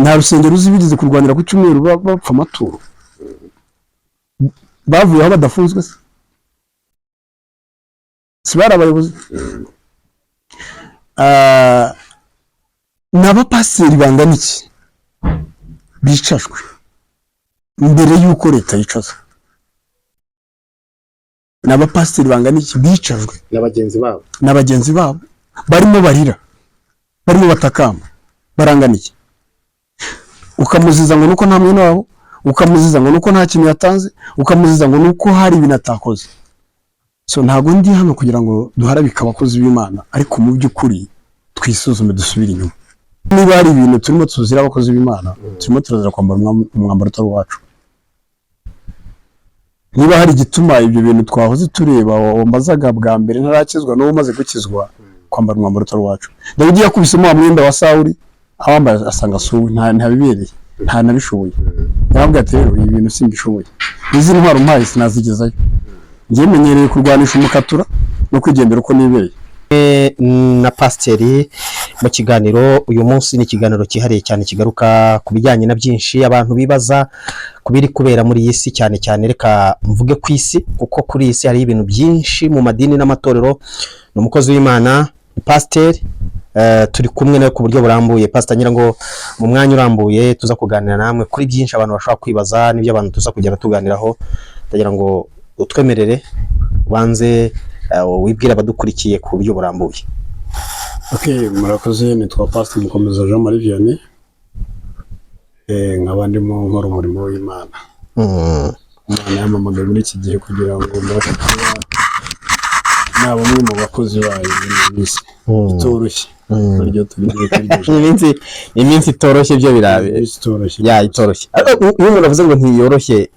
nta rusengero uzibigize kurwanira ku cyumweru bapfa amaturo bavuye aho badafunzwe se sibara abayobozi n'abapasiteri bangana iki bicajwe mbere y'uko leta yicaza n'abapasiteri bangana iki bicajwe n'abagenzi babo barimo barira barimo batakamba barangana iki ukamuziza ngo nuko nta mwene wabo ukamuziza ngo nuko nta kintu yatanze ukamuziza ngo nuko hari ibintu atakoze so ntago ndi hano kugira ngo duharabike abakozi b'Imana ariko mu by'ukuri twisuzume dusubire inyuma niba hari ibintu turimo tuzira abakozi b'Imana turimo turazira kwambara umwambaro utari wacu niba hari igituma ibyo bintu twahoze tureba wambazaga bwa mbere ntarakizwa no umaze gukizwa kwambara umwambaro utari wacu Dawidi yakubisemo wa mwenda wa Sawuli abambaye asanga suwe nta bibereye nta nabishoboye ntabwo atero ibintu simbishoboye izi ntwaro mpaye sinazigezayo ngiye menyereye kurwanisha umukatura no kwigendera uko nibereye na pasiteri mu kiganiro uyu munsi ni ikiganiro cyihariye cyane kigaruka ku bijyanye na byinshi abantu bibaza kubiri kubera muri iyi si cyane cyane reka mvuge ku isi kuko kuri iyi si hari ibintu byinshi mu madini n'amatorero n'umukozi w'Imana pasiteri turi kumwe nawe ku buryo burambuye pastor nyirango mu mwanya urambuye tuza kuganira namwe kuri byinshi abantu bashaka kwibaza n'ibyo abantu tuza kugera tuganiraho ndagira ngo utwemerere wanze wibwira abadukurikiye ku buryo burambuye. Okay, murakoze nitwa Pastor Mukomeza Jean Marie Vianney nk'abandi mu nkora umurimo w'Imana. Imana yamamagaye muri iki gihe kugira ngo mbashe kuba nabo mwe mu bakozi bayo n'isi itoroshye buryo tugiye iminsi itoroshye byo birabe ya itoroshye iyo umuntu avuze ngo ntiyoroshye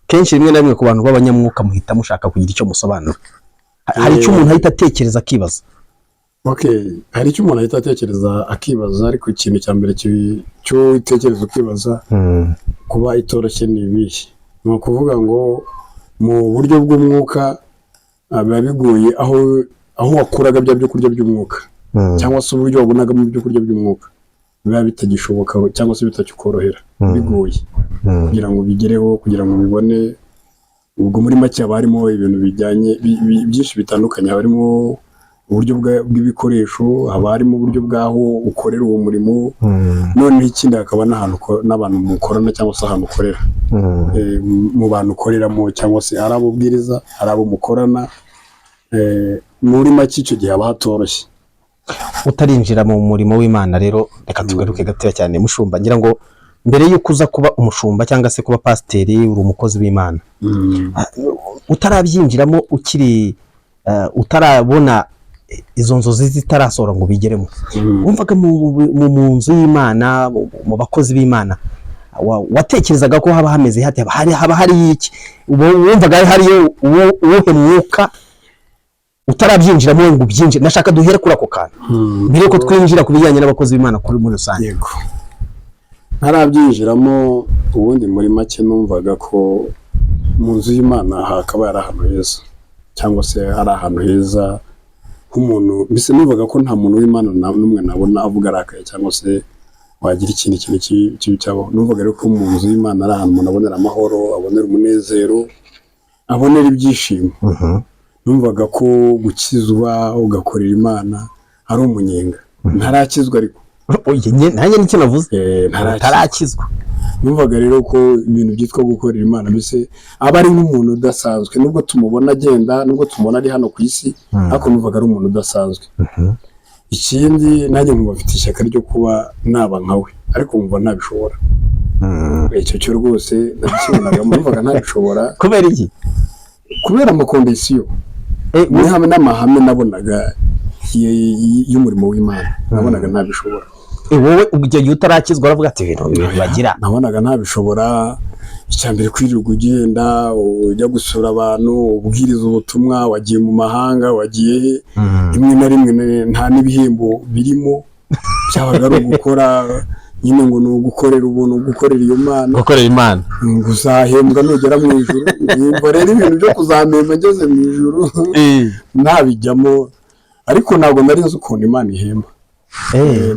kenshi rimwe na rimwe ku bantu b'abanyamwuka muhita mushaka kugira icyo musobanura hari icyo umuntu ahita atekereza akibaza. Okay, hari icyo umuntu ahita atekereza akibaza ariko ikintu cya mbere cyo itekereza ukibaza kuba itoroshye ni ibihe ni ukuvuga ngo mu buryo bw'umwuka biba bigoye aho wakuraga byo kurya by'umwuka cyangwa se uburyo wabonaga mu byo kurya by'umwuka biba bitagishoboka cyangwa se bitakikorohera bigoye kugira ngo bigereho kugira ngo bibone ubwo muri make abarimo ibintu bijyanye byinshi bitandukanye harimo uburyo bw'ibikoresho habarimo uburyo bwaho ukorera uwo murimo none ikindi hakaba n'abantu mukorana cyangwa se ahantu ukorera mu bantu ukoreramo cyangwa se ari abo bwiriza ari abo mukorana muri make icyo gihe haba hatoroshye utarinjira mu murimo w'Imana. Rero reka tugaruke gatoya cyane mushumba ngira ngo mbere yuko uza kuba umushumba cyangwa se kuba pasiteri uri umukozi w'Imana utarabyinjiramo ukiri utarabona izo nzozi zitarasora ngo bigeremo wumvaga mu nzu y'Imana mu bakozi b'Imana watekerezaga ko haba hameze hati haba hari iki wumvaga hariyo uwuhe mwuka utarabyinjiramo ngo byinjire nashaka duhere kuri ako kantu mbere ko twinjira ku bijyanye n'abakozi b'Imana kuri muri rusange. Yego ntarabyinjiramo ubundi muri make numvaga ko mu nzu y'Imana hakaba ari ahantu heza cyangwa se ari ahantu heza nk'umuntu mbese numvaga ko nta muntu w'Imana n'umwe nabona avuga arakaye cyangwa se wagira ikintu kibi cyabo. Numvaga rero ko mu nzu y'Imana ari ahantu umuntu abonera amahoro abonera umunezero abonera ibyishimo. Numvaga ko gukizwa ugakorera Imana ari umunyenga ntarakizwa ariko nanjye nicyo navuze ntarakizwa. Numvaga rero ko ibintu byitwa gukorera Imana mbese aba ari nk'umuntu udasanzwe nubwo tumubona agenda nubwo tumubona ari hano ku isi ariko numvaga ari umuntu udasanzwe. Ikindi nanjye nkumva mfite ishyaka ryo kuba naba nkawe ariko nkumva ntabishobora. Icyo cyo rwose nakibonaga numvaga ntabishobora. Kubera iki? Kubera amakondisiyo n'amahame nabonaga y'umurimo w'Imana nabonaga ntabishobora. Wowe igihe utarakizwa uravuga ati ibintu bagira nabonaga ntabishobora. Icyambere kwirirwa ugenda ujya gusura abantu ubwiriza ubutumwa wagiye mu mahanga wagiye rimwe na rimwe nta n'ibihembo birimo cyabaga ari ugukora nyine ngo ni ugukorera ubuntu gukorera iyo Mana gukorera Imana uzahembwa nugera mu ijuru. Nimba rero ibintu byo kuzamemba ngeze mu ijuru ntabijyamo ariko ntabwo nari nzi ukuntu Imana ihemba.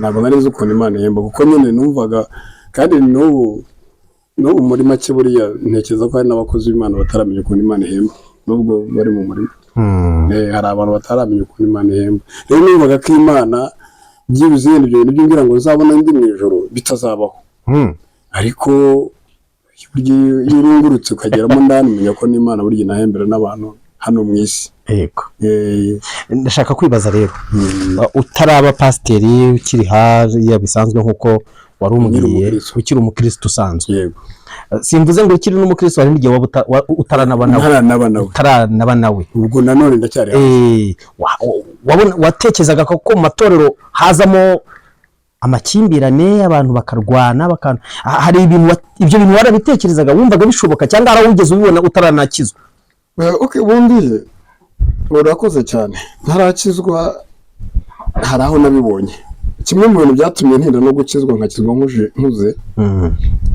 Ntabwo nari nzi ukuntu Imana ihemba kuko nyine numvaga kandi n'ubu muri make buriya ntekereza ko hari n'abakozi b'Imana bataramenya ukuntu Imana ihemba nubwo bari mu murimo. Hari abantu bataramenya ukuntu Imana ihemba. Rero numvaga ko Imana byibuze ibyo bintu by'ingira ngo nzabona ndi mu ijoro bitazabaho. Ariko iyo urungurutse ukageramo ndani umenya ko n'Imana burya inahembera n'abantu hano mu isi. Yego. Ndashaka kwibaza rero utaraba pasiteri ukiri hariya bisanzwe nk'uko wari umubwiye ukiri umukristo usanzwe. Yego. Simvuze ngo ukiri n'umukristo hari n'igihe utaranaba nawe. Ubwo nanone ndacyari watekerezaga ko mu matorero hazamo amakimbirane abantu bakarwana hari ibyo bintu warabitekerezaga wumvaga bishoboka cyangwa arawugeze ubibona utaranakizwa? Ubundi urakoze cyane ntarakizwa hari aho nabibonye. Kimwe mu bintu byatumye ntinda no gukizwa nkakizwa nkuze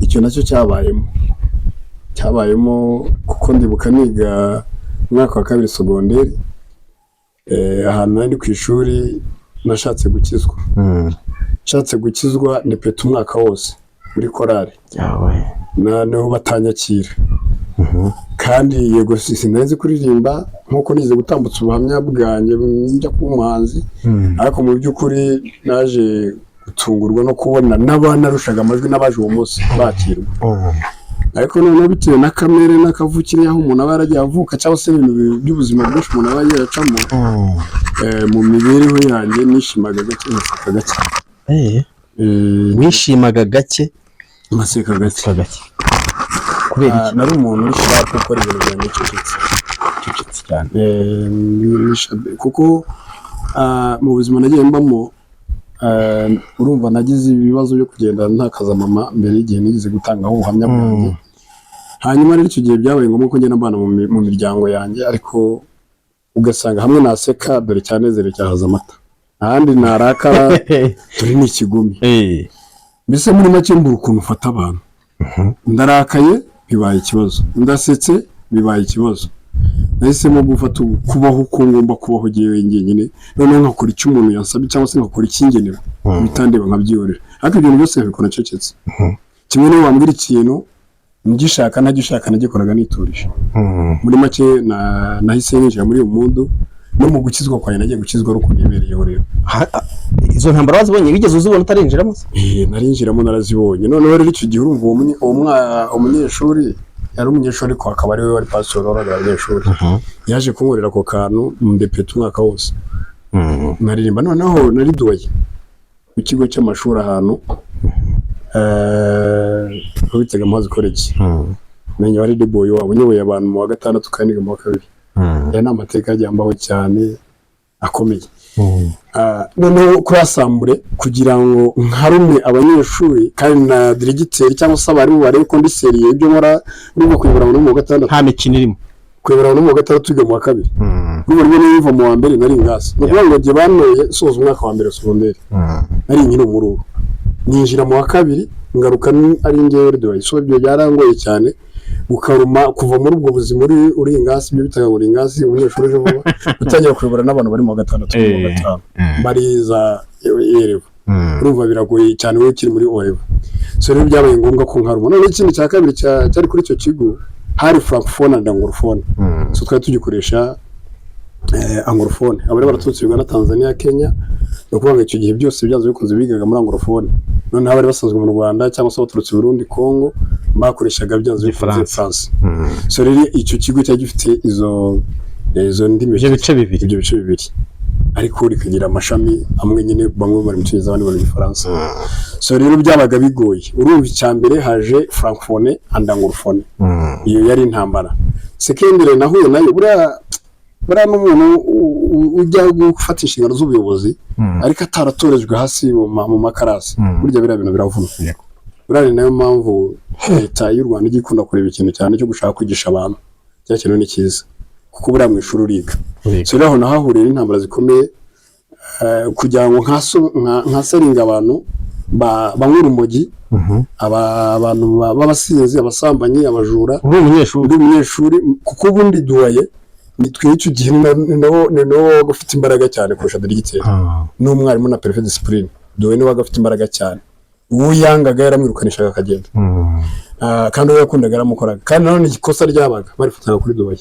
icyo nacyo cyabayemo kuko ndibuka niga umwaka wa 2 segonderi ahantu nari ku ishuri nashatse gukizwa ndepeta umwaka wose muri korali noneho batanyakira. Kandi yego sinzi kuririmba nkuko nize gutambutsa ubuhamya bwanjye njya ku muhanzi, ariko mu by'ukuri naje gutungurwa no kubona n'abanarushaga amajwi n'abaje uwo munsi bakirwa. Ariko noneho bitewe na kamere n'akavukire aho umuntu aba yaragiye avuka cyangwa se ibintu by'ubuzima bwinshi umuntu aba yaracamo mu mibereho yanjye nishimaga gake naseka gake. Nishimaga gake maseka gake. Kubera iki? Nari umuntu ushaka gukora ibintu byanjye cecetse cyane. Kuko mu buzima nagiye mbamo urumva nagize ibibazo byo kugenda ntakaza mama mbere y'igihe nigize gutangaho ubuhamya bwanjye. Hanyuma rero icyo gihe byabaye ngombwa ko ngenda mbana mu miryango yanjye, ariko ugasanga hamwe naseka dore cyanezere cyahaza amata, ahandi narakara turi n'ikigumi. Mbese muri make mbura ukuntu ufata abantu. Ndarakaye bibaye ikibazo, ndasetse bibaye ikibazo. Nahisemo gufata kubaho uko ngomba kubaho giye nyine, noneho nkakora icyo umuntu yansabye cyangwa se nkakora ikingenera bitandeba nkabyiyorera. Ariko ibintu byose nkabikora cecetse. Kimwe niyo wambwira ikintu ngishaka ntagishaka nagikoraga niturije. Muri make nahise ninjira muri uyu mundo, no mu gukizwa kwaye nagiye gukizwa ruko nibereyeho rero. Izo ntambara wazibonye wigeze uzibona utarinjiramo? Narinjiramo narazibonye. Noneho rero icyo gihe urumva umunyeshuri yari umunyeshuri ko akaba ari we wari pastor w'abagabo abanyeshuri. Yaje kunkorera ako kantu ndepeta umwaka wose. Naririmba noneho nariduye mu kigo cy'amashuri ahantu bitega Muhazi College. Menye wari deboy wabo nyoboye abantu mu wa 6 kandi mu wa 2. Ya n'amateka yambaho cyane akomeye. Noneho kurasambure kugira ngo nkarume abanyeshuri kandi na diregiteri cyangwa se abarimu barebe ko ndi seriye ibyo nkora urimo kwibura mu wa 6 nta mikino irimo. Kwibura mu wa 6 twiga mu wa 2. N'uburyo niva mu wa mbere nari ngasi. Nukuvuga ngo giye banoye soza umwaka wa mbere segonderi. Nari nyine mu rugo. Ninjira mu wa 2 ngaruka ari ngewe rdoye. So ibyo byarangoye cyane. Ukaruma kuva muri ubwo buzima uri ingasi byo bitaga ngo ingasi umunyeshuri ejo vuba utangira kwibura n'abantu bari mu wa 6 mu wa 5 bariza yerevo. Urumva biragoye cyane we kiri muri orevo. So rero byabaye ngombwa ko nkaruma. None ikindi cya kabiri cyari kuri icyo kigo hari francophone and anglophone. So twari tugikoresha anglophone. Abari baratutse Uganda, Tanzania, Kenya. Ukuvuga icyo gihe byose byazo bikunze bigaga muri anglophone. None abari basanzwe mu Rwanda cyangwa se baturutse Burundi, Congo bakoreshaga byanze bikunze France. So rero icyo kigo cyari gifite izo ndimi ibyo bice bibiri. Ariko rikagira amashami amwe nyine bamwe bari mu Cyongereza abandi bari mu Faransa. So rero byabaga bigoye. Urumva icyambere haje francophone and anglophone. Iyo yari intambara. Secondary nahuye nayo bura n'umuntu ujya gufata inshingano z'ubuyobozi ariko ataratorejwe hasi mu makarasi. Burya bira bintu biravuna. Burari nayo mpamvu leta y'u Rwanda igikunda kureba ikintu cyane cyo gushaka kwigisha abantu. Cyakintu ni cyiza. Kuko bura mu ishuri uriga. So rero nahahuriye n'intambara zikomeye kugira ngo nkasaringa abantu banywa urumogi, abantu b'abasinzi, abasambanyi, abajura. Uri umunyeshuri kuko ubundi duhaye nitwe icyo gihe no gufite imbaraga cyane kurusha diregiteri n'umwarimu na prefet discipline duwe no bagafite imbaraga cyane. uwo yangaga yaramwirukanishaga akagenda. Kandi uwo yakundaga yaramukoraga, kandi nanone ikosa ryabaga barifataga kuri Dubai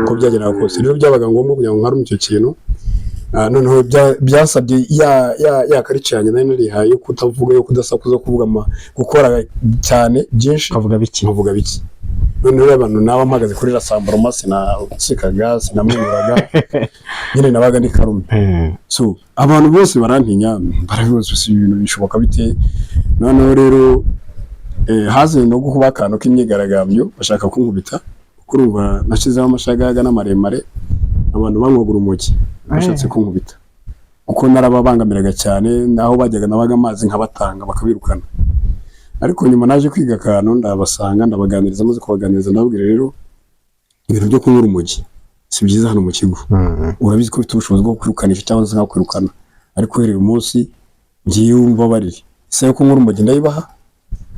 ko byagenaga kose. Rero byabaga ngombwa kugira ngo nkarume icyo kintu. Noneho byasabye ya karice yanjye nari narihaye kutavuga, yo kudasakuza, kuvuga gukora cyane byinshi, nkavuga biki. Noneho abantu naba mpagaze kuri Rasambaroma sinasekaga, sinamwenyuraga, nyine nabaga ni karume. So abantu bose barantinya, barabibaza si ibintu bishoboka bite. Noneho rero haze no gukuba akantu k'imyigaragambyo bashaka kunkubita, kurumva nashizeho amashagaga n'amaremare, abantu bamwogura umugi bashatse kunkubita kuko narababangamiraga cyane, naho bajyaga nabaga amazi nkabatanga bakabirukana. Ariko nyuma naje kwiga akantu ndabasanga, ndabaganiriza, maze kubaganiriza ndababwira rero ibintu byo kunyura umugi si byiza hano mu kigo. Urabizi ko bifite ubushobozi bwo kwirukanisha cyangwa se kwirukana, ariko uhereye umunsi ngiye umbabarire, ese yo kunyura umugi ndayibaha,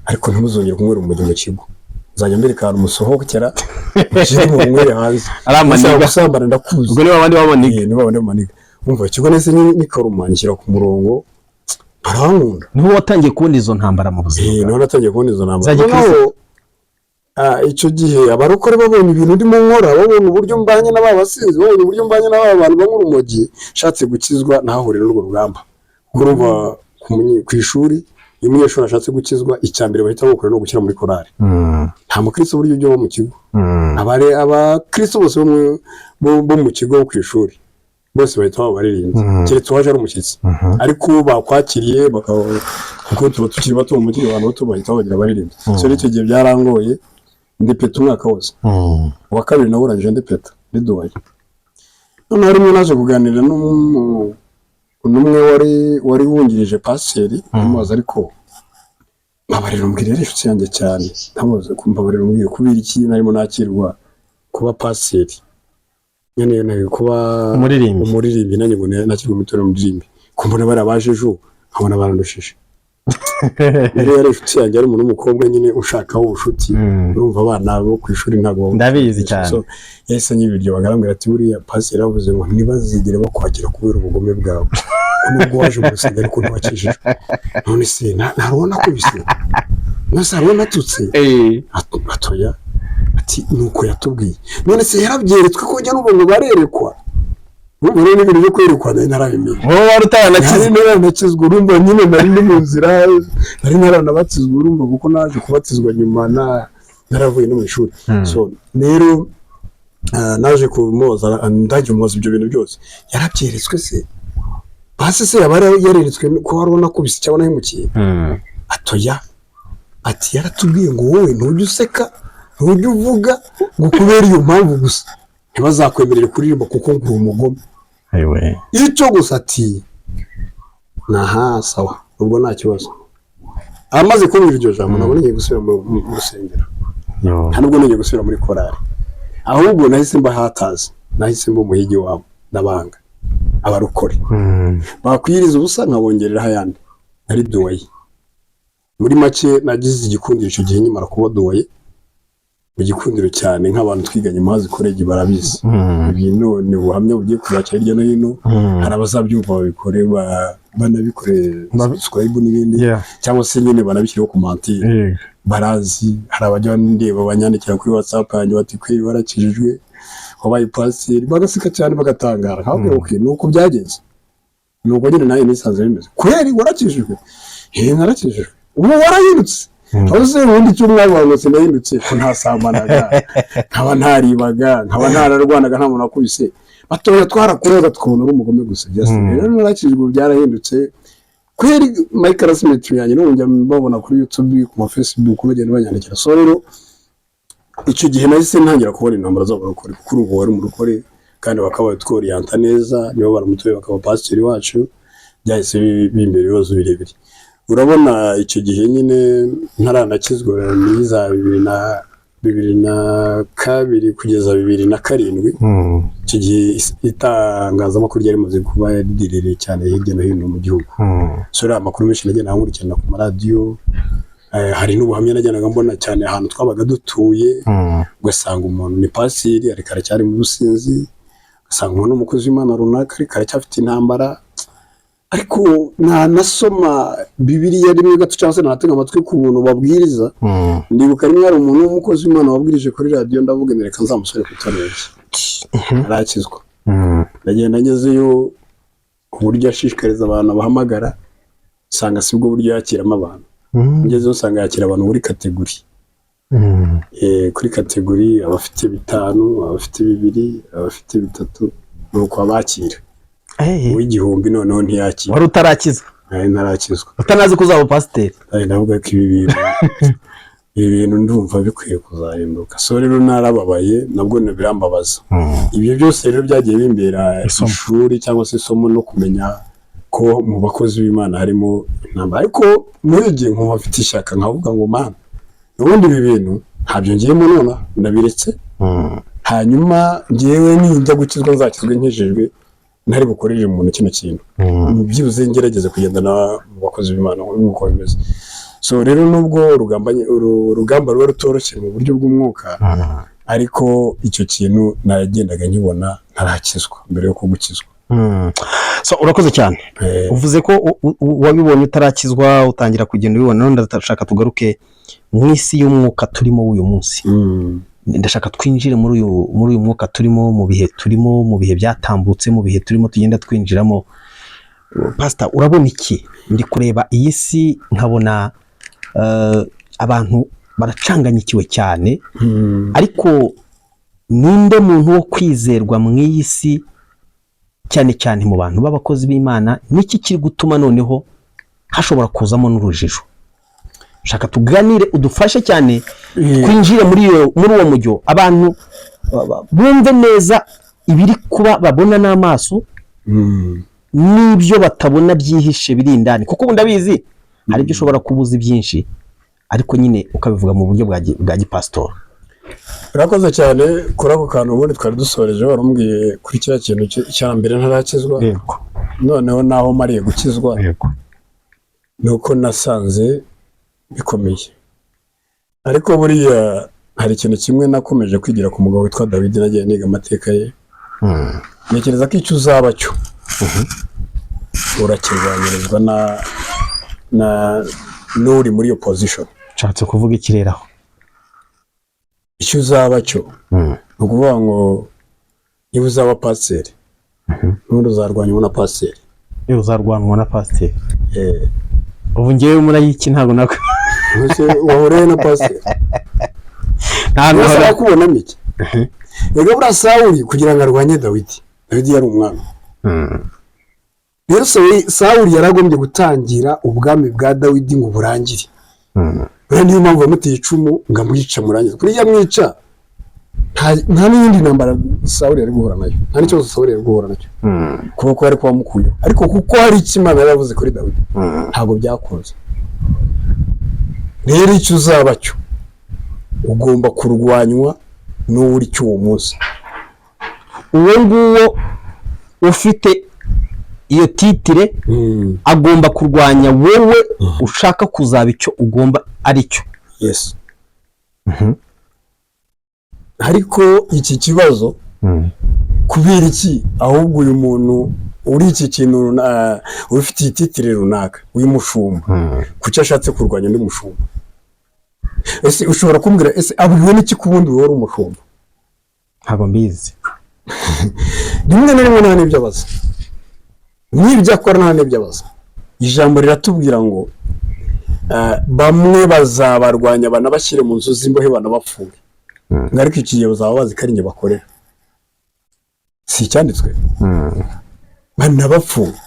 ariko ntimuzongere kunywera umugi mu kigo. Nzajya mbereka ahantu musohokera kiri mu nywere hanze, aramaniga gusambana ndakuzi. Ubwo ni babandi babaniga, ni babandi babaniga. Umva ikigo nese ni karumangira ku murongo, barankunda. Niho watangiye kubona izo ntambara mu buzima? Niho natangiye kubona izo ntambara. Icyo gihe abarokore babonye ibintu ndimo nkora, babonye uburyo mbanye n'ababasinzi, babonye uburyo mbanye n'abantu banyura umugi, shatse gukizwa nahahurira n'urwo rugamba. Kurumva ku ishuri iyo umunyeshuri ashatse gukizwa, icyambere bahita bakora no gushyira muri korali. Nta mukristo buryo byo mu kigo, abakristo bose bo mu kigo ku ishuri bose bahita babaririmbyi, keretse waje ari umushyitsi. Ariko bakwakiriye kuko tuba tukiri bato mu mujyi, abantu bato bahita bagira abaririmbyi. So icyo gihe byarangoye, ndepeta umwaka wose. Uwa kabiri nawe urangije ndepeta ndi Dubai. Noneho rimwe naje kuganira n'umwe wari wungirije pasiteri, amubaza ariko mbabarira umbwire inshuti yanjye cyane, ntamuze kumbabarira umbwire kubera iki narimo nakirwa kuba pasiteri, nyene kuba umuririmbyi, nanjye ngo nakirwa umutora umuririmbyi, kumbona barabaje ejo nkabona barandushije. Rero yari inshuti yanjye, ari umuntu w'umukobwa nyine ushakaho ubushuti. Urumva abana bo ku ishuri ntabwo ndabizi cyane. So yahise anyibiryo bagarambwira ati buriya pasiteri yavuze ngo ntibazigere bakwakira kubera ubugome bwawe, nubwo waje mu rusengero ariko ntiwakijijwe. None se ntarubona ko bise nose arabona tutse atoya ati nuko yatubwiye. None se yarabyeretswe ko njya n'ubuntu barerekwa. Urumva rero n'ibintu byo kwerekwa narabimenye. Wowe wari utaranakizwa, urumva nyine nari ndi mu nzira, nari naranabatizwa, urumva kuko naje kubatizwa nyuma naravuye no mu ishuri. So rero naje kumubaza, ndaje umubaza ibyo bintu byose, yarabyeretswe se basi se yaba yareretswe ko warubona ko bisi cyabona himukiye? Atoya ati yaratubwiye ngo wowe ntujye useka, ntujye uvuga, ngo kubera iyo mpamvu gusa ntibazakwemerere kuririmba kuko nguri umugome. Icyo gusa ati naha sawa, ubwo nta kibazo. Amaze kumbwira iryo jambo nabwo ngiye gusubira mu rusengero, nta nubwo ngiye gusubira muri korali, ahubwo nahise mbahataza, nahise mba umuhigi wabo ndabanga abarukore. Bakwiriza ubusa nkabongerera ayandi ari Dubai. Muri make nagize igikundiro icyo gihe nyimara kuba Dubai, mu gikundiro cyane nk'abantu twiganye mazi college barabizi. Ibintu ni ubuhamya bugiye kuzaca hirya no hino, hari abazabyumva babikore, banabikore subscribe n'ibindi, cyangwa se nyine banabishyiraho komantire. Barazi, hari abajya ndeba banyandikira kuri WhatsApp yanjye bati kweri barakijijwe, wabaye pasiteri, bagaseka cyane bagatangara. Habwe okay, nuko byagenze, nuko nyine nayo nisanze bimeze. Kweri warakijijwe? Narakijijwe. Ubu warahindutse? Hose ubundi cyo mwabanga se nahindutse ko ntasambanaga, nkaba ntaribaga, nkaba ntararwanaga, nta muntu akubise. Batoya twarakurega tukabona uri umugome gusa. Rero narakijijwe byarahindutse. Kweri my classmate yanjye no njya mbabona kuri YouTube, ku Facebook, bagenda banyandikira. So rero icyo gihe nahise ntangira kubona intambara z'abarokore, kuri ubu wari mu rukore kandi bakaba tworiyanta neza, nibo baramutoye bakaba pasiteri wacu, byahise bimbere ibibazo birebire. Urabona icyo gihe nyine ntaranakizwa niza 2002 kugeza 2007. Icyo gihe itangazamakuru ryari rimaze kuba ridirire cyane hirya no hino mu gihugu. So rero amakuru menshi nagenda nkurikirana ku maradiyo, hari n'ubuhamya najyanaga mbona cyane ahantu twabaga dutuye, ugasanga umuntu ni pasiteri ariko aracyari mu businzi, ugasanga umuntu umukozi w'Imana runaka ariko aracyafite intambara. ariko ntanasoma Bibiliya rimwe gato cyangwa se ntatega amatwi ku muntu babwiriza. Ndibuka rimwe hari umuntu w'umukozi w'Imana wabwirije kuri radiyo, ndavuga nti reka nzamusore ku itorero arakizwa. Ndagenda ngezeyo uburyo ashishikariza abantu bahamagara, usanga si bwo buryo yakiramo abantu. Ngezeyo usanga yakira abantu muri kategori. Kuri kategori abafite 5, abafite 2, abafite 3, nuko abakira. Uw'igihumbi noneho ntiyakira. Wari utarakizwa? Ntarakizwa. Utanazi ko uzaba pasiteri? Ndavuga ko ibi bintu ndumva bikwiye kuzahinduka. So rero narababaye, nabwo birambabaza. Ibyo byose rero byagiye bimbera ishuri cyangwa se isomo no kumenya ko mu bakozi b'Imana harimo intambara. Ariko muri gihe nkumva afite ishyaka nkavuga ngo mana, ubundi ibi bintu ntabyo ngiyemo none ndabiretse. Hanyuma ngewe ninjya gukizwa nzakizwe nkijejwe, ntari bukoreje umuntu kino kintu. Byibuze ngerageze kugendana mu bakozi b'Imana nk'uko bimeze. So rero nubwo urugamba ruba rutoroshye mu buryo bw'umwuka, ariko icyo kintu nagendaga nkibona ntarakizwa mbere yo kugukizwa. So urakoze cyane. Uvuze ko wabibonye utarakizwa, utangira kugenda ubibona. None ndashaka tugaruke mu isi y'umwuka turimo uyu munsi. Ndashaka twinjire muri uyu mwuka turimo, mu bihe turimo, mu bihe byatambutse, mu bihe turimo tugenda twinjiramo. Pastor, urabona iki? Ndi kureba iyi si nkabona abantu baracanganyikiwe cyane, ariko ninde muntu wo kwizerwa mu iyi si, cyane cyane mu bantu b'abakozi b'Imana? Niki kiri gutuma noneho hashobora kuzamo n'urujijo? Shaka tuganire, udufashe cyane kwinjira muri uwo mujyo, abantu bumve neza ibiri kuba babona n'amaso n'ibyo batabona byihishe biri indani, kuko ubu ndabizi hari ibyo ushobora kubuza byinshi, ariko nyine ukabivuga mu buryo bwa gipastor. Urakoze cyane kuri ako kantu. Ubundi twari dusoreje, warambwiye kuri cya kintu cya mbere ntarakizwa. Noneho naho mariye gukizwa, nuko nasanze bikomeye. Ariko buriya hari ikintu kimwe nakomeje kwigira ku mugabo witwa Dawidi, nagiye niga amateka ye. Ntekereza ko icyo uzaba cyo urakirwanyirizwa n'uri muri iyo position. Nshatse kuvuga ikireraho. Icyo uzaba cyo ni ukuvuga ngo niba uzaba pasiteri, n'undi uzarwanywa na pasiteri. Iyo uzarwanwa na pasiteri, ubu ngewe murayiki ntabwo nako wahoreye na pasiteri. Ntabwo kubonamo iki? Rero buriya Sawuli kugira ngo arwanye Dawidi yari umwami. Rero Sawuli yaragombye gutangira ubwami bwa Dawidi ngo burangire. Rero niyo mpamvu yamuteye icumu ngo amwica murangiza. Kuri yamwica nta n'iyindi ntambara Sawuli yari guhura nayo, nta n'ikibazo Sawuli yari guhura nacyo, kuko yari kuba mukuyeho. Ariko kuko hari icyo Imana yari yavuze kuri Dawidi, ntabwo byakunze. Rero icyo uzaba cyo ugomba kurwanywa n'uri cyo uwo munsi. Uwo nguwo ufite iyo titire agomba kurwanya wowe ushaka kuzaba icyo ugomba ari cyo. Yes. Ariko iki kibazo kubera iki ahubwo uyu muntu uri iki kintu ufite ititire runaka, uyu mushumba kuki ashatse kurwanya undi mushumba? Ese ushobora kumbwira ese aburiwe n'iki kubundi wari umushumba? Ntabwo mbizi. Rimwe na rimwe nta n'ibyo abaza, n'ibyo akora nta n'ibyo abaza. Ijambo riratubwira ngo bamwe bazabarwanya banabashyire mu nzu z'imbohe banabafunge, ariko iki gihe bazaba bazi ko ari njye bakorera. Si icyanditswe? Banabafunge.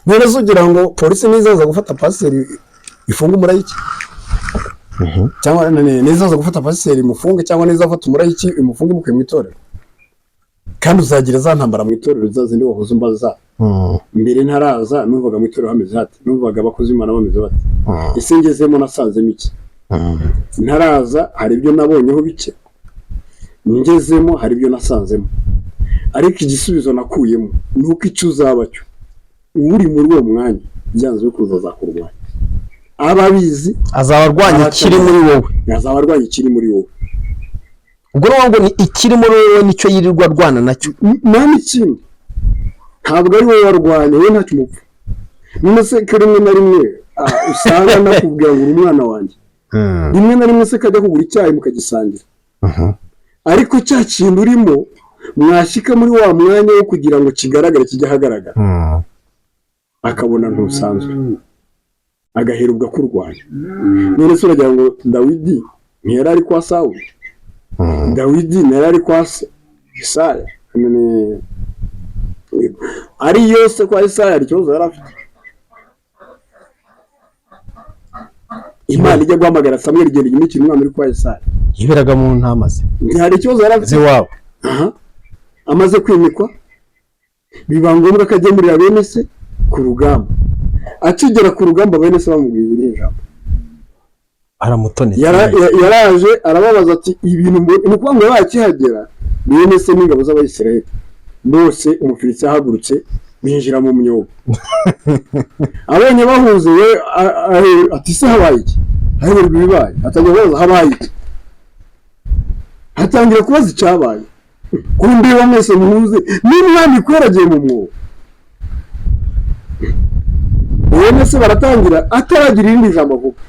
None ugira ngo polisi nizaza gufata pasiteri ifunga umurayiki? Cyangwa nizaza gufata pasiteri imufunge, cyangwa nizafata umurayiki imufunge imukuye mu itorero? Kandi uzagira za ntambara mu itorero zazindi wahoze umbaza. Mbere ntaraza numvaga mu itorero hameze hati, numvaga abakozi b'Imana bameze bati. Ese ngezemo nasanzemo iki? Ntaraza hari ibyo nabonyeho bike, ngezemo hari ibyo nasanzemo. Ariko igisubizo nakuyemo nuko icyo uzaba cyo uri muri uwo mwanya byanze bikuza azakurwanya. Ababizi azabarwanya ikiri muri wowe, azabarwanya ikiri muri wowe. Ubwo ngo ni ikiri muri wowe nicyo yirirwa arwana nacyo. Nta n'ikindi, ntabwo ari wowe warwanya, wowe ntacyo umupfa. none se ko rimwe na rimwe usanga nakubwira ngo uri umwana wanjye rimwe na rimwe se kajya kugura icyayi mukagisangira ariko cya kintu urimo mwashyika muri wa mwanya wo kugira ngo kigaragare kijye ahagaragara akabona ntusanzwe agahera ubwo akurwanya none se uragira ngo Dawidi ntiyari ari kwa Sawuli Dawidi ntiyari ari kwa Isaya ari yose kwa Isaya hari ikibazo yari afite Imana ijya guhamagara Samweli igenda imikino umwana uri kwa Isaya yiberaga mu ntama ze hari ikibazo yari afite iwabo amaze kwimikwa biba ngombwa ko agemurira bene se ku rugamba akigera ku rugamba bene se bamubwiye iri jambo aramutonetse yaraje arababaza ati ibintu ni ukuvuga ngo yakihagera bene se n'ingabo z'Abayisiraheli bose Umufilisiti yahagurutse binjira mu myobo abonye bahuze we ati se habaye iki haberwa ibibaye atangira kubaza habaye iki atangira kubaza icyabaye kundi mwese muhuze n'umwami kweragiye mu mwobo bene se baratangira ataragira irindi jambo avuga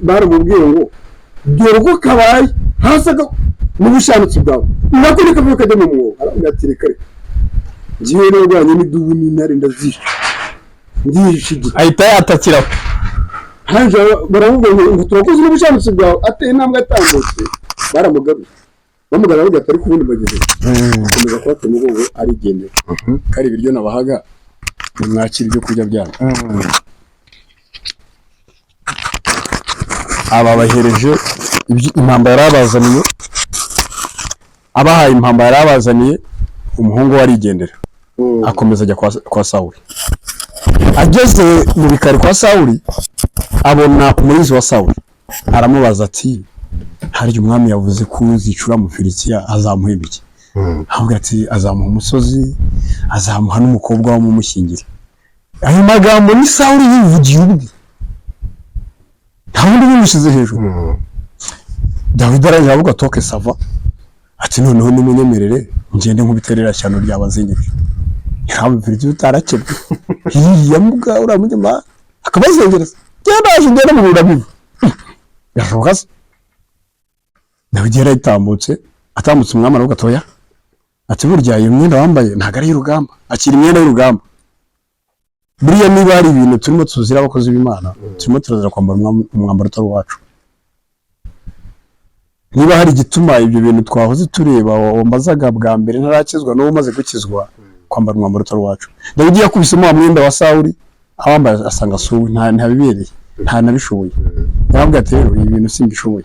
baramubwiye ngo dore uko kabaye hasaga n'ubushanitsi bwawe nako ni kavuga kajya mu mwobo aravuga ati reka ngiye n'urwanye n'idubu n'intare ndazisha ndishigi ahita yatakiraho haje baravuga ngo turakoze n'ubushanitsi bwawe ateye intambwe atambutse baramugaruye bamugana bavuga ati ariko ubundi bageze akomeza kubata umugongo arigendera kari ibiryo nabahaga mwakira ibyo kurya byanyu ababahereje impamba yarabazaniye abahaye impamba yarabazaniye umuhungu we arigendera akomeza ajya kwa Sawuli ageze mu bikari kwa Sawuli abona umurinzi wa Sawuli aramubaza ati hari umwami yavuze ko uzicura mu Filisitiya azamuhemba iki avuga ati azamuha umusozi azamuha n'umukobwa wamumushyingira ayo magambo ni Sawuli yivugiye ubwe nta wundi bimushyize hejuru Dawidi aravuga toke sava ati noneho nimunyemerere ngende nkubiterera cyano ry'abazinyiye yaba Filisitiya utarakebwe hiriya muga uramujyama akabazengereza cyanaje ngende mu burabivu yashoka Dawidi yarayitambutse atambutse umwami aravuga atoya ati burya iyo myenda wambaye ntago ari y'urugamba akira imyenda y'urugamba buriya niba hari ibintu turimo tuzira abakozi b'Imana turimo turazira kwambara umwambaro utari wacu niba hari igituma ibyo bintu twahoze tureba wambazaga bwa mbere ntarakizwa n'uwo umaze gukizwa kwambara umwambaro utari wacu Dawidi yakubisemo wa mwenda wa Sawuli awambaye asanga suwe ntabibereye nta nabishoboye yaravuga ati rero ibi bintu simbishoboye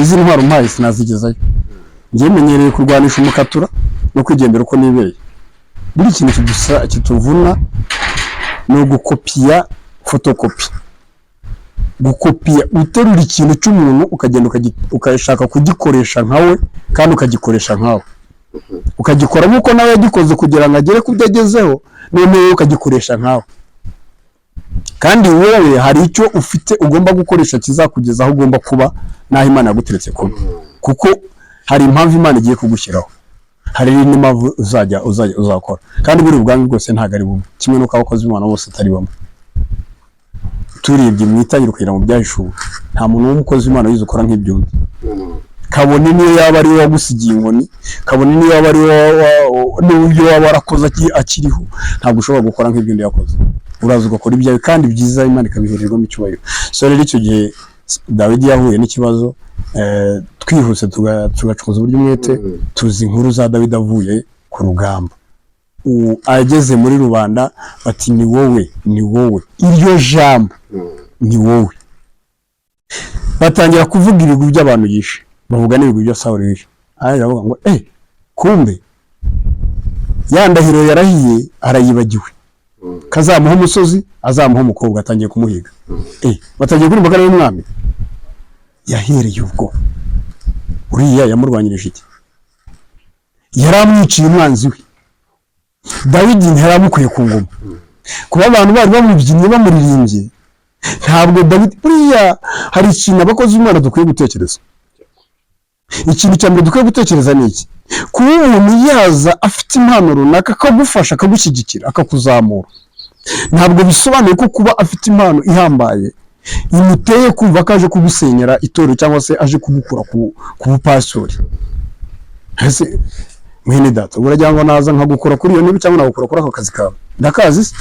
izi ntwaro mpaye sinazigezayo ngiye menyereye kurwanisha umukatura no kwigendera uko nibereye buri kintu kituvuna no gukopiya fotokopi gukopiya uterura ikintu cy'umuntu ukagenda ukashaka kugikoresha nkawe kandi ukagikoresha nkawe ukagikora nk'uko nawe yagikoze kugira ngo agere ku byo agezeho noneho ukagikoresha nkawe kandi wowe hari icyo ufite ugomba gukoresha kizakugeza aho ugomba kuba naho Imana yaguteretse kuba kuko hari impamvu Imana igiye kugushyiraho hari n'impamvu uzakora kandi buri ubwami bwose ntago ari bumwe kimwe n'uko abakozi b'Imana bose atari bamwe turebye mu itangiro kugira ngo byahishuwe nta muntu w'umukozi w'Imana yize ukora nk'ibyundi kabone niyo yaba ari wagusigiye inkoni kabone niyo yaba ari n'uburyo waba warakoze akiriho ntabwo ushobora gukora nk'ibyundi yakoze uraza ugakora ibyawe kandi byiza Imana ikabihererwamo icyubahiro so rero icyo gihe Dawidi yahuye n'ikibazo twihuse tugacukuza uburyo umwete tuzi inkuru za Dawidi avuye ku rugamba ageze muri rubanda bati ni wowe iryo jambo ni wowe batangira kuvuga ibigwi by'abantu yishe bavuga n'ibigwi bya Sawuli yishe aravuga ngo kumbe ya ndahiro yarahiye arayibagiwe kazamuha umusozi azamuha umukobwa atangiye kumuhiga batangiye kuri mbagara y'umwami yahereye ubwo uriya yamurwanyirije iki yaramwiciye umwanzi we Dawidi ntaramukwiye ku ngoma kuba abantu bari bamubyinnye bamuririmbye ntabwo Dawidi buriya hari ikintu abakozi b'Imana dukwiye gutekereza ikintu cya mbere dukwiye gutekereza ni iki kuba umuntu yaza afite impano runaka akagufasha akagushyigikira akakuzamura ntabwo bisobanuye ko kuba afite impano ihambaye imuteye kumva ko aje kugusenyera itorero cyangwa se aje kugukura ku bupastori. Ese mwene data uragira ngo naza nkagukora kuri iyo ntebe cyangwa nagukora kuri ako kazi kawe? Ndakazi se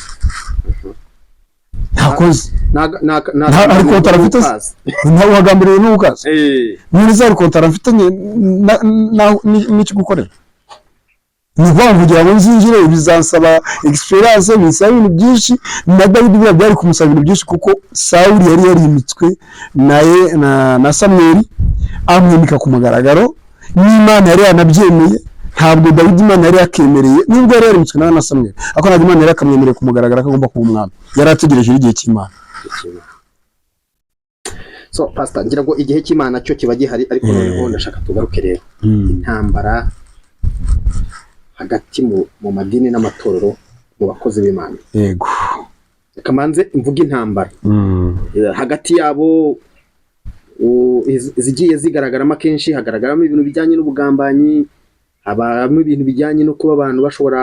ntakoze nta kontara mfite ntawe uhagambiriwe n'ukazi mwene za kontara mfitanye n'iki gukorera. Ni ukuvuga kugira ngo nzinjire bizansaba experience, binsaba ibintu byinshi. Na Dawidi byari kumusaba ibintu byinshi kuko Sawuli yari yarimitswe na Samweli amwimika ku mugaragaro n'Imana yari yanabyemeye. Ntabwo Dawidi Imana yari yakemereye nubwo yari yarimitswe na Samweli, ariko ntabwo Imana yari yakamwemereye ku mugaragaro ko agomba kuba umwami. Yari ategereje igihe cy'Imana. So pastor, ngira ngo igihe cy'Imana cyo kiba gihari, ariko noneho ndashaka tugaruke rero intambara hagati mu madini n'amatorero mu bakozi b'Imana. Yego, kamanze imvuga intambara hagati yabo zigiye zigaragaramo kenshi. Hagaragaramo ibintu bijyanye n'ubugambanyi, habamo ibintu bijyanye no kuba abantu bashobora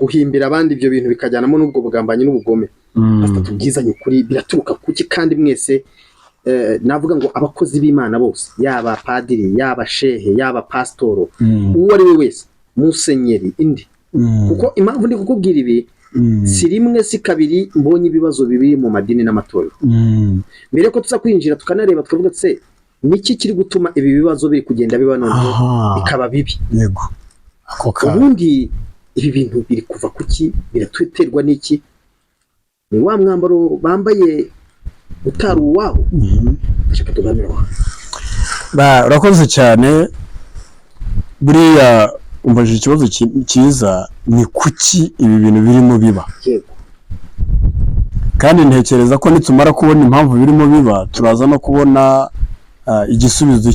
guhimbira abandi ibyo bintu bikajyanamo n'ubwo bugambanyi n'ubugome. Pastor, tubwizanye ukuri, biraturuka kuki? Kandi mwese navuga ngo abakozi b'Imana bose, yaba padiri, yaba shehe, yaba pastoro, uwo ari we wese, musenyeri, indi, kuko impamvu ndi kukubwira ibi si rimwe si kabiri mbonye ibibazo bibi mu madini n'amatorero. Mbere ko tuza kwinjira tukanareba tukavuga se niki kiri gutuma ibi bibazo biri kugenda biba noneho bikaba bibi. Yego, ubundi ibi bintu biri kuva kuki? Biratuterwa n'iki? Ni wa mwambaro bambaye utari uwabo? Ndashaka tuganira. Urakoze cyane. Buriya umbaje ikibazo cyiza, ni kuki ibi bintu birimo biba? Kandi ntekereza ko nitumara kubona impamvu birimo biba, turaza no kubona igisubizo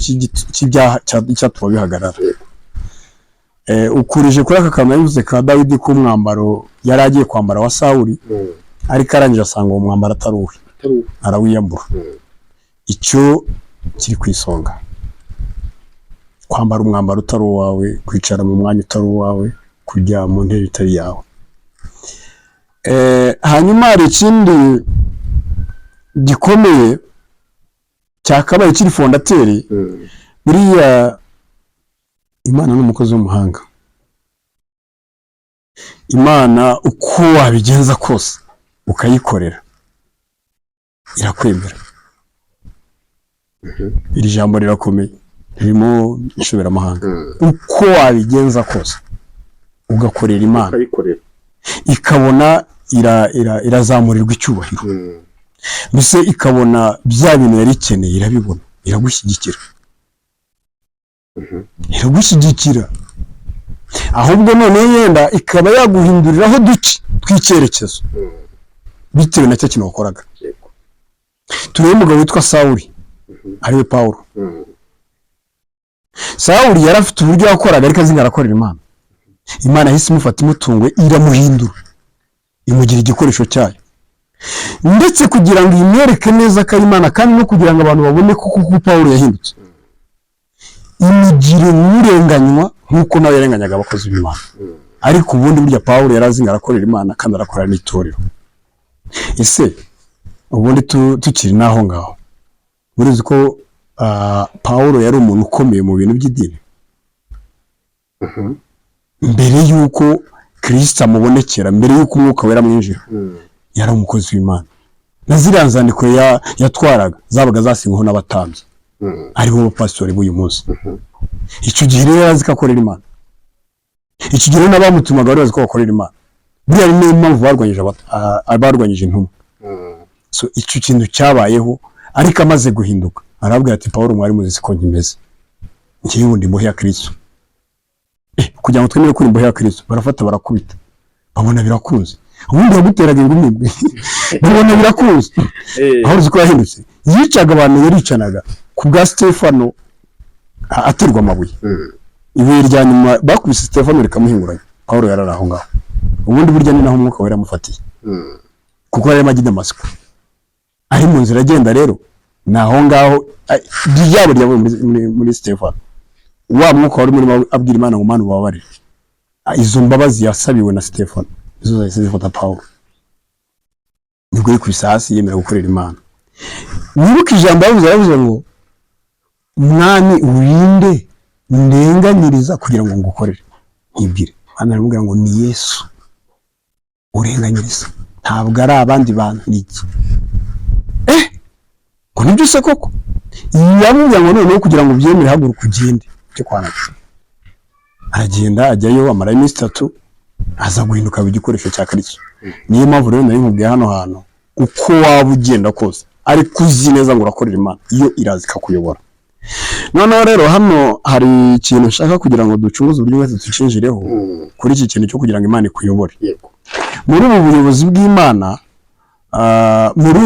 cy'ibyaha cyatuma bihagarara. Ukurije kuri aka kantu yavuze ka Dawidi ko umwambaro yari agiye kwambara wa Sawuli, ariko arangije asanga uwo mwambaro atari uwe, arawiyambura. Icyo kiri ku isonga, kwambara umwambaro utari uwawe, kwicara mu mwanya utari uwawe, kujya mu ntebe itari yawe. Hanyuma hari ikindi gikomeye cyakabaye kiri fondateri. Buriya Imana n'umukozi w'umuhanga. Imana uko wabigenza kose ukayikorera irakwemera. Iri jambo rirakomeye, ririmo inshoberamahanga. Uko wabigenza kose ugakorera Imana, ikabona irazamurirwa icyubahiro, mbese ikabona bya bintu yari ikeneye irabibona, iragushyigikira. Iragushyigikira, ahubwo none yenda ikaba yaguhinduriraho duke tw'icyerekezo bitewe na cyo kintu wakoraga. Turebe umugabo witwa Sawuli, ariwe Pawulo. Sawuli yari afite uburyo yakoraga, ariko azi ngarakorera Imana. Imana yahise imufata imutunguye, iramuhindura, imugira igikoresho cyayo, ndetse kugira ngo imwereke neza ko ari Imana, kandi no kugira ngo abantu babone ko kuko Pawulo yahindutse, imugire nk'urenganywa nk'uko nawe yarenganyaga abakozi b'Imana. Ariko ubundi burya Pawulo yari azi ngarakorera Imana kandi arakorera n'itorero. Ese ubundi tukiri naho ngaho, urizi ko Pawulo yari umuntu ukomeye mu bintu by'idini mbere y'uko Kristo amubonekera, mbere y'uko umwuka wera mwinjira. Yari umukozi w'Imana, na ziriya nzandiko yatwaraga zabaga zasinyweho n'abatambyi, aribo bapasitori b'uyu munsi. Icyo gihe rero yarazi ko akorera Imana. Icyo gihe n'abamutumaga bari bazi ko bakorera Imana. Buriya ni niyo mpamvu barwanyije intumwa. So icyo kintu cyabayeho, ariko amaze guhinduka arabwira ati Pawulo, mwari muzi ko nkimeze, njyewe ndi imbohe ya Kristo. Kugira ngo twemere ko imbohe ya Kristo, barafata barakubita, babona birakunze. Ubundi yaguteraga ingumi, babona birakunze. Aho uzi ko yahindutse, yicaga abantu, yaricanaga ku bwa Stefano aterwa amabuye. Ibuye rya nyuma bakubise Stefano rikamuhinguranya, Pawulo yarari aho ngaho. Ubundi burya ni naho umwuka wera amufatiye, kuko yari amagi Damasiko, ari mu nzira agenda. Rero naho ngaho ryabo ryavuye muri Stefano, wa mwuka wari muri abwira Imana ngo Mana ubabarire. Izo mbabazi yasabiwe na Stefano izo zahise zifata Pawulo. nibwo yikubise hasi yemera gukorera Imana. Nibuka ijambo yavuze ngo mwami urinde ndenganyiriza kugira ngo ngukorere. Nkibwire Imana aramubwira ngo ni Yesu urenganyiriza, ntabwo ari abandi bantu. Niki ngo nibyo se koko? Yamubwira ngo noneho kugira ngo byemere haguruka ugende cyo kwana. Aragenda ajyayo amara iminsi 3 aza guhinduka igikoresho cya Kristo. Niyo mpamvu rero nari nkubwiye hano hantu uko waba ugenda kose ariko uzi neza ngo urakorera Imana, iyo irazi ikakuyobora. Noneho rero hano hari ikintu nshaka kugira ngo ducunguze uburyo bwose tucinjireho kuri iki kintu cyo kugira ngo Imana ikuyobore. Muri ubu buyobozi bw'Imana, muri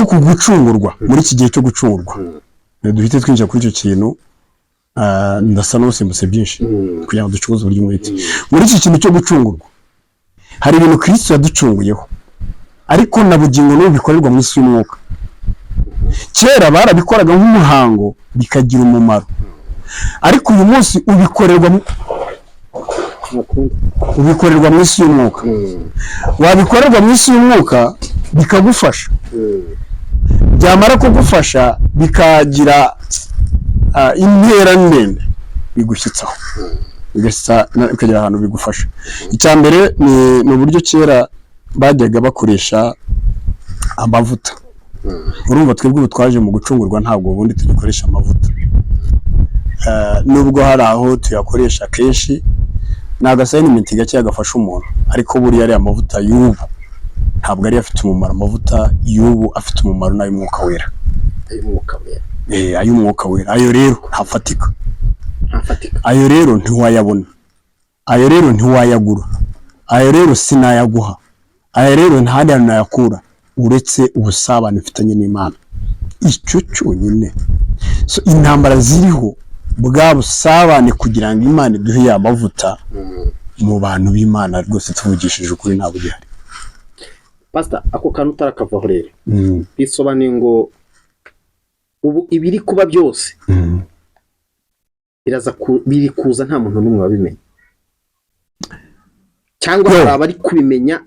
uku gucungurwa, muri iki gihe cyo gucungurwa, duhite twinjira kuri icyo kintu. Ndasa n'usimbutse byinshi kugira ngo ducuruze uburyo mwite. Muri iki kintu cyo gucungurwa hari ibintu Kristo yaducunguyeho, ariko na bugingo n'ubu bikorerwa mu isi y'umwuka. Kera barabikoraga nk'umuhango bikagira umumaro, ariko uyu munsi ubikorerwa mu isi y'umwuka. Wabikorerwa mu isi y'umwuka bikagufasha, byamara kugufasha bikagira intera ndende bigushyitsaho, bikagira ahantu bigufasha. Icya mbere ni uburyo kera bajyaga bakoresha amavuta. Urumva twebwe ubu twaje mu gucungurwa ntabwo ubundi tugikoresha amavuta, nubwo hari aho tuyakoresha kenshi. Ni agasayinimenti gake yagafasha umuntu, ariko buriya ari amavuta y'ubu ntabwo ari afite umumaro. Amavuta y'ubu afite umumaro n'ay'umwuka wera. Ay'umwuka wera ayo rero ntafatika, ayo rero ntiwayabona, ayo rero ntiwayagura, ayo rero sinayaguha, ayo rero ntahandi hantu nayakura uretse ubusabane ufitanye n'Imana. Icyo cyonyine. So intambara ziriho bwa busabane kugira ngo Imana iduhe ya mavuta mu bantu b'Imana rwose tuvugishije ukuri ntabwo gihari. Pastor, ako kantu utarakavaho rero bisobanuye ngo ubu ibiri kuba byose biri kuza nta muntu n'umwe wabimenya, cyangwa hari abari kubimenya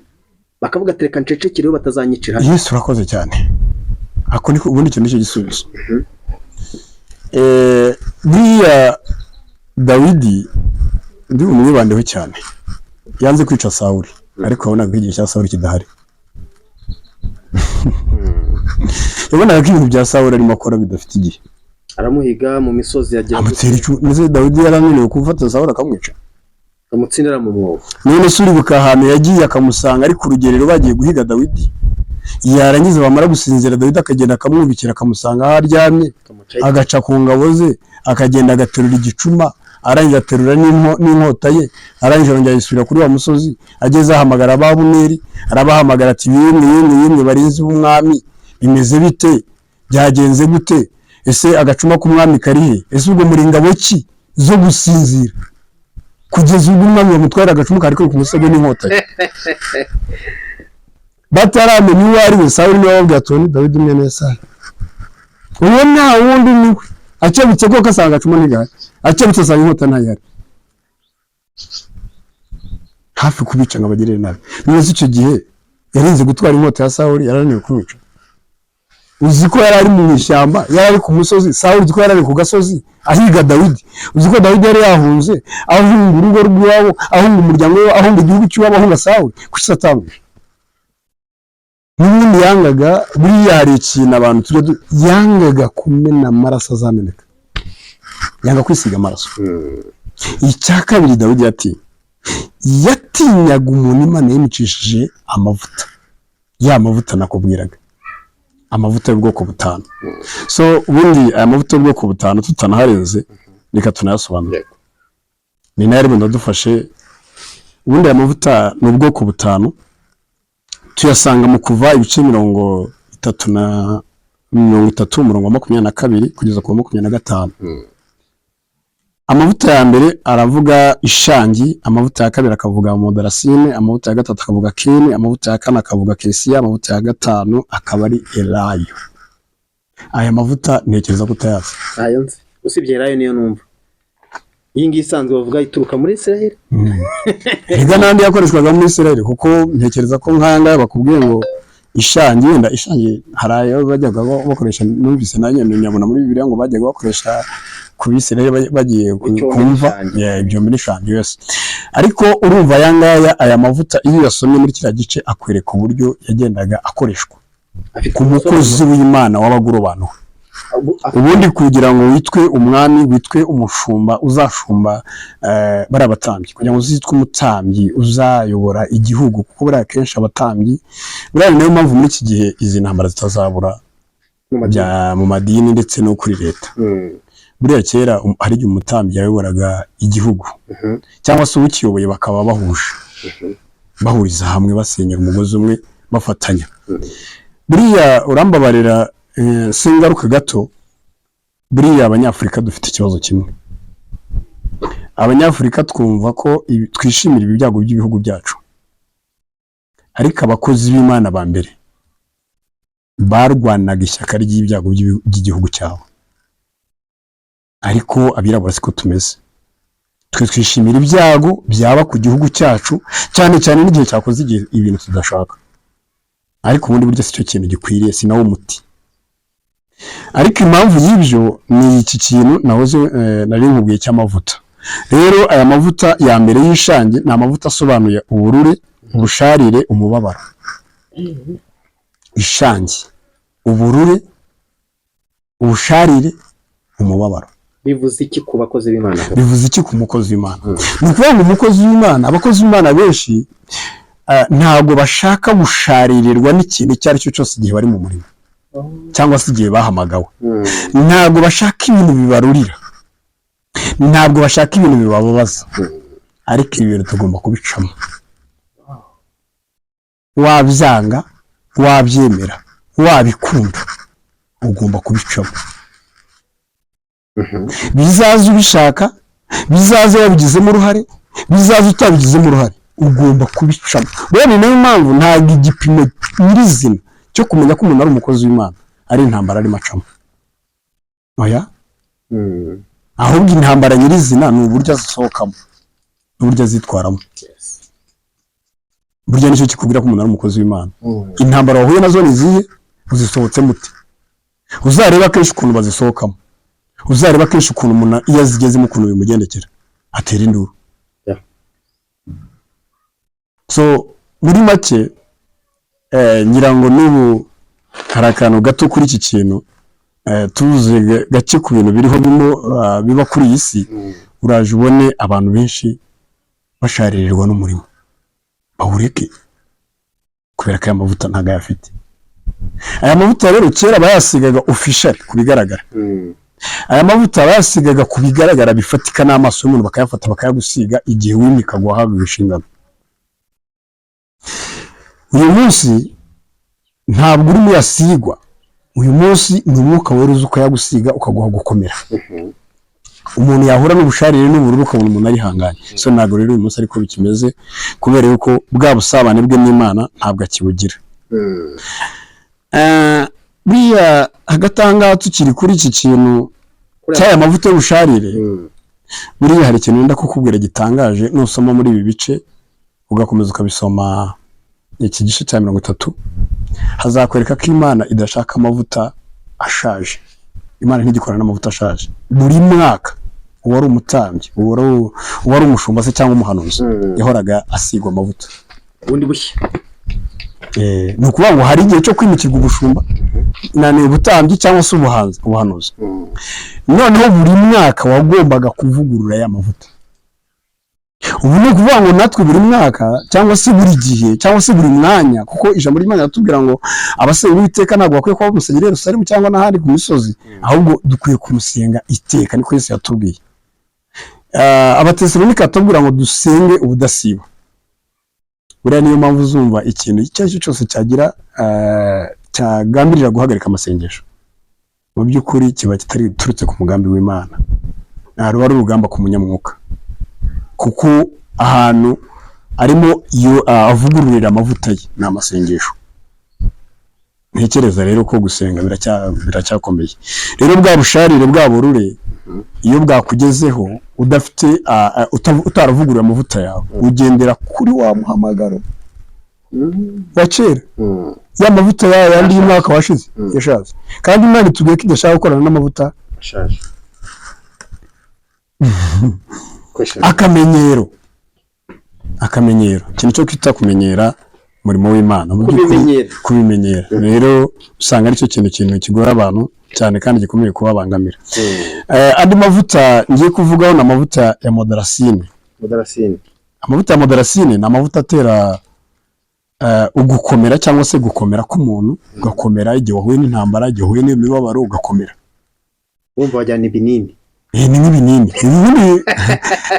bakavuga ati reka ncecekereho batazanyicira. Yesu urakoze cyane. Ako niko ubundi kintu cyo gisubizo. Buriya Dawidi ndi umwibandeho cyane, yanze kwica Sawuli, ariko wabonaga igihe cya Sawuli kidahari. Yabonaga ko ibintu bya Sawuli arimo akora bidafite igihe. Aramuhiga mu misozi yagiye amutera icu. Neze Dawidi yarananiwe gufata Sawuli akamwica, amutsindira mu mwobo. None suribuka ahantu yagiye akamusanga ari ku rugerero bagiye guhiga Dawidi. Yarangiza bamara gusinzira Dawidi akagenda akamwubikira akamusanga aho aryamye, agaca ku ngabo ze, akagenda agaterura igicuma, arangiza aterura n'inkota ye, arangije arongera yisubira kuri wa musozi. Ageze ahamagara Abuneri, arabahamagara ati yemwe barinzi b'umwami, bimeze bite, byagenze gute, ese agacuma k'umwami karihe, ese ubwo muri ngabo ki zo gusinzira kugeza ubwo umwami bamutwara agacuma kari ku musego n'inkota ye. Bataramenya uwo ari we. Sawuli niwe wababwiye ati Dawidi mwene Yesayi, uwo nta wundi niwe. Akebutse koko asanga agacuma ntigahari, akebutse asanga inkota ntayihari, hafi kubica ngo abagirire nabi. None icyo gihe yarinze gutwara inkota ya Sawuli, yarananiwe kumwica. Uzi ko yari ari mu ishyamba, yari ari ku musozi. Sawuli uzi ko yari ari ku gasozi ahiga Dawidi. Uzi ko Dawidi yari yahunze, ahunga urugo rw'iwabo, ahunga umuryango we, ahunga igihugu cy'iwabo, ahunga Sawuli. Kuki Satani n'ubundi yangaga? Buriya hari ikintu abantu tujya yangaga kumena amaraso azameneka, yanga kwisiga amaraso. Icya kabiri Dawidi yatinyaga umuntu Imana yimicishije amavuta. Ya mavuta nakubwiraga, amavuta y'ubwoko butanu. So ubundi aya mavuta y'ubwoko butanu tutanaharenze reka tunayasobanure. Ni nayo rero ndadufashe. Ubundi aya mavuta ni ubwoko butanu, tuyasanga mu Kuva ibice 33 umurongo wa 22 kugeza ku 25. Amavuta ya mbere aravuga ishangi, amavuta ya kabiri akavuga modarasine, amavuta ya gatatu akavuga keni, amavuta ya kane akavuga kesiya, amavuta ya gatanu akaba ari elayo. Aya mavuta ntekereza kutayazi. Ayo nzi, usibye elayo niyo numva. iyi ngiyi isanzwe bavuga ituruka muri Israel. Rega n'andi yakoreshwaga muri Israel kuko ntekereza ko nk'aya bakubwiye ngo ishangi, wenda ishangi hari ayo bajyaga bakoresha, numvise nanjye nyabona muri Bibiliya ngo bajyaga bakoresha ku Bisirayeli bagiye kumva ibyo muri ishangi yose. Ariko urumva aya mavuta iyo yasomye muri kiriya gice akwereka uburyo yagendaga akoreshwa ku mukozi w'Imana w'abagurobanuwe. Ubundi kugira ngo witwe umwami, witwe umushumba, uzashumba bari abatambyi, kugira ngo uzitwe umutambyi uzayobora igihugu, kuko buriya kenshi abatambyi, buriya niyo mpamvu muri iki gihe izi ntambara zitazabura mu madini ndetse no kuri leta. Buriya kera hari igihe umutambyi yayoboraga igihugu cyangwa se ukiyoboye bakaba bahuriza hamwe, basenyera umugozi umwe, bafatanya. Buriya urambabarira singaruka gato, buriya Abanyafurika dufite ikibazo kimwe. Abanyafurika twumva ko twishimira ibyago by'ibihugu byacu, ariko abakozi b'Imana ba mbere barwanaga ishyaka ry'ibyago by'igihugu cyabo. Ariko abirabura siko tumeze, twe twishimira ibyago byaba ku gihugu cyacu, cyane cyane n'igihe cyakoze ibintu tudashaka. Ariko ubundi buryo si cyo kintu gikwiriye, si nawo muti. Ariko impamvu y'ibyo ni iki kintu nahoze nari nkubwiye cy'amavuta. Rero aya mavuta ya mbere y'ishangi ni amavuta asobanuye uburure, ubusharire, umubabaro. Ishangi, uburure, ubusharire, umubabaro. Bivuze iki ku bakozi b'Imana? Bivuze iki ku mukozi w'Imana? Ni ukuvuga ngo umukozi w'Imana, abakozi b'Imana benshi ntabwo bashaka gusharirirwa n'ikintu icyo ari cyo cyose igihe bari mu murimo cyangwa se igihe bahamagawe. Ntabwo bashaka ibintu bibarurira, ntabwo bashaka ibintu bibababaza, ariko ibintu tugomba kubicamo. Wabyanga, wabyemera, wabikunda, ugomba kubicamo. Bizaza ubishaka, bizaza wabigizemo uruhare, bizaza utabigizemo uruhare, ugomba kubicamo. Rero niyo mpamvu ntabwo igipimo nyirizina cyo kumenya ko umuntu ari umukozi w'Imana ari intambara arimo acamo. Oya, ahubwo intambara nyirizina ni uburyo azisohokamo n'uburyo azitwaramo. Burya nicyo kikubwira ko umuntu ari umukozi w'Imana. Intambara wahuye nazo ni izihe, uzisohotse mute? Uzareba kenshi ukuntu bazisohokamo, uzareba kenshi ukuntu umuntu iyo azigezemo ukuntu bimugendekera, atera induru. So muri make ngira ngo n'ubu hari akantu gato kuri iki kintu, tuvuze gake ku bintu biriho biba kuri iyi si. Uraje ubone abantu benshi basharirirwa n'umurimo, bawureke kubera ko aya mavuta ntago ayafite. Aya mavuta rero kera bayasigaga official ku bigaragara. Aya mavuta bayasigaga ku bigaragara bifatika n'amaso y'umuntu, bakayafata bakayagusiga igihe wimikaga wahabwa inshingano. Uyu munsi ntabwo urimo yasigwa, uyu munsi ni umwuka wera uza ukayagusiga ukaguha gukomera. Umuntu yahura n'ubusharire n'ubururu ukabona umuntu arihanganye. So ntabwo rero uyu munsi ariko bikimeze, kubera yuko bwa busabane bwe n'Imana ntabwo akibugira. Buriya hagati aha ngaha tukiri kuri iki kintu cy'aya mavuta y'ubusharire, buriya hari ikintu wenda kukubwira gitangaje. Nusoma muri ibi bice ugakomeza ukabisoma iki gice cya 30, hazakwereka ko Imana idashaka amavuta ashaje. Imana ntigikorana n'amavuta ashaje. Buri mwaka uwari umutambyi, uwari umushumba se cyangwa umuhanuzi yahoraga asigwa amavuta ubundi bushya. Ni ukuvuga ngo hari igihe cyo kwimikirwa ubushumba na ubutambyi cyangwa se ubuhanuzi. Noneho buri mwaka wagombaga kuvugurura ya mavuta. Ubu ni ukuvuga ngo natwe buri mwaka cyangwa se buri gihe cyangwa se buri mwanya, kuko ijambo ry'Imana ratubwira ngo abasenga Uwiteka ntabwo bakwiye kuba bamusengera i Yerusalemu cyangwa n'ahandi ku misozi, ahubwo dukwiye kumusenga iteka, niko Yesu yatubwiye. Abatesalonika atubwira ngo dusenge ubudasiba. Buriya niyo mpamvu uzumva ikintu icyo ari cyo cyose cyagambirira guhagarika amasengesho, mu by'ukuri kiba kitari turutse ku mugambi w'Imana, ruba ari urugamba ku munyamwuka, kuko ahantu arimo iyo avugururira amavuta ye ni amasengesho. Ntekereza rero ko gusenga biracyakomeye. Rero bwa busharire bwa burure iyo bwakugezeho udafite utaravuguruye amavuta yawe, ugendera kuri wa muhamagaro wa kera, ya mavuta yawe yandi y'umwaka washize yashaje, kandi Imana itubwiye ko idashaka gukorana n'amavuta ashaje. akamenyero ikintu cyo kwita kumenyera umurimo w'Imana, kubimenyera rero usanga aricyo kintu kigora abantu cyane kandi gikomeye kubabangamira. Andi mavuta ngiye kuvugaho ni amavuta ya modarasine. Amavuta ya modarasine ni amavuta atera ugukomera cyangwa se gukomera k'umuntu, ugakomera igihe wahuye n'intambara, igihe wahuye n'imibabaro ugakomera. Wumva wajyana ibinini? Ni nk'ibinini.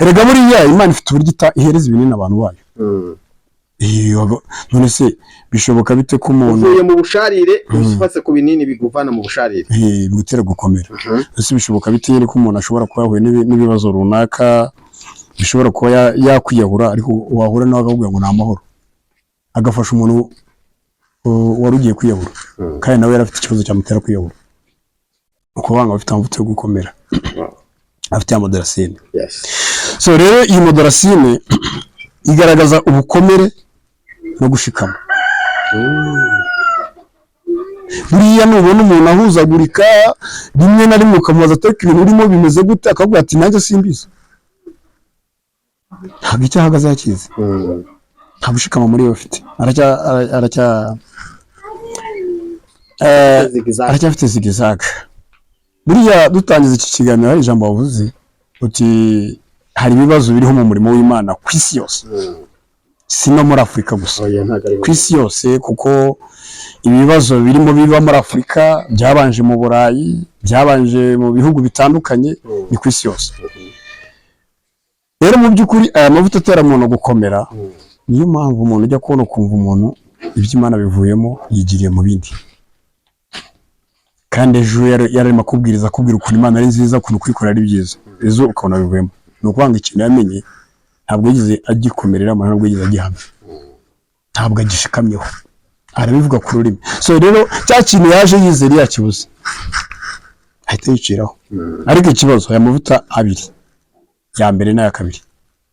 Erega buriya Imana ifite uburyo ihereza ibinini abantu bayo. None se bishoboka bite ko umuntu uvuye mu busharire ufatse ku binini biguvana mu busharire bigutera gukomera? Ese bishoboka bite ko umuntu ashobora kuba yahuye n'ibibazo runaka, bishobora kuba yakwiyahura, ariko wahura nawe akavuga ngo ni amahoro, agafasha umuntu wari ugiye kwiyahura kandi nawe yari afite ikibazo cyamutera kwiyahura? Uko banga bafite amavuta yo gukomera, afite modarasine. So rero iyi modarasine igaragaza ubukomere no gushikama. Buriya nubona umuntu ahuzagurika rimwe na rimwe ukamubaza atari ibintu urimo bimeze gute, akavuga ati nanjye simbizi, ntabwo icyo ahagaze yakize, nta gushikama muri we afite, aracyafite zigizaga. Buriya dutangiza iki kiganiro hari ijambo wavuze uti hari ibibazo biriho mu murimo w'Imana ku isi yose, si no muri Afurika gusa, ku isi yose, kuko ibibazo birimo biba muri Afurika byabanje mu Burayi, byabanje mu bihugu bitandukanye, ni ku isi yose. Rero mu by'ukuri aya mavuta atera umuntu gukomera, niyo mpamvu umuntu ujya kubona ukumva umuntu iby'Imana bivuyemo yigiriye mu bindi, kandi ejo yararimo akubwira ukuntu Imana ari nziza, ukuntu kwikora ari byiza, ejo ukabona bivuyemo. Ni ukuvanga ikintu yamenye ntabwo yigeze agikomerera, ntabwo yigeze agihamya, ntabwo agishikamyeho, arabivuga ku rurimi. So rero cya kintu yaje yizera yakibuze ahita yiciraho. Ariko ikibazo aya mavuta abiri, ya mbere n'aya kabiri,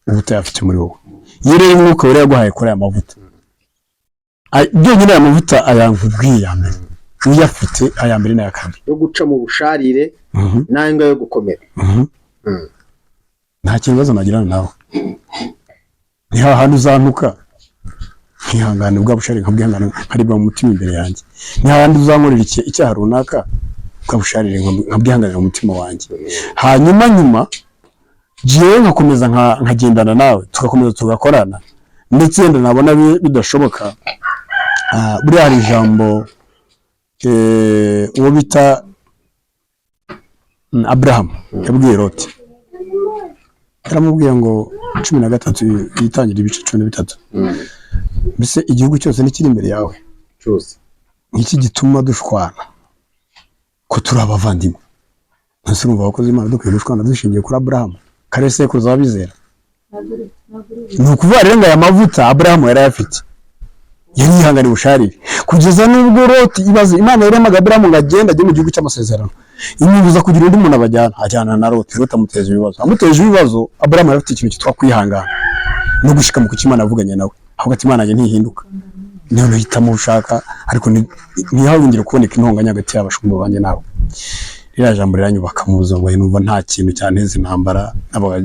ubuta yafite muri wowe, iyo rero umwuka wera yaguhaye kuri aya mavuta, byonyine aya mavuta ayankubwiye ya mbere uyafite, aya mbere n'aya kabiri yo guca mu busharire n'anga yo gukomera, nta kibazo nagirana nawe. Ni hahandi uzantuka nkihangane bwa busharire nkabwihangana nkaribwa mu mutima imbere yanjye, ni hahandi uzankorera icyaha runaka bwa busharire nkabwihanganira mu mutima wanjye, hanyuma nyuma jewe nkakomeza nkagendana nawe, tugakomeza tugakorana, ndetse wenda nabona bidashoboka. Buriya hari ijambo uwo bita Abraham yabwiye Loti, yaramubwiye ngo 13 yitangira ibice 13, mbese igihugu cyose nikiri imbere yawe cyose, iki gituma dushwana ko turi abavandimwe. Ntase urumva abakozi Imana dukwiye gushwana dushingiye kuri Abraham, kare sekuruza wabizera. Ni ukuvuga rero ngo aya mavuta Abraham yari afite, yari yihanganiye ubusharire kugeza n'ubwo Loti, ibaze Imana yaremaga Abraham ngo agende ajye mu gihugu cy'amasezerano, imwibuza kugira undi muntu ajyana na Loti. Loti amuteje ibibazo, Abraham yari afite ikintu cyitwa kwihangana no gushika mu kuki Imana avuganye nawe, ahubwo ati Imana ntihinduka, niyo nahitamo ushaka, ariko ntihahungire kuboneka intonganya hagati y'abashumba banjye nawe. Ririya jambo riranyubaka mu buzima bwawe, numva nta kintu cyanteza intambara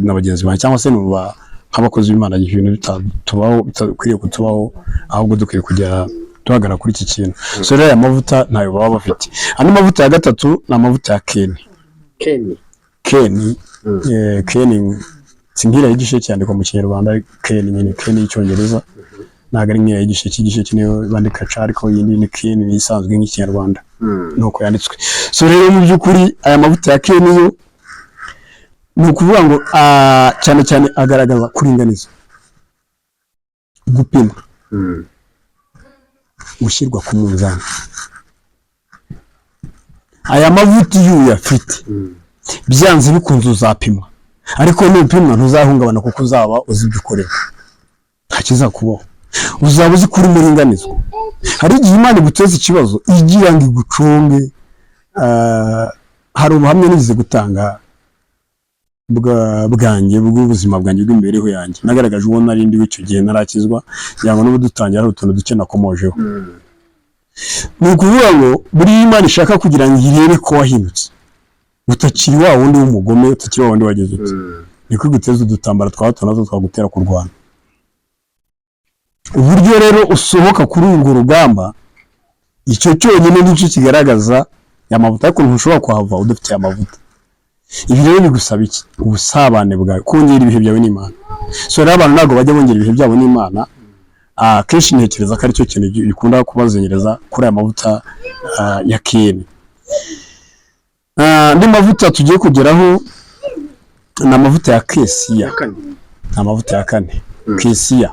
n'abagenzi banjye, cyangwa se numva nk'abakozi b'Imana ibintu bitatubaho, bitakwiriye kutubaho, ahubwo dukwiye kujya duhagarara kuri iki kintu. So rero aya mavuta ntayo baba bafite. Andi mavuta ya gatatu ni amavuta ya Keni. Singira igishe cyandikwa mu Kinyarwanda, Keni nyine, Keni y'Icyongereza, ntabwo ari nk'iya igishe niyo bandika ca, ariko yindi ni Keni, ni isanzwe nk'Ikinyarwanda nuko yanditswe. So rero mu by'ukuri aya mavuta ya Keni yo ni ukuvuga ngo cyane cyane agaragaza kuringaniza, gupima, gushyirwa ku munzani. Aya mavuta iyo uyafite byanze bikunze uzapimwa, ariko nupimwa ntuzahungabana kuko uzaba uzi ibyo ukorera, nta kizakubaho, uzaba uzi kuri muringanizwa. Hari igihe Imana iguteza ikibazo igira ngo igucunge. Hari ubuhamya nigize gutanga bwanjye bw'ubuzima bwanjye bw'imibereho yanjye nagaragaje uwo nari ndi w'icyo gihe narakizwa kugira ngo n'ubu dutangira hari utuntu duke nakomojeho. Ni ukuvuga ngo buriya Imana ishaka kugira ngo irebe ko wahindutse utakiri wa wundi w'umugome, utakiri wa wundi wageze uti niko guteza udutambara twa hato na hato twagutera kurwana. Uburyo rero usohoka kuri urwo rugamba icyo cyonyine nicyo kigaragaza amavuta, ariko ntushobora kuhava udafite amavuta. Ibi rero bigusaba iki? Ubusabane bwawe, kongera ibihe byawe n'Imana. So rero abantu ntabwo bajya bongera ibihe byabo n'Imana. Kenshi ntekereza ko ari cyo kintu gikunda kubazenyereza kuri aya mavuta ya Kene. Andi mavuta tugiye kugeraho ni amavuta ya Kesiya. Ni amavuta ya kane. Kesiya.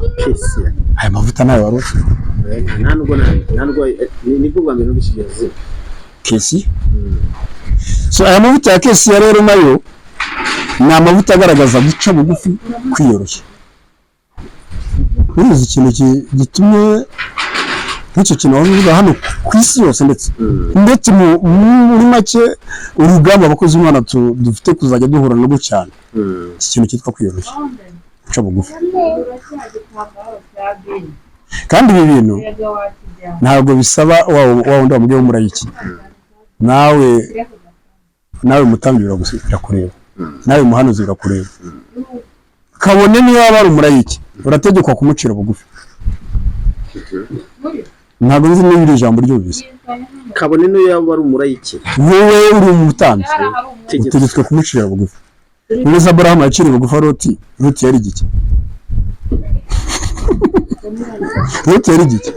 Aya mavuta nayo wari ufite? ntabwo nibwo bwa mbere n'ubishyize Kesiya. So aya mavuta ya Kesiya rero nayo ni amavuta agaragaza guca bugufi, kwiyoroshya. Uzi ikintu gitumye nk'icyo kintu wavuga hano ku isi yose ndetse muri make urugamba abakozi b'Imana dufite kuzajya duhura no cyane, iki kintu cyitwa kwiyoroshya, guca bugufi. Kandi ibi bintu ntabwo bisaba wa wundi wamubwiye w'umurayiki. Nawe mutambyi birakureba, nawe muhanuzi birakureba. Kabone niyo waba ari umurayiki urategekwa kumucira bugufi. Ntabwo nzi niba iri jambo ryumvise. kabone niyo yaba ari umurayiki, wowe uri umutambyi utegetswe kumucira bugufi. Neza Aburahamu yaciriye bugufi Loti yari igiki? Loti yari igiki?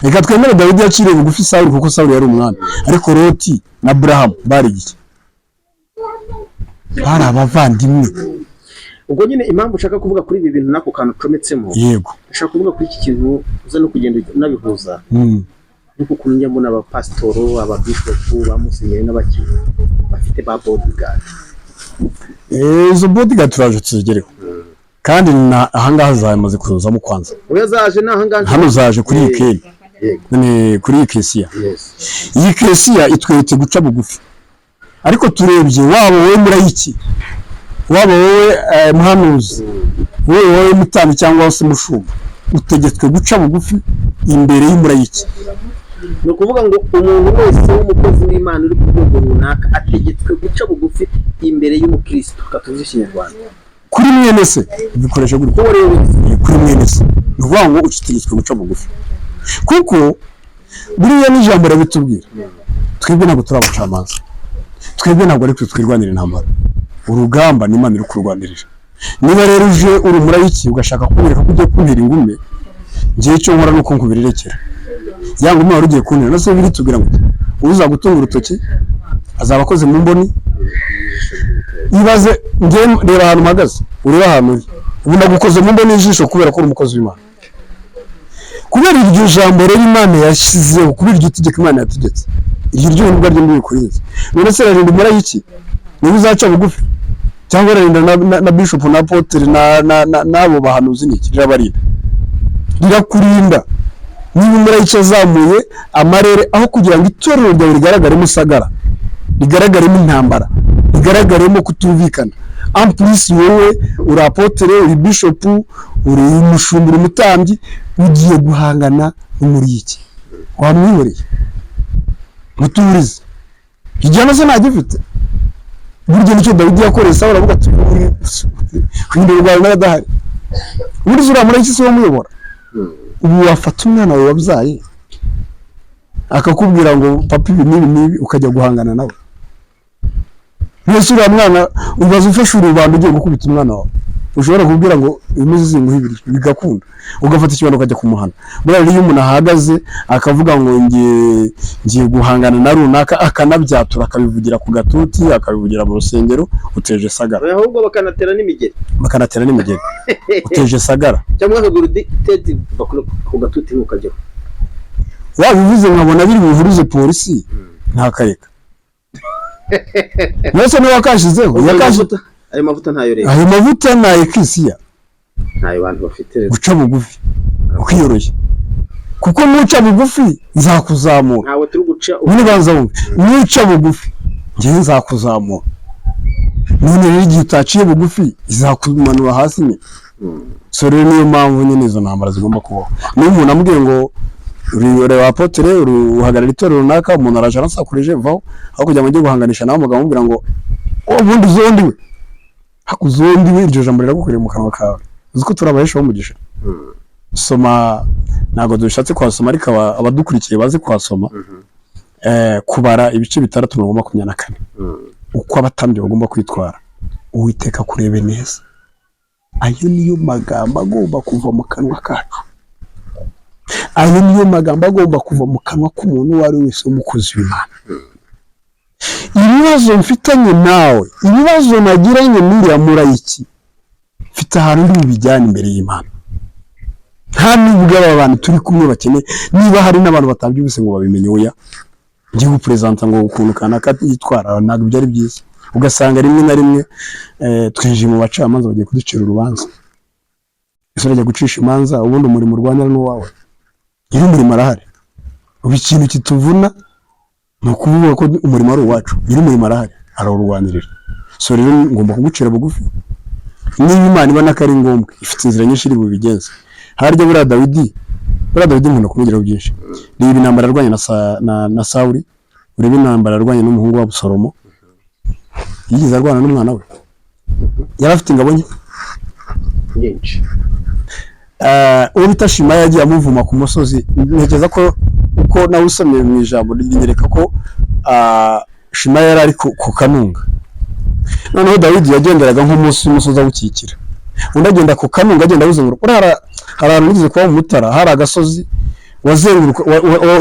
Reka twemere Dawidi yaciriye bugufi Sawuli kuko Sawuli yari umwami, ariko Loti na Aburahamu bari igiki? Bari abavandimwe. Ubwo nyine impamvu ushaka kuvuga kuri ibi bintu nako kantu cometsemo, yego ushaka kuvuga kuri iki kintu uza no kugenda nabihuza nuko kunyya mbona abapasitoro, ababishopu, bamusenyeri n'abakiri bafite ba bodyguard. Izo bodyguard turaje tuzigereho, kandi ahangaha zamaze kuzamo kwanza. Oya zaje nahangaha hano zaje kuri Kene, kuri Kesiya. Iyi Kesiya itweretse guca bugufi, ariko turebye waba wowe murayiki, waba wowe muhanuzi, wowe mutambyi cyangwa se mushumba, utegetswe guca bugufi imbere y'umurayiki. Ni ukuvuga ngo umuntu wese w'umukozi w'Imana uri ku rwego runaka ategetswe guca bugufi imbere y'umukristo. Katuvuze Ikinyarwanda kuri mwene se bikoresha gutyo, kuri mwene se ni ukuvuga ngo utegetswe guca bugufi, kuko buriya n'ijambo rabitubwira. Twebwe ntabwo turi abacamanza, twebwe ntabwo ari twe twirwanira intambara. Urugamba ni Imana iri kurwanirira. Niba rero uje uri umurayiki ugashaka kubereka ko ugiye kuntera ingume, ngiye cyo nkora nuko nkubirerekera. Ya ngume wari ugiye kuntera, nase biri tubwira ngo uzagutunga urutoki azaba akoze mu mboni. Ibaze ngiye reba ahantu mpagaze, ureba ahantu ubu ndagukoze mu mboni y'ijisho kubera ko uri umukozi w'Imana. Kubera iryo jambo rero Imana yashyizeho, kubera iryo tegeko Imana yategetse, iryo nubwo ari ryo kuriza. None se rero umurayiki niba uzaca bugufi cyangwa rinda na bishop na apotre nabo bahanuzi niki rirabarinda, rirakurinda. Niba umurayiki azamuye amarere aho kugira ngo itorero ryawe rigaragaremo usagara, rigaragaremo intambara, rigaragaremo kutumvikana, ampulisi wowe uri apotre, uri bishop, uri umushumba, uri umutambyi, ugiye guhangana n'umurayiki, wamwihoreye muturize igihano se ntagifite. Burya nicyo Dawidi yakoreye Sawuli, aravuga ati kwindira rwawe n'abadahari. Buriya uriya murayiki se wamuyobora. Ubu wafata umwana wawe wabyaye akakubwira ngo papa ibi n'ibi ukajya guhangana nawe. Mwese uriya mwana ubaza ufashe urubanda ugiye gukubita umwana wawe, ushobora kubwira ngo imizi zinguhibiri bigakunda, ugafata ikibano ukajya kumuhana. Buriya iyo umuntu ahagaze akavuga ngo ngiye guhangana na runaka, akanabyatura akabivugira ku gatuti, akabivugira mu rusengero, uteje sagara. Ahubwo bakanatera n'imigeri, uteje sagara. Cyangwa akaguru tete ku gatuti ukajyaho. Wabivuze nkabona biri buvuruze polisi ntakareka. Mwese niba kashizeho ayo mavuta ntayo rero. Ayo mavuta nayo Kesiya, ntayo bantu bafite guca bugufi, kwiyoroshya. Kuko nuca bugufi nzakuzamura. Ntawe turi guca ubundi banza wumve, nuca bugufi ngiye nzakuzamura. none rero igihe utaciye bugufi izakumanura hasi nyine. So rero niyo mpamvu nyine izo ntambara zigomba kubaho. Niyo umuntu amubwiye ngo ureba apotere uhagarara itorero runaka, umuntu araje arasakurije vaho, aho kugira ngo ujye guhanganisha nawe umugabo amubwira ngo ubundi uzondiwe, uzondiwe, iryo jambo riragukwiriye mu kanwa kawe. Uzi ko turabahesha umugisha. Soma, ntabwo dushatse kwasoma ariko abadukurikiye bazi kwasoma. Kubara ibice 6:24 uko abatambyi bagomba kwitwara. Uwiteka kurebe neza. Ayo niyo magambo agomba kuva mu kanwa kacu. Ayo niyo magambo agomba kuva mu kanwa k'umuntu wari wese w'umukozi w'Imana. Ibibazo mfitanye nawe, ibibazo nagiranye n'uriya murayiki, mfite ahantu ndi bijyana imbere y'Imana. Nta nubwo aba bantu turi kumwe bakeneye, niba hari n'abantu batabyubise ngo babimenye, oya ngiye gupresenta ngo ukuntu kanaka yitwara, ntabwo byari byiza. Ugasanga rimwe na rimwe twinjiye mu bacamanza bagiye kuducira urubanza. Ese urajya gucisha imanza ubundi umurimo urwanya n'uwawe? Iri umurimo arahari. Ubu ikintu kituvuna ni ukuvuga ko umurimo ari uwacu. Iri umurimo arahari, arawurwanirira. So rero ngomba kugucira bugufi. Niba Imana ibona ko ari ngombwa, ifite inzira nyinshi iri bubigenze. Harya buriya Dawidi umuntu kumugiraho byinshi. Niba intambara arwanye na Sawuli, urebe intambara arwanye n'umuhungu wa Abusalomo, yigeze arwana n'umwana we. Yari afite ingabo nyinshi. Uwo bita Shimaya yagiye amuvuma ku musozi. Ntekereza ko uko nawe usomye mu ijambo rinyereka ko Shimaya yari ari ku kanunga. Noneho Dawidi yagenderaga nk'umunsi w'umusozi awukikira. Undi agenda ku kanunga agenda abuzenguruka. Hari ahantu nigeze kuba mu Mutara, hari agasozi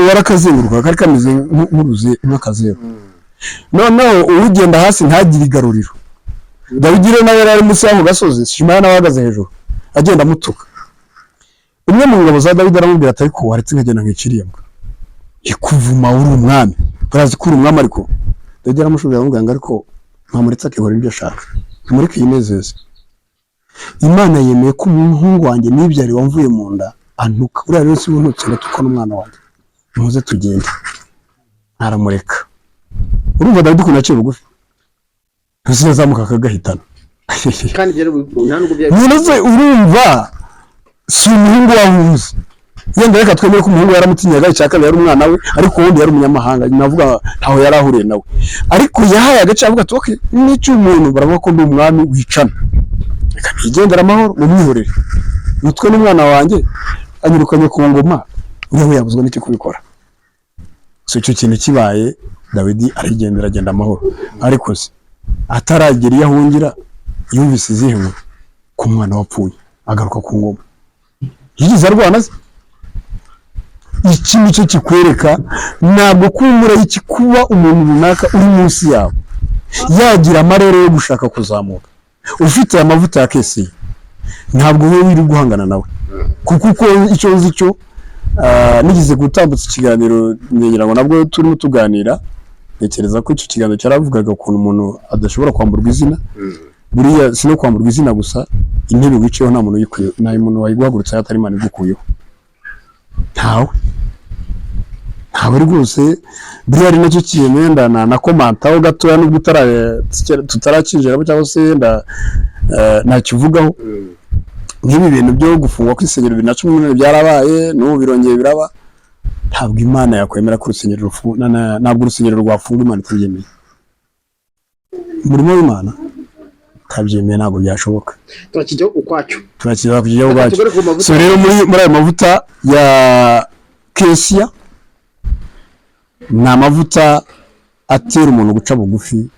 warakazenguruka kari kameze nk'uruze nk'akazeru. Noneho ugenda hasi ntagire igaruriro. Dawidi rero nawe yari munsi y'aho gasozi, Shimaya nawe ahagaze hejuru agenda amutuka. Umwe mu ngabo za Dawidi aramubwira ati ariko waretse nkagenda nkiciriye mbwa, ikuvuma uri umwami, barazi ko uri umwami. Ariko Dawidi aramushubira aramubwira ngo ariko ntamuretse akihora ibyo ashaka, ntamureke yinezeze. Imana yemeye ko umuhungu wanjye nibyari wamvuye mu nda antuka. Uriya rero si untutse tuko n'umwana wanjye, muze tugende. Aramureka. Urumva Dawidi ko naciye bugufi, ntazamuka akagahitana. kandi byari nta nubwo byari none urumva si umuhungu wahuze. Yenda reka twemere ko umuhungu yaramutinyaga, icyakabiri yari umwana we, ariko wundi yari umunyamahanga, navuga ntaho yari ahuriye nawe. Ariko yahaye agace avuga ati okay, n'icyo umuntu baravuga ko ndi umwami wicana, reka nigendera amahoro mu mwihorere, nutwe n'umwana wanjye anyirukanye ku ngoma, uriya yabuzwa n'iki kubikora. So icyo kintu kibaye, Dawidi arigendera agenda amahoro. Ariko se ataragera iyo ahungira yumvise izihe ku mwana wapfuye, agaruka ku ngoma. Yigize arwana se. Iki nicyo kikwereka ntabwo kumura iki kuba umuntu runaka uri munsi yawe yagira amarere yo gushaka kuzamuka. Ufite amavuta ya Kesi ntabwo wowe uri guhangana nawe, kuko icyo uzi cyo nigize gutambutsa ikiganiro ngira ngo nabwo turimo tuganira. Ntekereza ko icyo kiganiro cyaravugaga ukuntu umuntu adashobora kwamburwa izina. Buriya si no kwamburwa izina gusa, intebe wiceho nta muntu uyikuye, nta muntu wayiguhagurutsa atari Imana igukuyeho. Ntawe rwose. Buriya ari nacyo kiyemenda na komantaho gatoya nubwo tutarakinjira cyangwa se yenda ntakivugaho. Nk'ibi bintu byo gufungwa kw'isengero 2018 byarabaye, n'ubu birongeye biraba. Ntabwo Imana yakwemera ko urusengero ntabwo urusengero rwafunga Imana itabyemeye. Umurimo w'Imana tabyemeye, ntabwo byashoboka. turakijyaho ukwacyo. So rero muri ayo mavuta ya Kesia, ni amavuta atera umuntu guca bugufi,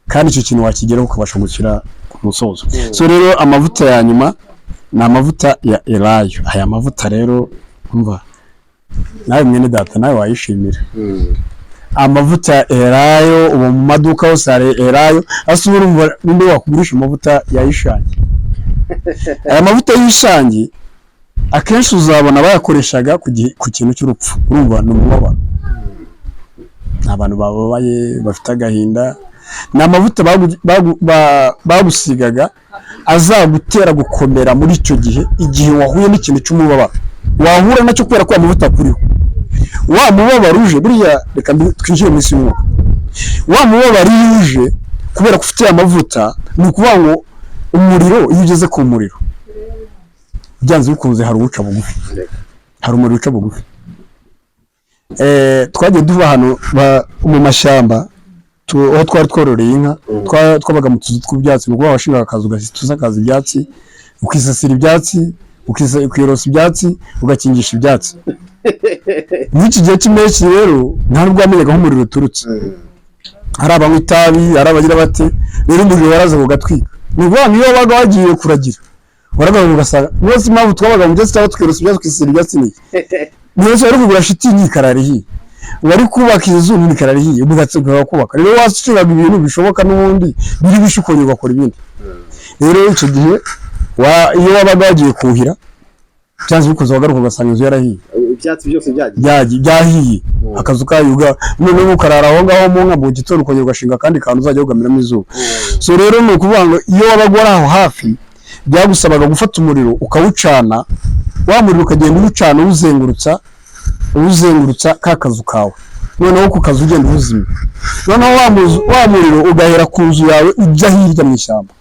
kandi icyo kintu wakigeraho ukabasha gukira ku musozo. So rero amavuta ya nyuma ni amavuta ya Elayo. Aya mavuta rero umva nawe mwene data nawe wayishimira. Amavuta ya Elayo ubu mu maduka hose hari Elayo. Asubira umva ninde wakugurisha amavuta yayishangi. Aya mavuta y'ishangi akenshi uzabona bayakoreshaga ku kintu cy'urupfu. Urumva ni umubabaro, abantu bababaye bafite agahinda. Ni amavuta bagusigaga azagutera gukomera muri icyo gihe, igihe wahuye n'ikintu cy'umubabaro wahura nacyo kubera ko amavuta kuriho. Wa mubabaro uje, buriya reka twinjire mu isi y'umwuka. Wa mubabaro uje kubera ko ufite amavuta, ni ukuvuga ngo umuriro iyo ugeze ku muriro byanze bikunze hari uwuca bugufi, hari umuriro uca bugufi. Twagiye duva hano mu mashyamba aho twari twororeye inka, twabaga mu tuzu tw'ibyatsi, ni ukuvuga washingaga akazu gasakaza ibyatsi, ukisasira ibyatsi, ukirosa ibyatsi, ugakingisha ibyatsi. N'iki gihe cy'impeshyi rero nta nubwo wamenyaga aho umuriro uturutse, hari abanywa itabi, hari abagira bate, rero umuriro waraza ugatwika. Ni ukuvuga ngo iyo wabaga wagiye kuragira waragaruka ugasanga mwese impamvu twabaga mu byatsi cyangwa tukirosa ibyatsi, tukisasira ibyatsi niyo wari kugura shitingi ikararihiye, wari kubaka inzu n'ikararihiye, ugatsigara kubaka. Rero washyiraga ibintu bishoboka n'ubundi biri bishukanye ugakora ibindi. Rero icyo gihe iyo wabaga wagiye kuhira byanze bikunze wagaruka ugasanga inzu yarahiye, ibyatsi byose byahiye, akazu kayuga, noneho ukarara aho ngaho mu nka mu gitondo ukongera ugashinga akandi kantu uzajya wugamiramo izuba. So rero ni ukuvuga ngo iyo wabaga wari aho hafi byagusabaga gufata umuriro ukawucana, wa muriro ukagenda uwucana uwuzengurutsa ka kazu kawe, noneho ku kazu ugenda uwuzimya, noneho wa muriro ugahera ku nzu yawe ujya hirya mu ishyamba.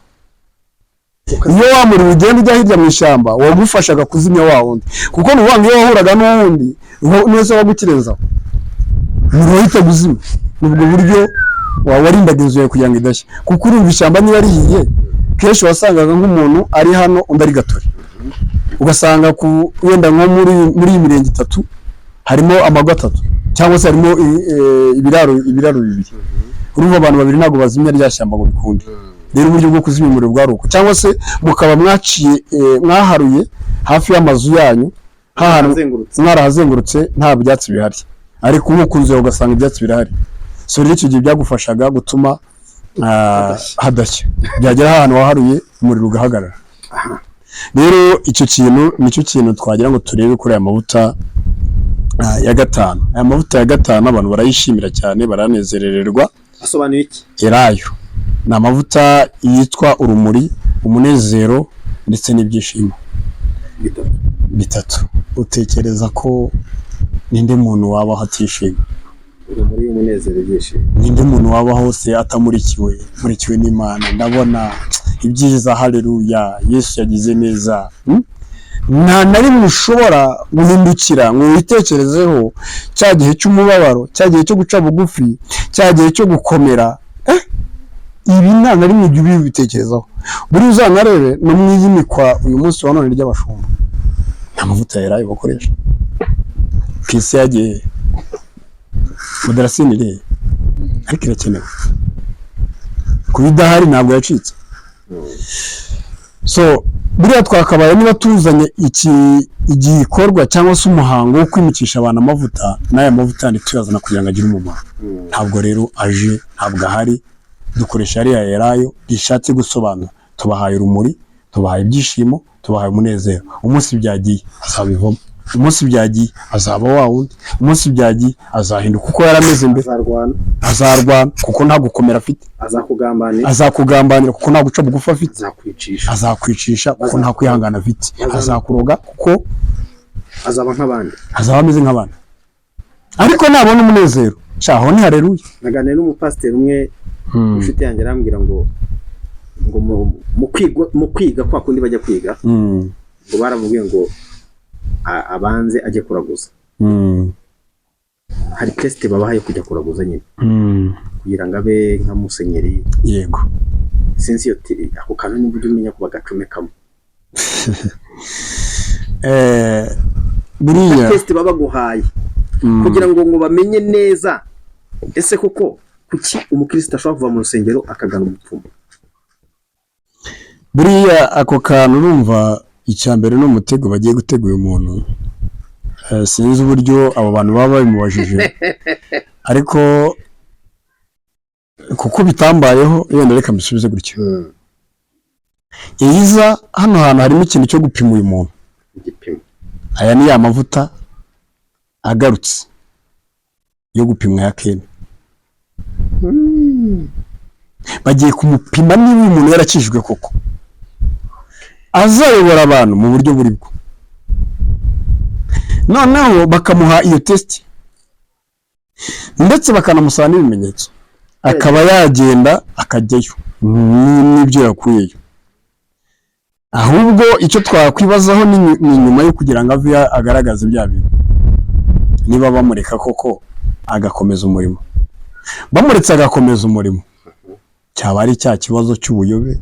Iyo wa muriro ugenda ujya hirya mu ishyamba wagufashaga kuzimya wa wundi, kuko ni ukuvuga ngo iyo wahuraga n'uwundi neza wagukirenzaho umuriro wahita guzimya. Ni ubwo buryo warindaga inzu yawe kugira ngo idashya, kuko urumva ishyamba niba rihiye kenshi wasangaga nk'umuntu ari hano undi ari Gatore, ugasanga wenda nko muri iyi mirenge 3 harimo amago 3 cyangwa se harimo ibiraro 2. Urumva abantu 2 ntabwo bazimya rya shyamba ngo bikunde. Rero uburyo bwo kuzimya umuriro bwari uko, cyangwa se mukaba mwaharuye hafi y'amazu yanyu, mwarahazengurutse nta byatsi bihari, ariko ubu kunze ugasanga ibyatsi birahari. So rero icyo gihe byagufashaga gutuma hadashya, byagera ahantu waharuye umuriro ugahagarara. Rero icyo kintu nicyo kintu twagira ngo turebe kuri aya mavuta ya gatanu. Aya mavuta ya gatanu abantu barayishimira cyane, baranezerererwa. Asobanuye iki? Elayo ni amavuta yitwa urumuri, umunezero ndetse n'ibyishimo bitatu. Utekereza ko ninde muntu waba hatishimye? Urumuri, umunezero, ibyishimo. Ninde muntu waba hose atamurikiwe n'Imana? Ndabona ibyiza, haleluya, Yesu yagize neza. Nta na rimwe ushobora guhindukira ngo witekerezeho cya gihe cy'umubabaro, cya gihe cyo guca bugufi, cya gihe cyo gukomera. Ibi nta na rimwe ujya ubitekerezaho. Buri uzanarebe no mwiyimikwa uyu munsi wa none ry'abashumba, nta mavuta yerayo bakoresha. Kisi yagiye Mudarasini iri ariko irakenewe, kuba idahari ntabwo yacitse. So buriya twakabaye niba tuzanye igikorwa cyangwa se umuhango wo kwimikisha abantu amavuta, n'aya mavuta ntituyazana kugira ngo agire umumaro. Ntabwo rero aje, ntabwo ahari, dukoresha ariya yerayo rishatse gusobanura. Tubahaye urumuri, tubahaye ibyishimo, tubahaye umunezero. Umunsi byagiye azabivamo, umunsi byagiye azaba wa wundi, umunsi byagiye azahinduka kuko yarameze mbere. Azarwana kuko nta gukomera afite, azakugambanira kuko nta guca bugufi afite, azakwicisha kuko nta kwihangana afite, azakuroga kuko azaba nk'abandi, azaba ameze nk'abandi. Ariko nabona umunezero cyaho ni haleluya. Naganira n'umupasiteri umwe inshuti yanjye arambwira ngo mu kwiga kwa kundi bajya kwiga, ngo baramubwiye ngo abanze ajye kuraguza. Hari test babahaye kujya kuraguza nyine, kugira ngo abe nka musenyeri. Yego, sinzi yo ako kantu ni buryo umenya ko bagacomekamo. Buriya test baba guhaye kugira ngo bamenye neza ese koko kuki umukristo ashobora kuva mu rusengero akagana umupfumu. Buriya ako kantu urumva icyambere no mutego bagiye gutega uyu muntu. Sinzi uburyo abo bantu baba babimubajije, ariko kuko bitambayeho yenda reka mbisubize gutyo. Iyiza hano hantu harimo ikintu cyo gupima uyu muntu. Aya ni ya mavuta agarutse yo gupimwa ya Kenya. Bagiye kumupima niba uyu muntu yarakijijwe koko, azayobora abantu mu buryo buri bwo. Noneho bakamuha iyo test ndetse bakanamusaba n'ibimenyetso, akaba yagenda akajyayo n'ibyo yakuyeyo. Ahubwo icyo twakwibazaho ni nyuma yo kugira ngo ave agaragaze bya bintu, niba bamureka koko agakomeza umurimo. Bamuretse agakomeza umurimo, cyaba ari cya kibazo cy'ubuyobe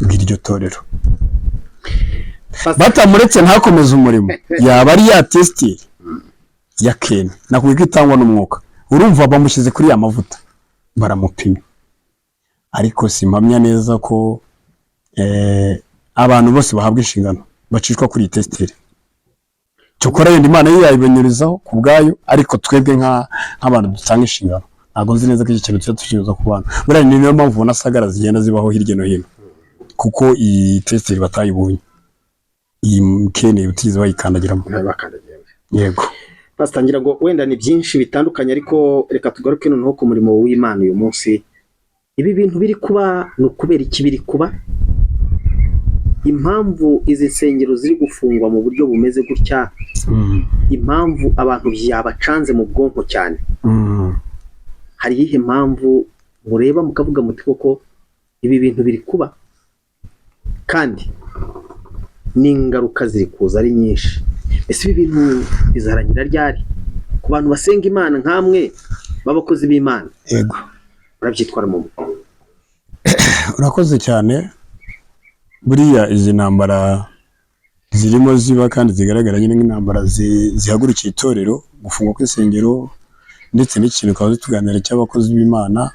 bw'iryo torero. Batamuretse ntakomeza umurimo, yaba ari ya testi ya Keni nakubwira itangwa n'umwuka. Urumva bamushyize kuri ya mavuta baramupimye, ariko simpamya neza ko abantu bose bahabwa inshingano bacishwa kuri testire. Cyokora yenda Imana yayibenyurizaho ku bwayo, ariko twebwe nk'abantu dutanga inshingano ntabwo nzi neza ko iki kintu tukinyuza ku bantu. Buriya ni niyo mpamvu ubona sagara zigenda zibaho hirya no hino, kuko iyi testire batayibonye, iyi Keni utize bayikandagiramo. Yego bastangira ngo wenda ni byinshi bitandukanye, ariko reka tugaruke noneho ku murimo w'Imana uyu munsi. Ibi bintu biri kuba ni ukubera iki biri kuba? Impamvu izi nsengero ziri gufungwa mu buryo bumeze gutya, impamvu abantu byabacanze mu bwonko cyane, hari iyihe mpamvu mureba mukavuga muti koko ibi bintu biri kuba kandi n'ingaruka ziri kuza ari nyinshi? Ese ibi bintu bizarangira ryari ku bantu basenga Imana nkamwe b'abakozi b'Imana? Yego, urabyitwara mu urakoze cyane. Buriya izi ntambara zirimo ziba kandi zigaragara nyine nk'intambara zihagurukiye itorero, gufungwa kw'isengero, ndetse n'ikintu ukaba tuganira cy'abakozi b'Imana,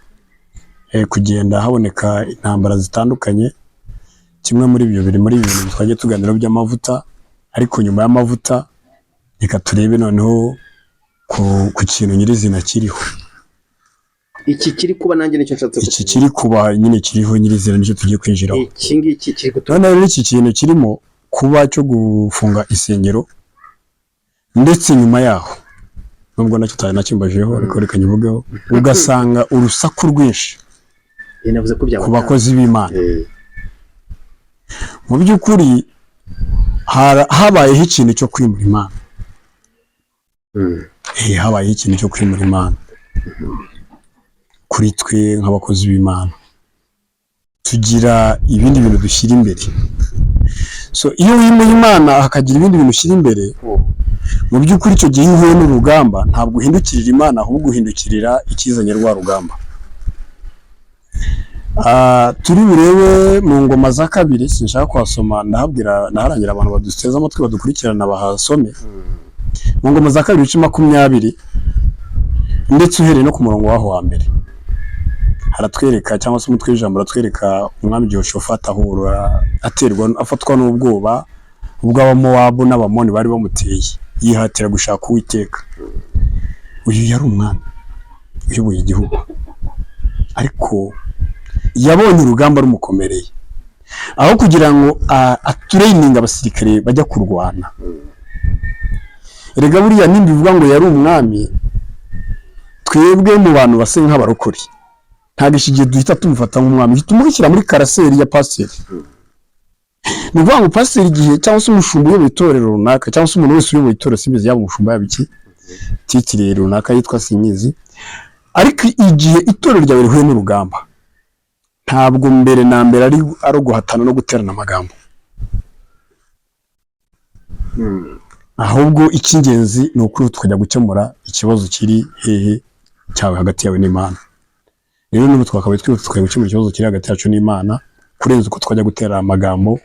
kugenda haboneka intambara zitandukanye. Kimwe muri ibyo biri muri ibintu twagiye tuganira by'amavuta, ariko nyuma y'amavuta reka turebe noneho ku kintu nyirizina kiriho. Iki kiri kuba nanjye nicyo nshatse iki kiri kuba nyine kiriho nyirizina nicyo tugiye kwinjiraho. Iki ngiki kiri gutuma none iki kintu kirimo kuba cyo gufunga isengero, ndetse nyuma yaho nubwo nacyo tutari nakimbajeho, ariko reka nyivugeho, ugasanga urusaku rwinshi ku bakozi b'Imana. Mu by'ukuri habayeho ikintu cyo kwimura Imana. Habayeho ikintu cyo kwimura Imana kuri twe nk'abakozi b'Imana. Tugira ibindi bintu dushyira imbere. So iyo wimuye Imana hakagira ibindi bintu ushyira imbere, mu by'ukuri icyo gihe uhuye n'urugamba ntabwo uhindukirira Imana, ahubwo uhindukirira ikizanye rwa rugamba. Turi burebe mu ngoma za kabiri, sinshaka kuhasoma, naharangira abantu baduteze amatwi badukurikirana bahasome. Mu ngoma za kabiri 20, ndetse uhereye no ku murongo waho wa mbere haratwereka, cyangwa se umutwe w'ijambo aratwereka umwami Yehoshafati ahura afatwa n'ubwoba ubw'Abamowabu n'Abamoni bari bamuteye, yihatira gushaka Uwiteka. Uyu yari umwami uyoboye igihugu, ariko yabonye urugamba rumukomereye, aho kugira ngo atureyininga abasirikare bajya kurwana. Erega buriya nimba bivuga ngo yari umwami, twebwe mu bantu base nk'abarokori ntabwo iki gihe duhita tumufata nk'umwami, tumushyira muri karaseri ya pasiteri. Ni ukuvuga ngo pasiteri igihe, cyangwa se umushumba uyoboye itorero runaka, cyangwa se umuntu wese uyoboye itorero, simbizi yaba umushumba yaba iki titire runaka yitwa sinyizi, ariko igihe itorero ryawe rihuye n'urugamba, ntabwo mbere na mbere ari guhatana no guterana amagambo, ahubwo icy'ingenzi ni uko tukajya gukemura ikibazo kiri hehe cyawe hagati yawe n'Imana. Rero n'ubu twakabaye tukajya gukemura ikibazo kiri hagati yacu n'Imana, kurenza uko twajya guterana amagambo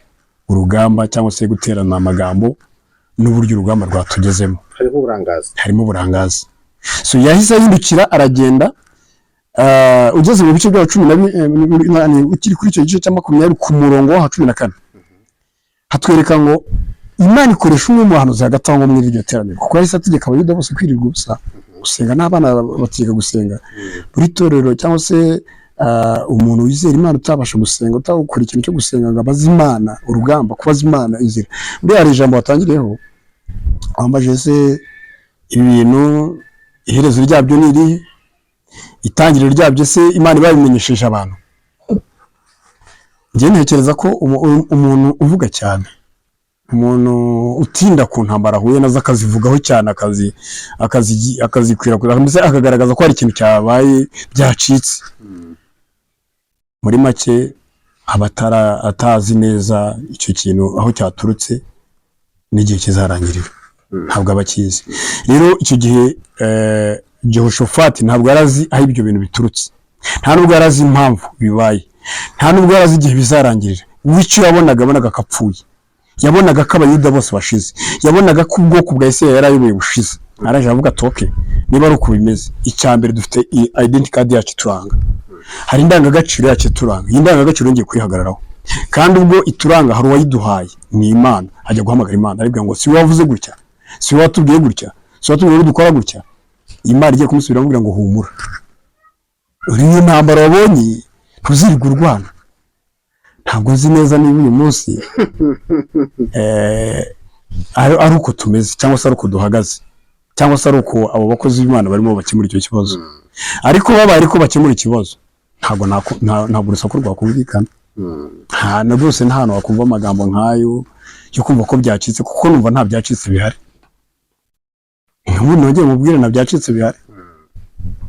urugamba, cyangwa se guterana amagambo n'uburyo urugamba rwatugezemo. Harimo uburangazi. So yahise ahindukira aragenda, ugeze mu bice bya 10 ukiri kuri icyo gice cya 20 ku murongo wa 14 hatwereka ngo Imana ikoresha umwe mu bahanuzi hagati aho muri iryo teraniro, kuko yahise ategeka abayuda bose kwirirwa ubusa gusenga, n'abana bategeka gusenga. Buri torero cyangwa se umuntu wizera Imana utabasha gusenga, utakora ikintu cyo gusenga ngo abaze Imana urugamba, kubaza Imana inzira. Mbere hari ijambo watangiriyeho wambaje se ibi bintu iherezo ryabyo ni irihe, itangiriro ryabyo se Imana ibabimenyesheje abantu. Njye ntekereza ko umuntu uvuga cyane, umuntu utinda ku ntambara ahuye nazo akazivugaho cyane, akazikwirakwiza, mbese akagaragaza ko hari ikintu cyabaye byacitse, muri make atazi neza icyo kintu aho cyaturutse n'igihe kizarangirira, ntabwo aba akizi. Rero icyo gihe Jehoshafati ntabwo yari azi aho ibyo bintu biturutse, nta nubwo yari azi impamvu bibaye, nta nubwo yari azi igihe bizarangirira. W'icyo yabonaga akapfuye, yabonaga ko abayuda bose bashize, yabonaga ko ubwoko bwa Isirayeli yari ayoboye bushize. Araje avuga ati okay, niba ari uko bimeze, icya mbere dufite identity card yacu ituranga, hari indangagaciro yacu ituranga, iyi ndangagaciro ngiye kuyihagararaho, kandi ubwo ituranga hari uwayiduhaye, ni Imana. Ajya guhamagara Imana aribwira ngo si wowe wavuze gutya, si wowe watubwiye gutya, si wowe watubwiye ko dukora gutya. Imana igiye kumusubira amubwira ngo humura, uriyo ntambara wabonye ntuzirigwa urwana. Ntabwo nzi neza niba uyu munsi ari uko tumeze, cyangwa se ari uko duhagaze, cyangwa se ari uko abo bakozi b'Imana barimo bakemura icyo kibazo. Ariko babaye ariko bakemura ikibazo, ntabwo urusaku rwakumvikana. Na rwose nta hantu wakumva amagambo nk'ayo yo kumva ko byacitse, kuko numva nta byacitse bihari. Ubundi nongeye mubwire nta byacitse bihari.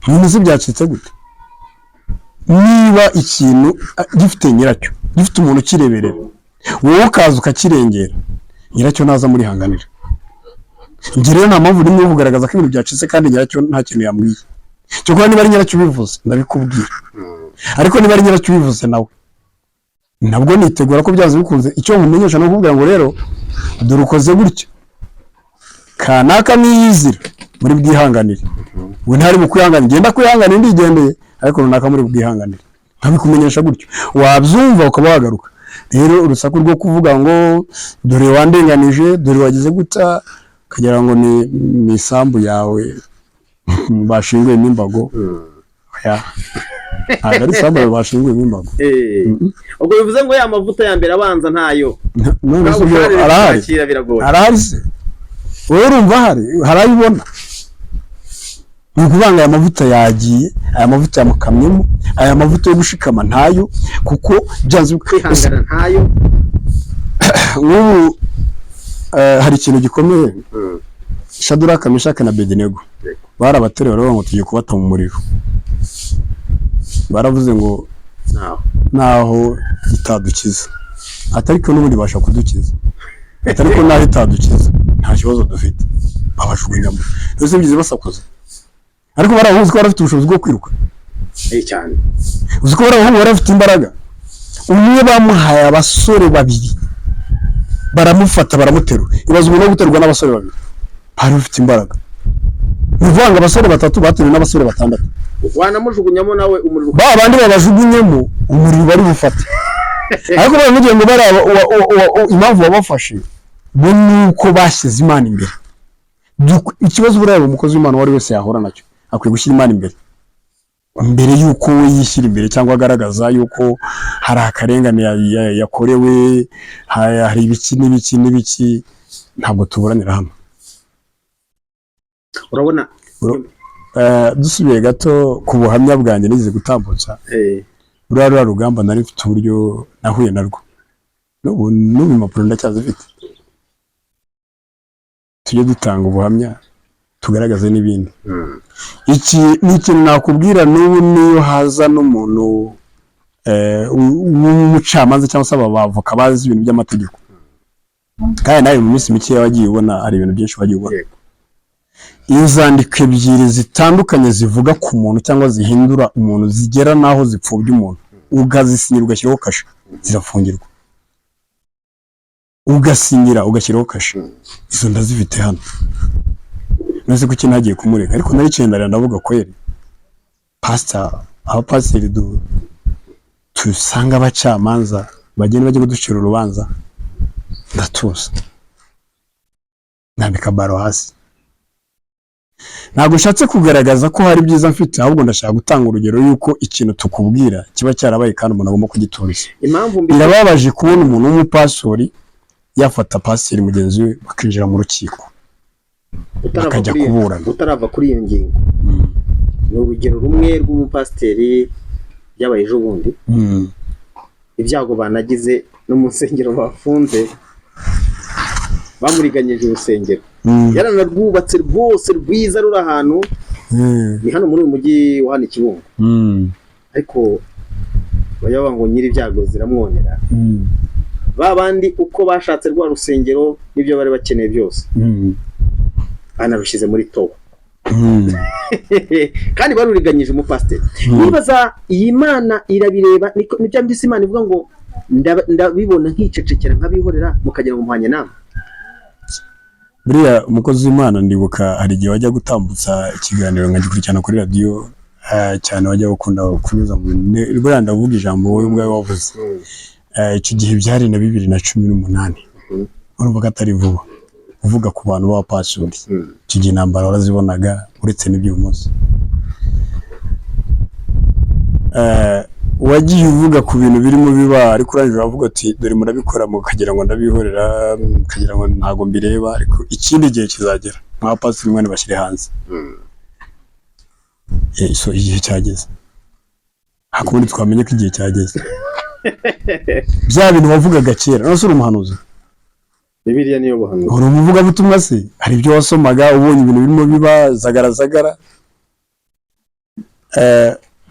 Nzi byacitse gute? Niba ikintu gifite nyiracyo, gifite umuntu ukireberera, wowe ukaza ukakirengera, nyiracyo naza muri hanganira. Njye rero nta mpamvu nimwe kugaragaza ko ibintu byacitse kandi nyiracyo nta kintu yambwiye. Cyo kuba niba ari nyiracyo bivuze ndabikubwira, ariko niba ari nyiracyo bivuze nawe nabwo nitegura ko byaza bikunze. Icyo nkumenyesha no kuvuga ngo rero dore ukoze gutya, kanaka niyizira muri bwihanganire, we ntari mu kwihanganira, ngenda kwihanganira ndigendeye, ariko runaka muri bwihanganire, nkabikumenyesha gutyo, wabyumva ukaba wagaruka. Rero urusaku rwo kuvuga ngo dore wandenganije, dore wagize guta, kagira ngo ni isambu yawe bashinguyemo imbago. Ntabwo ari isambu yawe bashinguyemo imbago. Ubwo bivuze ngo ya mavuta ya mbere abanza ntayo, none se arahari se? Wowe urumva hari ayibona? Ni ukuvanga aya mavuta yagiye, aya mavuta yamukamyemo, aya mavuta yo gushikama ntayo, kuko byanze kwihangana ntayo. Nk'ubu hari ikintu gikomeye, Shadraka, Meshaki na Abedinego barabaterewe baravuga ngo tugiye kubata mu muriro. Baravuze ngo naho itadukiza, atariko n'ubundi basha kudukiza, atariko naho itadukiza nta kibazo dufite, babashugunyamo. Rwose bigize basakuza, ariko barahuze ko barafite ubushobozi bwo kwiruka cyane. Uzi ko barahungu barafite imbaraga. Umwe bamuhaye abasore babiri, baramufata baramuterura. Ibaze umuntu wo guterwa n'abasore babiri bari bafite imbaraga. Ni ukuvuga abasore batatu bateruwe n'abasore batandatu, wanamujugunyamo nawe umuriro, ba bandi babajugunyemo umuriro bari bufate. Ariko baravuga ngo impamvu babafashe bo nuko bashyize Imana imbere. Ikibazo buraya umukozi w'Imana wari wese yahora nacyo, akwiye gushyira Imana imbere, mbere yuko we yishyira imbere cyangwa agaragaza yuko hari akarengane yakorewe, hari ibiki n'ibiki. Ntabwo tuburanira hamwe. Urabona, dusubiye gato ku buhamya bwanjye nigize gutambutsa, ruriya rugamba nari mfite uburyo nahuye narwo, n'ubu impapuro ndacyazifite. Tujye dutanga ubuhamya, tugaragaze n'ibindi. Iki ni ikintu nakubwira, n'ubu niyo haza n'umuntu w'umucamanza cyangwa se abavoka bazi ibintu by'amategeko, kandi nawe mu minsi mike wagiye ubona hari ibintu byinshi wagiye ubona. Inzandiko ebyiri zitandukanye zivuga ku muntu cyangwa zihindura umuntu, zigera naho zipfobya umuntu, ugazisinyira ugashyiraho kashe, zirafungirwa. Ugasinyira ugashyiraho kashe, izo ndazifite hano. Nose kuki nagiye kumureka, ariko nari cyendara ndavuga kweri pastor, abapasiteri tusanga abacamanza bagenda bajya kuducira urubanza, ndatuza nambika baro hasi. Ntabwo nshatse kugaragaza ko hari byiza mfite, ahubwo ndashaka gutanga urugero yuko ikintu tukubwira kiba cyarabaye kandi umuntu agomba kugituza. Birababaje kubona umuntu w'umupastori yafata pasiteri mugenzi we bakinjira mu rukiko bakajya kuburana. Utarava kuri iyo ngingo, ni urugero rumwe rw'umupasiteri yabaye ejo bundi, ibyago banagize no mu nsengero bafunze, bamuriganyije urusengero. Yaranarwubatse rwose rwiza, ruri ahantu ni hano muri uyu mujyi wa hano Kibungo, ariko bajya ngo nyiri ibyago ziramwonera, ba bandi uko bashatse rwa rusengero n'ibyo bari bakeneye byose banarushyize muri tobo kandi baruriganyije umupasiteri. Nibaza iyi Mana irabireba, nibyo mbese Imana ivuga ngo ndabibona nkicecekera nkabihorera mukagira ngo muhanye nama. Buriya umukozi w'Imana ndibuka hari igihe wajya gutambutsa ikiganiro nkagikurikirana kuri radiyo cyane, wajya gukunda kunyuza mu buriya ndavuga ijambo wowe ubwawe wavuze icyo gihe byari na 2018 urumva ko atari vuba, uvuga ku bantu b'abapastori icyo gihe intambara warazibonaga uretse n'iby'umunsi wagiye uvuga ku bintu birimo biba, ariko urangije uravuga ati dore murabikora mukagira ngo ndabihorera, mukagira ngo ntago mbireba, ariko ikindi gihe kizagera nk'abapastori mwana bashyire hanze. So igihe cyageze, hakundi twamenye ko igihe cyageze. Bya bintu wavugaga kera nose uri umuhanuzi, Bibiliya niyo buhanuzi, uri umuvugabutumwa se, hari ibyo wasomaga ubonye ibintu birimo biba zagara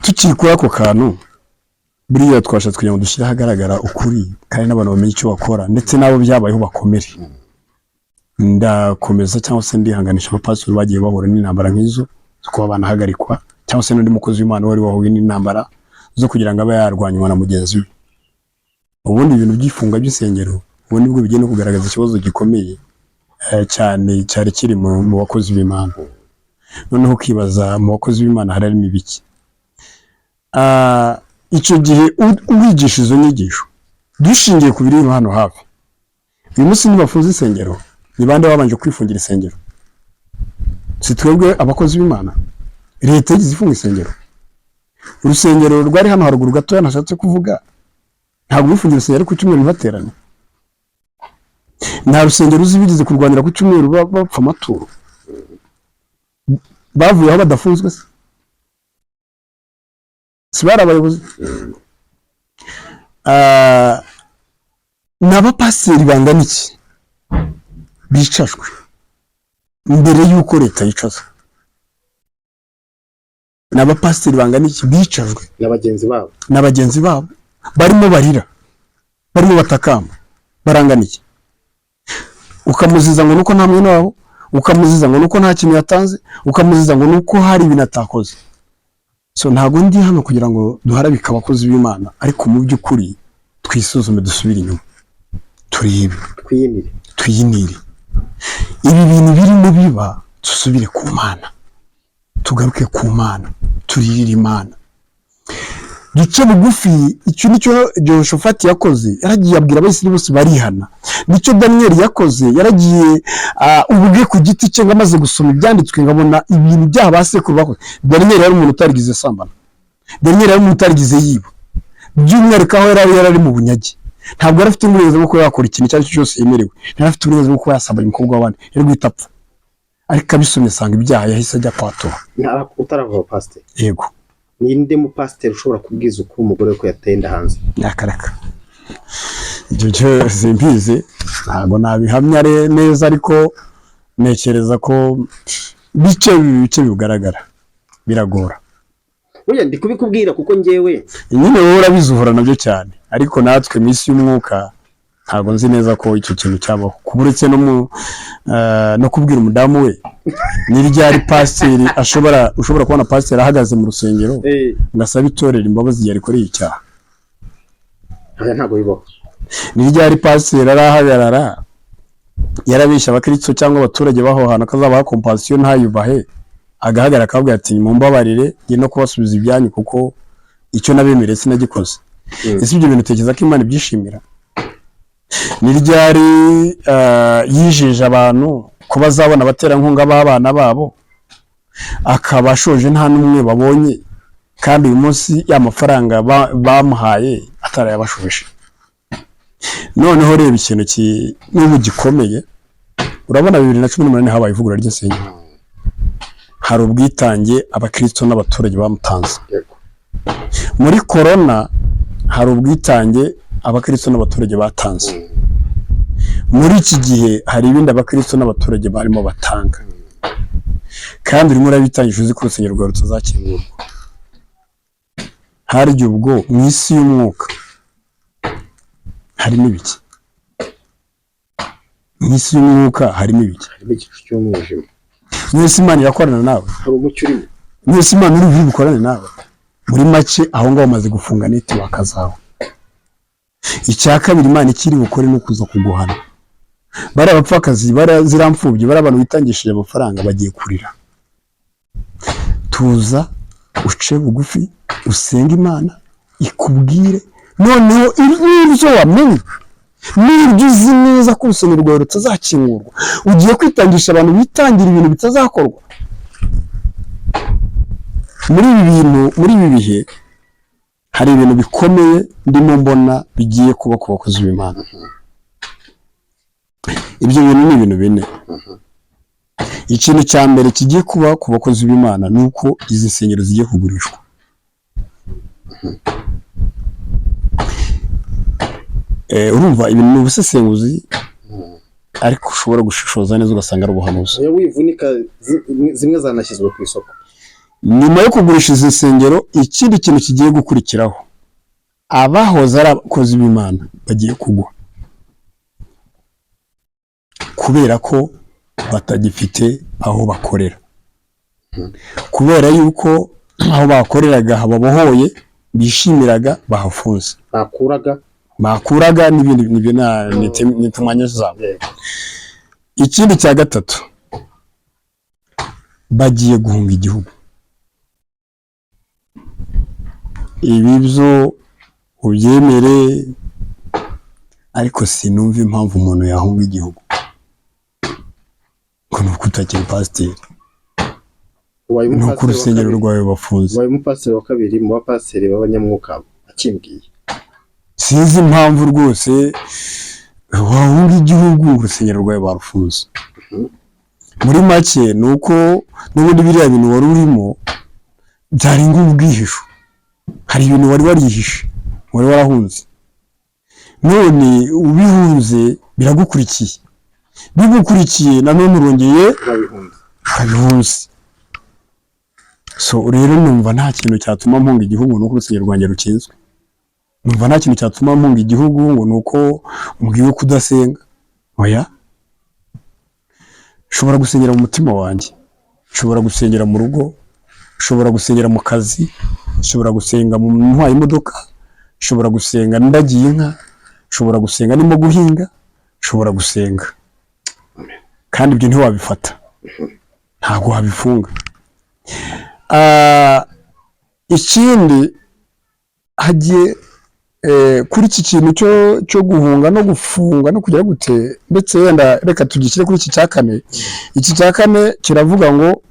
tukiri kuri ako kantu. Buriya twashatse kugira ngo dushyire ahagaragara ukuri kandi n'abantu bamenye icyo bakora, ndetse nabo byabayeho bakomere. Ndakomeza cyangwa se ndihanganisha abapastori bagiye bahura n'intambara nk'izo zo kuba banahagarikwa, cyangwa se n'undi mukozi w'Imana wari wahuye n'intambara zo kugira ngo abe yarwanywa na mugenzi we. Ubundi ibintu by'ifunga by'isengero ubundi bwo bigiye no kugaragaza ikibazo gikomeye cyane cyari kiri mu bakozi b'Imana. Noneho ukibaza mu bakozi b'Imana harimo ibiki? Icyo gihe uwigisha izo nyigisho dushingiye ku biri hano hafi, uyu munsi nibafunze isengero, ni bande babanje kwifungira isengero? Si twebwe abakozi b'Imana? Leta yagize ifunga isengero. Urusengero rwari hano haruguru gatoya nashatse kuvuga, ntabwo bifungira isengero ku cyumweru baterana. Nta rusengero uzi bigeze kurwanira ku cyumweru bapfa amaturo, bavuye aho badafunzwe se? Si bari abayobozi? N'abapasiteri bangana iki bicajwe mbere y'uko leta yicaza? N'abapasiteri bangana iki bicajwe n'abagenzi babo barimo barira, barimo batakamba, barangana iki? Ukamuziza ngo nuko nta mwene wabo, ukamuziza ngo nuko nta kintu yatanze, ukamuziza ngo nuko hari ibintu atakoze. So ntago ndi hano kugira ngo duharabike abakozi b'Imana, ariko mu by'ukuri twisuzume, dusubire inyuma, turebe, twiyinire ibi bintu birimo biba, dusubire ku Mana, tugaruke ku Mana, turirire Imana, duce bugufi. Icyo nicyo Jehoshafati yakoze, yaragiye abwira Abisirayeli bose barihana. Nicyo Daniel yakoze, yaragiye ubwe ku giti cye ngo amaze gusoma ibyanditswe ngabona ibintu byaha basekuru bakoze. Daniel yari umuntu utarigize sambana, Daniel yari umuntu utarigize yiba, by'umwihariko aho yari mu bunyage. Ntabwo yari afite uburenganzira bwo kuba yakora ikintu icyo ari cyo cyose yemerewe, yari afite uburenganzira bwo kuba yasambanya umukobwa w'abandi, yari guhita apfa. Ariko abisomye asanga ibyaha yahise ajya kwatura. Utaravuga pasiteri, yego, ninde mu pasiteri ushobora kubwiza uko umugore ko yateye inda hanze? Nakaraka ibyo cyo simbizi, ntabwo nabihamya neza, ariko nekereza ko bice bigaragara biragora. Oya ndi kubikubwira kuko njyewe nyine wowe urabizuhura nabyo cyane, ariko natwe mu isi y'umwuka ntabwo nzi neza ko icyo kintu cyabaho. Kuburetse no kubwira umudamu we ni ryari pasiteri ushobora kubona pasiteri ahagaze mu rusengero ngasaba itorero imbabazi igihe rikoreye icyaha? Ntabwo bibaho. Ni ryari pasiteri arahagarara yarabeshya abakristo cyangwa abaturage baho hantu akazabaha compassion ntayubahe, agahagarara akavuga ati mumbabarire ngiye no kubasubiza ibyanyu kuko icyo nabemereye sinagikoze? Ese ibyo bintu utekereza ko Imana ibyishimira? Ni ryari yijeje abantu ko bazabona abaterankunga b'abana babo, akaba ashoje nta n'umwe babonye, kandi uyu munsi y'amafaranga bamuhaye atarayabashoje? Noneho reba ikintu n'ubu gikomeye, urabona 2018 habaye ivugurura ry'insengero, hari ubwitange abakristo n'abaturage bamutanze. Muri corona hari ubwitange abakristo n'abaturage batanze. Muri iki gihe hari ibindi abakristo n'abaturage barimo batanga, kandi urimo urabitangisha uzi ko urusengero rwawe rutazakingurwa. harya ubwo mu isi y'umwuka harimo ibiki? Mu isi y'umwuka harimo ibiki? harimo igicu cy'umwijima, mwese Imana irakorana nawe, hari umucyo urimo, mwese Imana uri bukorane nawe. Muri make aho ngaho bamaze gufunga neti bakazaho. Icya kabiri Imana ikiri bukore no kuza kuguhana. Bari abapfakazi, bari ziramfubye, bari abantu bitangishije amafaranga bagiye kurira. Tuza uce bugufi usenga Imana ikubwire noneho ibyo wamenye, n'ibyo uzi neza ko urusengero rwawe rutazakingurwa, ugiye kwitangisha abantu bitangira ibintu bitazakorwa. Muri ibi bihe hari ibintu bikomeye ndimo mbona bigiye kuba ku bakozi b'Imana. Ibyo bintu ni ibintu bine. Ikintu cya mbere kigiye kuba ku bakozi b'Imana ni uko izi nsengero zigiye kugurishwa. Urumva ibintu ni ubusesenguzi, ariko ushobora gushishoza neza ugasanga ari ubuhanuzi. wivunika zimwe zanashyizwe ku isoko. Nyuma yo kugurisha izi nsengero, ikindi kintu kigiye gukurikiraho, abahoze ari abakozi b'Imana bagiye kugwa, kubera ko batagifite aho bakorera, kubera yuko aho bakoreraga hababohoye bishimiraga bahafunze, bakuraga n'ibindi nitumwanya zabo. Ikindi cya gatatu, bagiye guhunga igihugu. Ibi byo ubyemere, ariko sinumva impamvu umuntu yahunga igihugu ngo nuko utakiri pasiteri, nuko urusengero rwawe bafunze. Wabaye umupasiteri wa kabiri mu bapasiteri b'abanyamwuka akimbwiye. Sinzi impamvu rwose wahunga igihugu urusengero rwawe barufunze. Muri make ni uko n'ubundi biriya bintu wari urimo byari nk'ubwihisho. Hari ibintu wari warihishe, wari warahunze, none ubihunze biragukurikiye, bigukurikiye nanone urongeye ukabihunze. So rero numva nta kintu cyatuma mpunga igihugu nuko urusengero rwanjye rukinzwe. Numva nta kintu cyatuma mpunga igihugu ngo nuko umbwiwe kudasenga. Oya, ushobora gusengera mu mutima wanjye, ushobora gusengera mu rugo, ushobora gusengera mu kazi, ushobora gusenga mu ntwaye imodoka, ushobora gusenga ndagiye inka, ushobora gusenga ndimo guhinga, ushobora gusenga. Kandi ibyo ntiwabifata, ntabwo wabifunga. Ikindi hagiye kuri iki kintu cyo guhunga no gufunga no kugira gute, ndetse wenda reka tugishyire kuri iki cya kane. Iki cya kane kiravuga ngo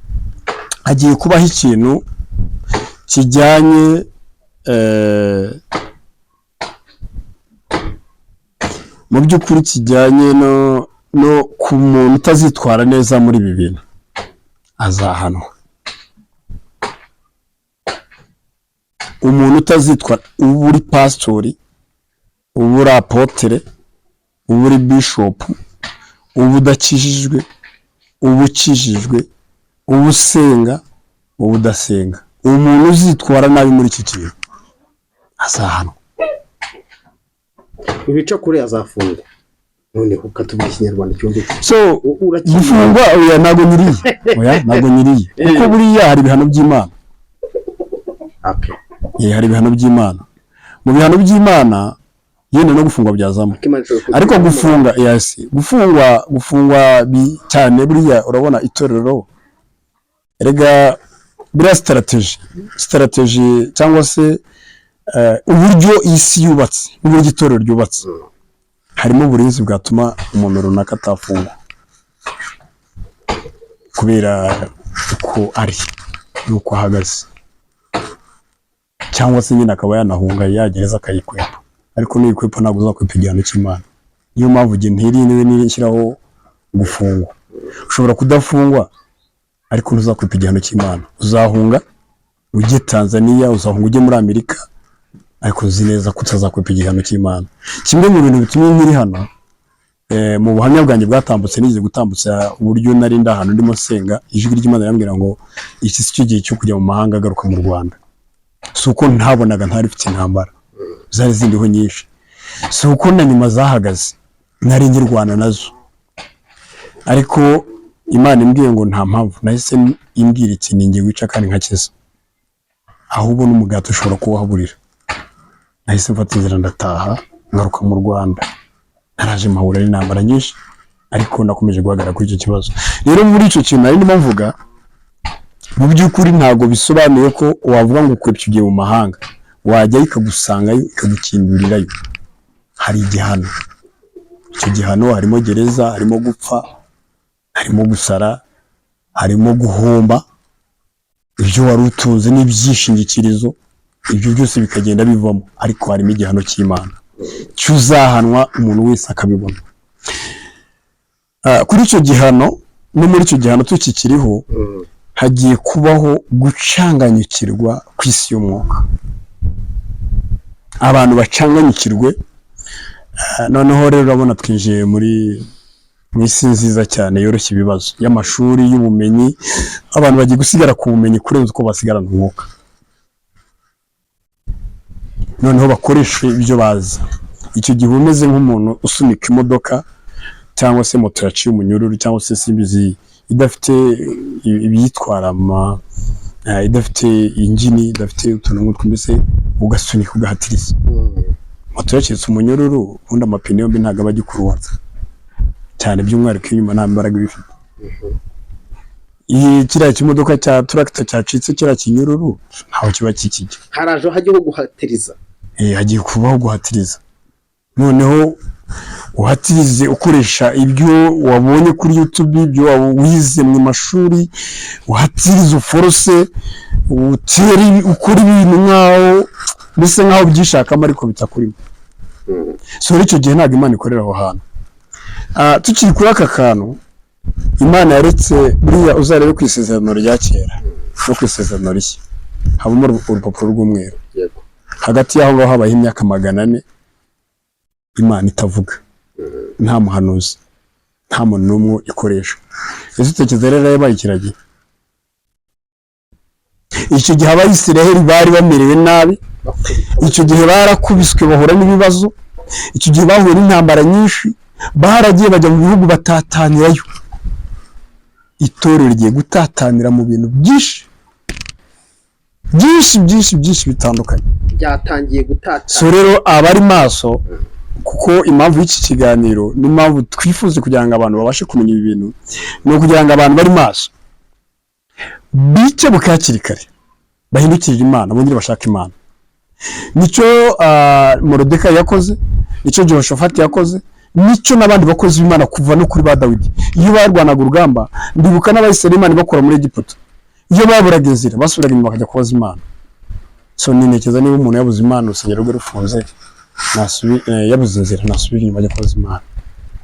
hagiye kubaho ikintu kijyanye mu by'ukuri kijyanye no ku muntu utazitwara neza muri ibi bintu azahanwa. Umuntu utazitwara, uba uri pasitori, uba uri apotere, uba uri bishopu, uba udakijijwe, uba ukijijwe, uba usenga, uba udasenga, umuntu uzitwara nabi muri iki kintu azahanwa. Ibica kure azafungwa. Noneho ukatubwira ikinyarwanda cyumvikana. So gufungwa oya ntago nyiriye, kuko buriya hari ibihano by'Imana. Okay. Hari ibihano by'Imana. Mu bihano by'Imana yenda no gufungwa byazamo, ariko gufungwa cyane buriya urabona itorero erega buriya strategy cyangwa se uburyo isi yubatse n'uburyo itorero ryubatse, harimo uburinzi bwatuma umuntu runaka atafungwa kubera uko ari nuko ahagaze, cyangwa se nyine akaba yanahunga yagereza akayikwepa, ariko n'uyikwepa ntabwo uzakwepa igihano cy'Imana. Niyo mpamvu igihe ntishyiraho gufungwa. Ushobora kudafungwa ariko ntuzakwepa igihano cy'Imana. Uzahunga ujye Tanzania, uzahunga ujye muri Amerika, ariko uzi neza ko utazakwepa igihano cy'Imana. Kimwe mu bintu bitumye nkiri hano, mu buhamya bwanjye bwatambutse nigeze gutambutsa uburyo nari ndahantu ndimo senga, ijwi ry'Imana yambwira ngo iki si cyo gihe cyo kujya mu mahanga agaruka mu Rwanda. si uko ntabonaga ntari mfite intambara zari zindiho nyinshi, si uko na nyuma zahagaze nari ngirwana nazo, ariko Imana imbwiye ngo nta mpamvu, nahise imbwira iti ni njye wica kandi nkakiza, ahubwo n'umugati ushobora kuwuhaburira. Nahise mfata inzira ndataha ngaruka mu Rwanda, naraje mpahura n'intambara nyinshi, ariko nakomeje guhagarara kuri icyo kibazo. Rero muri icyo kintu nari ndimo mvuga, mu by'ukuri ntabwo bisobanuye ko wavuga ngo ukora icyo gihe mu mahanga wajyayo ikagusangayo ikagukindurirayo. Hari igihano, icyo gihano harimo gereza, harimo gupfa, harimo gusara, harimo guhomba ibyo wari utunze n'ibyishingikirizo, ibyo byose bikagenda bivamo, ariko harimo igihano cy'Imana cyuzahanwa umuntu wese akabibona. Kuri icyo gihano no muri icyo gihano tukikiriho, hagiye kubaho gucanganyukirwa ku isi y'umwuka, abantu bacanganyukirwe. Noneho rero urabona twinjiye mu isi nziza cyane yoroshya ibibazo y'amashuri y'ubumenyi, abantu bagiye gusigara ku bumenyi kurenza uko basigarana umwuka. Noneho bakoresha ibyo bazi. Icyo gihe umeze nk'umuntu usunika imodoka cyangwa se moto yaciye umunyururu cyangwa se simbizi idafite ibyitwara idafite injini, idafite utuntu nk'utwo, mbese ugasunika ugahatiriza. Moto yacitse umunyururu, ubundi amapine yombi ntabwo aba agikuruwanza cyane, by'umwihariko inyuma nta mbaraga bifite. Kiriya kimodoka cya tractor cyacitse kiriya kinyururu ntaho kiba kikijya, haraje hajyaho guhatiriza. Hagiye kubaho guhatiriza. Noneho uhatirize ukoresha ibyo wabonye kuri YouTube, ibyo wize mu mashuri, uhatirize uforose, ukora ibintu nkaho mbese nkaho byishakamo ariko bitakurimo. So icyo gihe ntabwo Imana ikorera aho hantu. Tukiri kuri aka kantu, Imana yaretse buriya uzarebe ku isezerano rya kera no ku isezerano rishya habamo urupapuro rw'umweru. Hagati y'aho ngaho habaho imyaka 400 Imana itavuga, nta muhanuzi, nta muntu n'umwe ikoresha. Ese utekereza rero yabaye ikiragi? Icyo gihe Abayisiraheli bari bamerewe nabi, icyo gihe barakubiswe bahura n'ibibazo, icyo gihe bahuye n'intambara nyinshi, baragiye bajya mu bihugu batatanirayo. Itorero rigiye gutatanira mu bintu byinshi bitandukanye, byatangiye gutatana. So rero abari maso, kuko impamvu y'iki kiganiro n'impamvu twifuze kugira ngo abantu babashe kumenya ibi bintu, ni ukugira ngo abantu bari maso bice bukakiri kare, bahindukirira Imana, bongere bashaka Imana. Nicyo Morodekayi yakoze, nicyo Jehoshafati yakoze, nicyo n'abandi bakozi b'Imana kuva no kuri ba Dawidi. Iyo barwanaga urugamba, ndibuka n'Abayisiraheli Imana bakora muri Egiputa, iyo baburaga inzira basubiraga inyuma bakajya kubaza Imana. So ninekeza niba umuntu yabuze Imana, urusengero rwe rufunze, yabuze inzira, nasubira inyuma ajya kubaza Imana,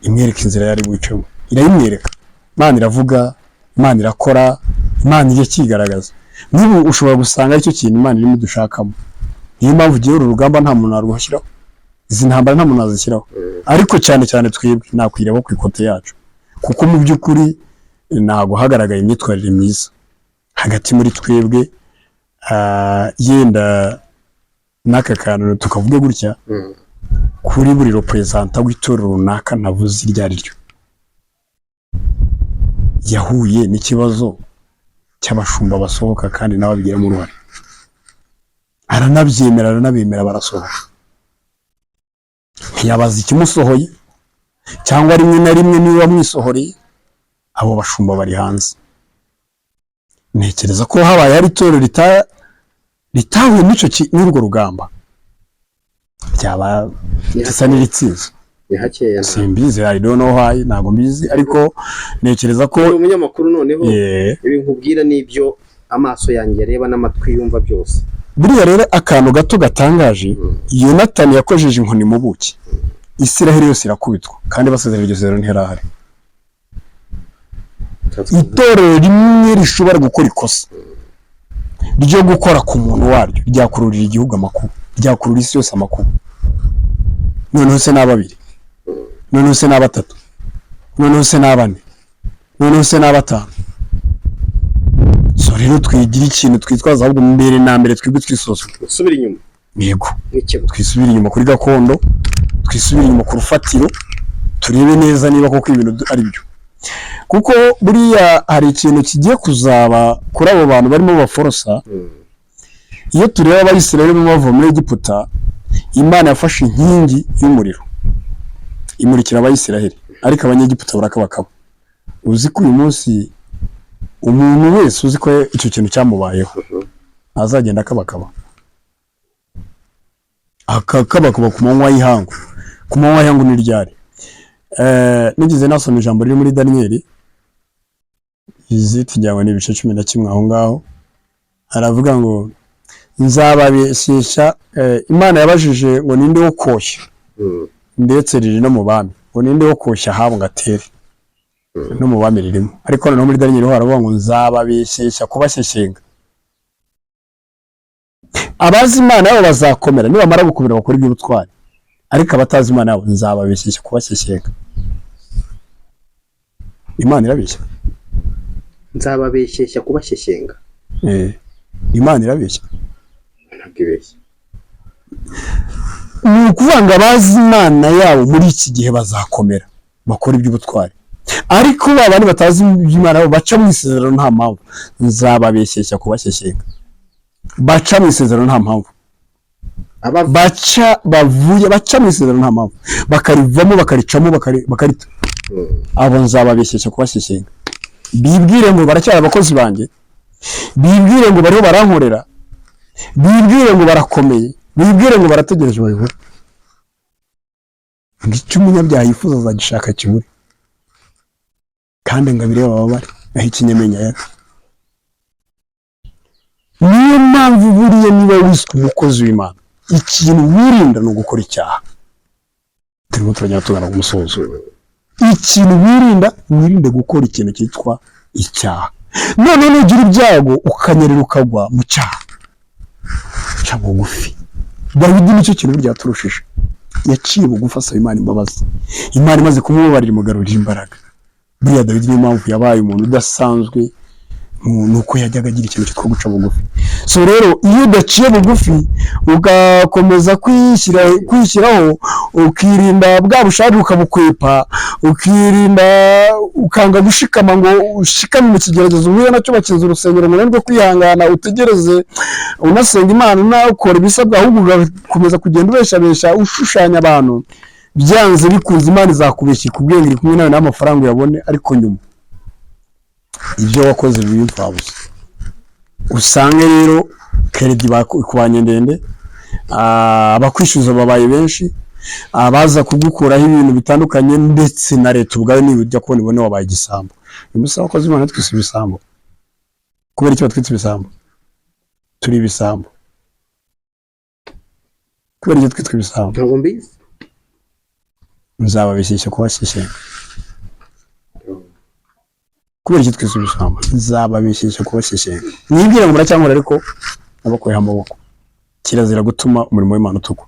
imwereka inzira yari bucemo, irayimwereka. Imana iravuga, Imana irakora, Imana ije kigaragaza. Niba ushobora gusanga icyo kintu Imana irimo dushakamo, niyo mpamvu ugiye uru rugamba nta muntu arwashyiraho, izi ntambara nta muntu azishyiraho, ariko cyane twebwe nakwireba ku ikote yacu, kuko mu by'ukuri ntago hagaragaye imyitwarire myiza hagati muri twebwe. Yenda n'aka kantu tukavuga gutya, kuri buri representa w'itorero runaka ntavuze iryo ari ryo, yahuye n'ikibazo cy'abashumba basohoka kandi nawe abigiramo uruhare, aranabemera barasohoka, ntiyabaza ikimusohoye, cyangwa rimwe na rimwe niba wamwisohoreye, abo bashumba bari hanze. Ntekereza ko habaye hari itorero ritahuye n'urwo rugamba, byaba bisa n'iritsinze. Simbizi, I don't know why, ntabwo mbizi, ariko ntekereza ko umunyamakuru noneho ibi nkubwira n'ibyo amaso yanjye areba n'amatwi yumva byose. Buriya rero akantu gato gatangaje, Yonatani yakojeje inkoni mu buki, Isiraheli yose irakubitwa, kandi basezerera iryo sezerano ntirahari. Itorero rimwe rishobora gukora ikosa ryo gukora ku muntu waryo ryakururira igihugu amakuba, ryakururira isi yose amakuba. Noneho se n'ababiri, noneho se n'abatatu, noneho se n'abane, noneho se n'abatanu. So so rero twigira ikintu twitwaza ahubwo mbere na mbere twebwe twisoza usubira inyuma yego nk'ikigo twisubira inyuma kuri gakondo twisubira inyuma ku rufatiro turebe neza niba koko ibintu ari byo kuko buriya hari ikintu kigiye kuzaba kuri abo bantu barimo baforosa iyo tureba abayisirayeli bava muri Egiputa Imana yafashe inkingi y'umuriro imurikira abayisirayeli ariko abanyegiputa barakabakaba uzi ko uyu munsi umuntu wese uzi ko icyo kintu cyamubayeho azagenda akabakaba akakabakaba ku manywa y'ihangu ku manywa y'ihangu ni ryari nigeze nasoma ijambo riri muri Daniyeli iziti ryawe ni ibice 11 aho ngaho haravuga ngo nzababeshyeshya Imana yabajije ngo ninde wo koshya ndetse riri no mu bami ngo ninde wo koshya habo ngatere no mu bami ririmo ariko noneho muri Daniyeli ho haravuga ngo nzababeshyeshya kubashyeshyenga abazi Imana yabo bazakomera nibamara gukomera bakora iby'ubutwari ariko abatazi Imana yabo nzababeshyeshya kubashyeshyenga Imana irabeshya nzababeshyeshya kubashyeshyenga Imana irabeshya ntabwo ibeshya ni ukuvuga ngo abazi Imana yabo muri iki gihe bazakomera bakora iby'ubutwari ariko babandi batazi Imana yabo baca mu isezerano nta mpamvu nzababeshyeshya kubashyeshyenga baca mu isezerano nta mpamvu baca mu isezerano nta mpamvu bakarivamo bakaricamo bakarita abo nzababeshyeshya kubashyeshyenga bibwire ngo baracyari abakozi banjye bibwire ngo bariho barankorera bibwire ngo barakomeye bibwire ngo barategereje bayobora icyo umunyabyaha yifuza azagishaka kibure kandi ngo abirebe bababare aho ikinyamenya yari niyo mpamvu buriya niba wiswe umukozi w'Imana ikintu wirinda ni ugukora icyaha turimo turagenda tugana ku musozo ikintu wirinde gukora ikintu cyitwa icyaha none nugira ibyago ukanyerera ukagwa mu cyaha ca bugufi Dawidi nicyo kintu byaturushije yaciye bugufi asaba Imana imbabazi Imana imaze kumubabarira imugarurira imbaraga buriya Dawidi niyo mpamvu yabaye umuntu udasanzwe nuko yajyaga agira ikintu cyitwa guca bugufi so rero iyo udaciye bugufi ugakomeza kwishyiraho ukirinda bwa bushake ukabukwepa ukirinda ukanga gushikama ngo ushikame mu kigeragezo uhuye nacyo bakinze urusengero ngo rwo kwihangana utegereze unasenga Imana unakora ibisabwa ahubwo ugakomeza kugenda ubeshabesha ushushanya abantu byanze bikunze Imana izakubeshya kubwenge iri kumwe nawe n'amafaranga uyabone ariko nyuma ibyo wakoze bimfabusa usange rero credit bakubanye ndende abakwishyuza babaye benshi abaza kugukuraho ibintu bitandukanye ndetse na leta ubwayo nibujya kubona ibone wabaye igisambo umusaba wakoze Imana twise ibisambo kubera icyo batwitse ibisambo turi ibisambo kubera icyo twitwe ibisambo ntabwo mbizi nzababeshyeshya kubashyeshyenga kubera icyo twise ibisambo nzababeshyeshya kubashyeshyenga mwibwire ngo muracyankora ariko nabakoyeho amaboko kirazira gutuma umurimo w'Imana utugwa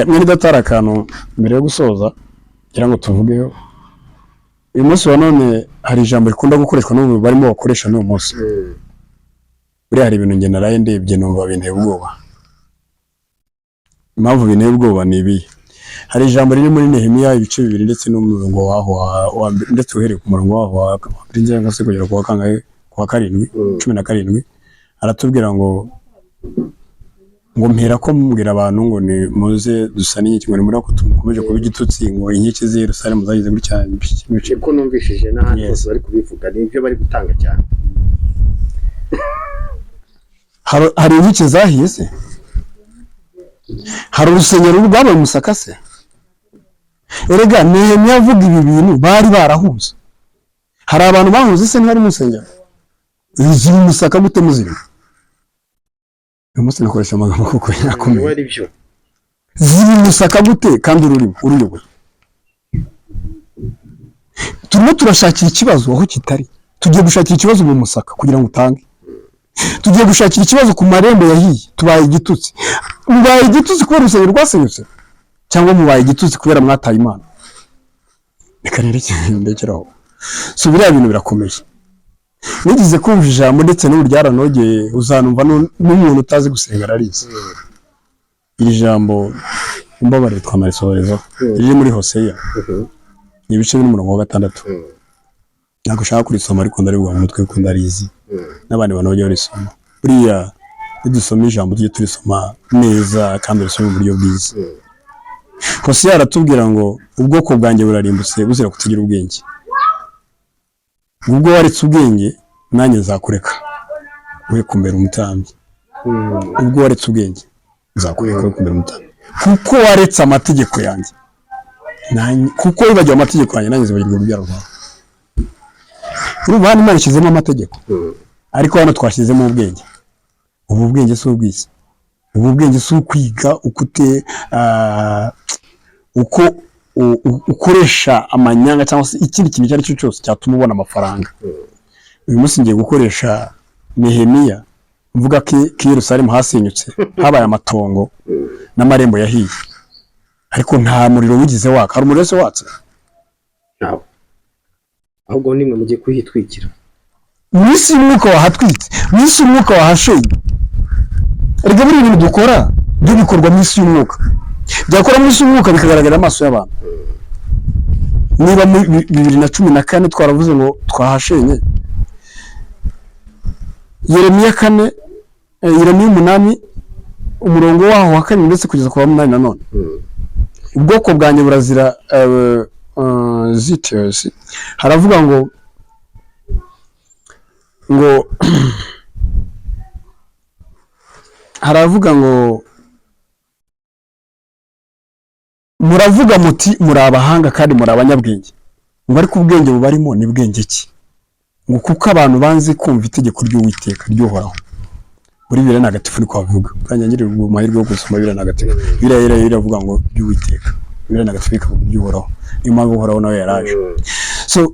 mwene datara akantu mbere yo gusoza kugira ngo tuvugeho uyu munsi wa none hari ijambo rikunda gukoreshwa n'ubu barimo bakoresha n'uyu munsi buriya hari ibintu njye naraye ndebye numva binteye ubwoba impamvu binteye ubwoba ni ibi hari ijambo riri muri Nehemiya ibice 2 ndetse n'umurongo waho ndetse uhereye ku murongo waho wa mbere ngo se kugera ku wa kangahe ku wa 17 aratubwira ngo mpera ko mubwira abantu ngo ni muze dusane inyiki ngo ni muri ko tumukomeje kuba igitutsi ngo inyiki z'i Yerusalemu zagize muri cyane bice ko numvishije n'ahandi bose bari kubivuga nibyo bari gutanga cyane hari inyiki zahiye se hari urusengero rwabaye umusaka se erega Nehemiya avuga ibi bintu bari barahuze hari abantu bahuze se ntibari mu rusengero izi umusaka gute muzirimo uyu munsi nakoresha amagambo kuko yakomeye ari byo ziri musaka gute kandi uruyoboye turimo turashakira ikibazo aho kitari tugiye gushakira ikibazo mu musaka kugira ngo utange tugiye gushakira ikibazo ku marembo yahiye tubaye igitutsi mubaye igitutsi kubera urusengero rwasenyutse cyangwa mubaye igitutsi kubera mwataye Imana reka rero ndekeraho so biriya bintu birakomeye nigize kumva ijambo ndetse n'ubu ryaranogeye uzanumva n'umuntu utazi gusenga ararizi. Iri jambo imbabarire twamarisohorezaho riri muri Hoseya ni ibice by'umurongo wa 6. Ntabwo ushaka kurisoma ariko ndaribwa mu mutwe kuko ndarizi n'abandi bantu bajya barisoma. Buriya nidusoma ijambo tujye turisoma neza kandi risome mu buryo bwiza. Hoseya aratubwira ngo ubwoko bwanjye burarimbutse buzira kutagira ubwenge. Ubwo waretse ubwenge nanjye nzakureka we kumbera umutambyi. Ubwo waretse ubwenge nzakureka we kumbera umutambyi. Kuko waretse amategeko yanjye kuko wibagiwe amategeko yanjye nanjye nzibagirwa urubyaro rwawe. Urumva hano Imana ishyizemo amategeko ariko hano twashyizemo ubwenge. Ubu bwenge si ubwisi, ubu bwenge si ukwiga uko ukoresha amanyanga cyangwa se ikindi kintu icyo ari cyo cyose cyatuma ubona amafaranga. Uyu munsi ngiye gukoresha Nehemiya mvuga ko Yerusalemu hasenyutse habaye amatongo n'amarembo yahiye ariko nta muriro wigize waka. Hari umuriro wese watse? Ntawe. Ahubwo nimwe mugiye kuhitwikira. Mwisi y'umwuka wahatwitse, mwisi y'umwuka wahashenye. Erega buri bintu dukora byo bikorwa mwisi y'umwuka. Byakora mwisi y'umwuka bikagaragara amaso y'abantu. Niba mu 2014 twaravuze ngo twahashenye, Yeremiya 4, Yeremiya 8 umurongo waho wa 2 ndetse kugeza ku wa 8 nanone. Ubwoko bwanjye burazira zitios. Haravuga ngo haravuga ngo muravuga muti muri abahanga kandi muri abanyabwenge. Ngo ariko ubwenge bubarimo ni bwenge ki? Ngo kuko abantu banze kumva itegeko ry'Uwiteka ry'Uhoraho. Muri Bibiliya ntagatifu niko bavuga. Kandi ngiri mu mahirwe yo gusoma Bibiliya ntagatifu. Bibiliya iravuga ngo ry'Uwiteka. Bibiliya ntagatifu ikavuga ry'Uhoraho. Niyo mpamvu Uhoraho nawe yaraje. So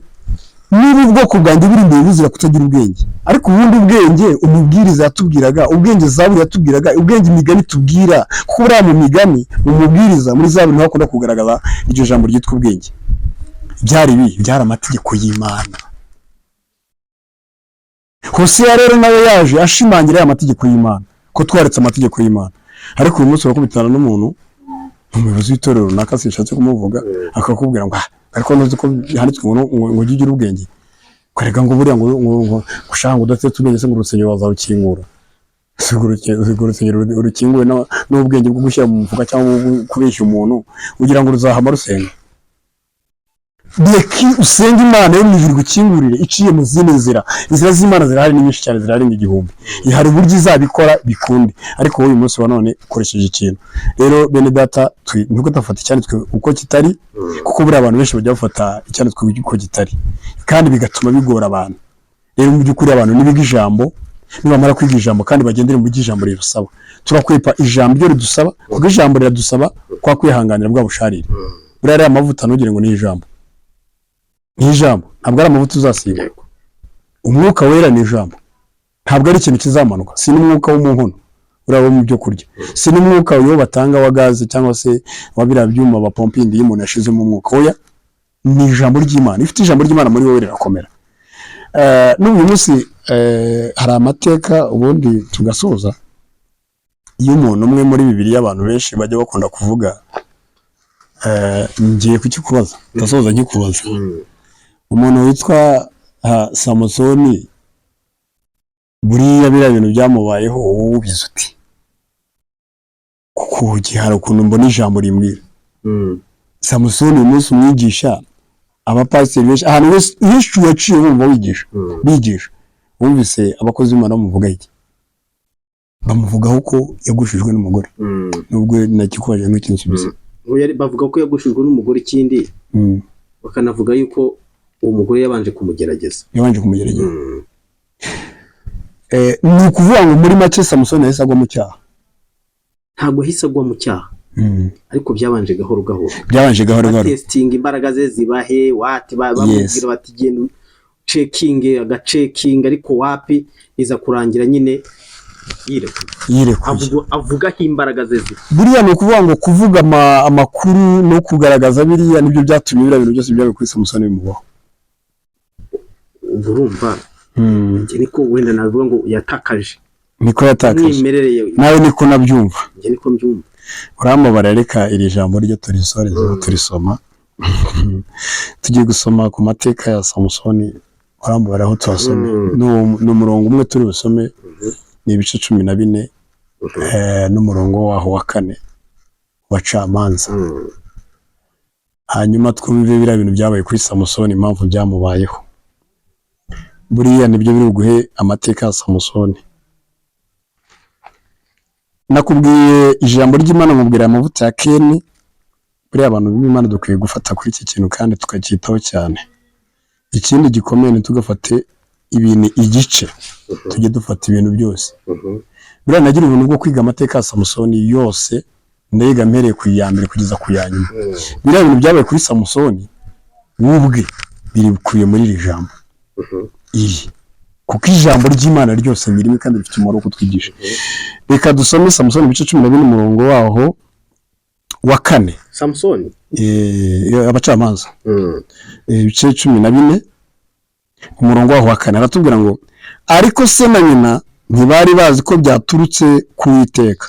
niba ubwoko bwanjye buri imbere buzira kutagira ubwenge, ariko ubundi ubwenge umubwiriza yatubwiraga, ubwenge Zaburi yatubwiraga, ubwenge imigani tubwira, kuko buriya mu migani mu mubwiriza muri Zaburi niho hakunda kugaragaza iryo jambo ryitwa ubwenge. Byari amategeko y'Imana. Hoseya rero nawe yaje ashimangira aya mategeko y'Imana ko twaretse amategeko y'Imana. Ariko uyu munsi urakubitana n'umuntu umuyobozi w'itorero runaka sishatse kumuvuga akakubwira ngo ariko ntuzi ko handitswe ngo ugire ubwenge. Kwereka ngo buriya ngo gushanga udatetse ubwenge se ngo urusengero bazarukingura. Urusengero urukinguwe n'ubwenge bwo gushyira mu mufuka cyangwa kubeshya umuntu ugira ngo ruzahama rusenga. Deki usenga Imana yo mu ijuru gukingurire iciye mu zindi nzira. Inzira z'Imana zirahari nyinshi cyane, zirahari igihumbi. Ihari buryo izabikora bikunde, ariko uyu munsi wa none ukoresheje ikintu. Rero bene data ntuko tafata icyanditswe uko kitari, kuko buri abantu benshi bajya bafata icyanditswe uko kitari kandi bigatuma bigora abantu. Rero mu by'ukuri abantu nibiga ijambo, nibamara kwiga ijambo kandi bagendere mu by'ijambo rirusaba. Turakwepa ijambo ryo ridusaba, kuko ijambo riradusaba kwa kwihanganira bwa busharire. Buriya ari amavuta ntugire ngo ni ijambo. Ni ijambo, ntabwo ari amavuta uzasiga. Umwuka wera ni ijambo, ntabwo ari ikintu kizamanuka. Si n'umwuka w'umunkono uraba mu byo kurya, si n'umwuka uyo batanga wa gaze cyangwa se wa biriya byuma bapompa indi y'umuntu yashizemo umwuka. Oya, ni ijambo ry'Imana. Ifite ijambo ry'Imana muri wowe rirakomera. N'uyu munsi hari amateka ubundi tugasoza. Iyo umuntu umwe muri Bibiliya abantu benshi bajya bakunda kuvuga, ngiye kukikubaza ndasoza nkikubaza. Umuntu witwa Samusoni, buriya biriya bintu byamubayeho wowe ubizi uti? Kuko hari ukuntu mbona ijambo rimbwira. Samusoni umunsi umwigisha abapasiteri benshi ahantu henshi waciye wumva bigisha wumvise abakozi b'Imana bamuvuga iki? Bamuvugaho ko yagushijwe n'umugore. Nubwo nakikubaje ntukinsubize. Bavuga ko yagushijwe n'umugore, ikindi bakanavuga yuko uwo mugore yabanje kumugerageza. Ni ukuvuga ngo muri make Samusoni yahise agwa mu cyaha. Ntabwo yahise agwa mu cyaha, ariko byabanje gahoro gahoro. Testing imbaraga ze zibahe wati bamubwira bati genda checking agaceking, ariko wapi iza kurangira nyine yirekuye. Avuga imbaraga ze zi. Buriya ni ukuvuga ngo kuvuga amakuru no kugaragaza biriya nibyo byatumye biriya bintu byose byabe kuri Samusoni bimubaho. Urumva njye niko wenda navuga ngo yatakaje niko yatakaje mwimerere yewe nawe niko nabyumva njye niko mbyumva urambabara reka iri jambo ryo turisoreze turisoma tugiye gusoma ku mateka ya Samusoni urambabara aho tuhasome ni umurongo umwe turi busome ni ibice 14 n'umurongo waho wa 4 wacamanza hanyuma twumve biriya bintu byabaye kuri Samusoni impamvu byamubayeho buriya nibyo biri guhe amateka ya Samusoni nakubwiye ijambo ry'Imana mubwira amavuta ya Keni buriya abantu b'Imana dukwiye gufata kuri iki kintu kandi tukacyitaho cyane ikindi gikomeye ntitugafate ibintu igice tujye dufata ibintu byose buriya nagira ubuntu bwo kwiga amateka ya Samusoni yose ndayiga mpereye ku ya mbere kugeza ku ya nyuma biriya bintu byabaye kuri Samusoni wubwe birikuye muri iri jambo iri kuko ijambo ry'Imana ryose nirimo kandi rifite umumaro wo kutwigisha reka dusome Samusoni ibice 14 umurongo waho wa 4 Samusoni abacamanza ibice 14 umurongo waho wa 4 aratubwira ngo ariko se na nyina ntibari bazi ko byaturutse ku Uwiteka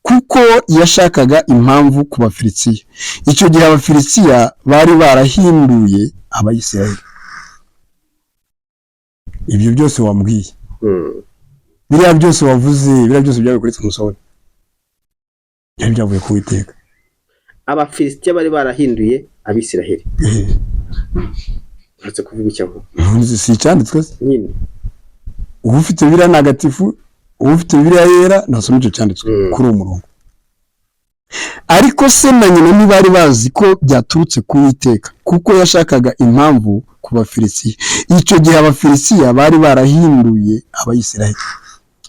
kuko yashakaga impamvu ku Bafilistiya icyo gihe Abafilistiya bari barahinduye Abayisiraheli ibyo byose wambwiye biriya byose wavuze biriya byose byabaye kuri Samusoni byari byavuye ku Uwiteka Abafilistiya bari barahinduye Abisiraheli uretse kuvuga icyaho si cyanditswe nyine uba ufite biriya ntagatifu uba ufite biriya yera nasoma icyo cyanditswe kuri uwo murongo ariko se na nyina ntibari bazi ko byaturutse ku Uwiteka kuko yashakaga impamvu ku Bafilistiya icyo gihe Abafilistiya bari barahinduye Abayisiraheli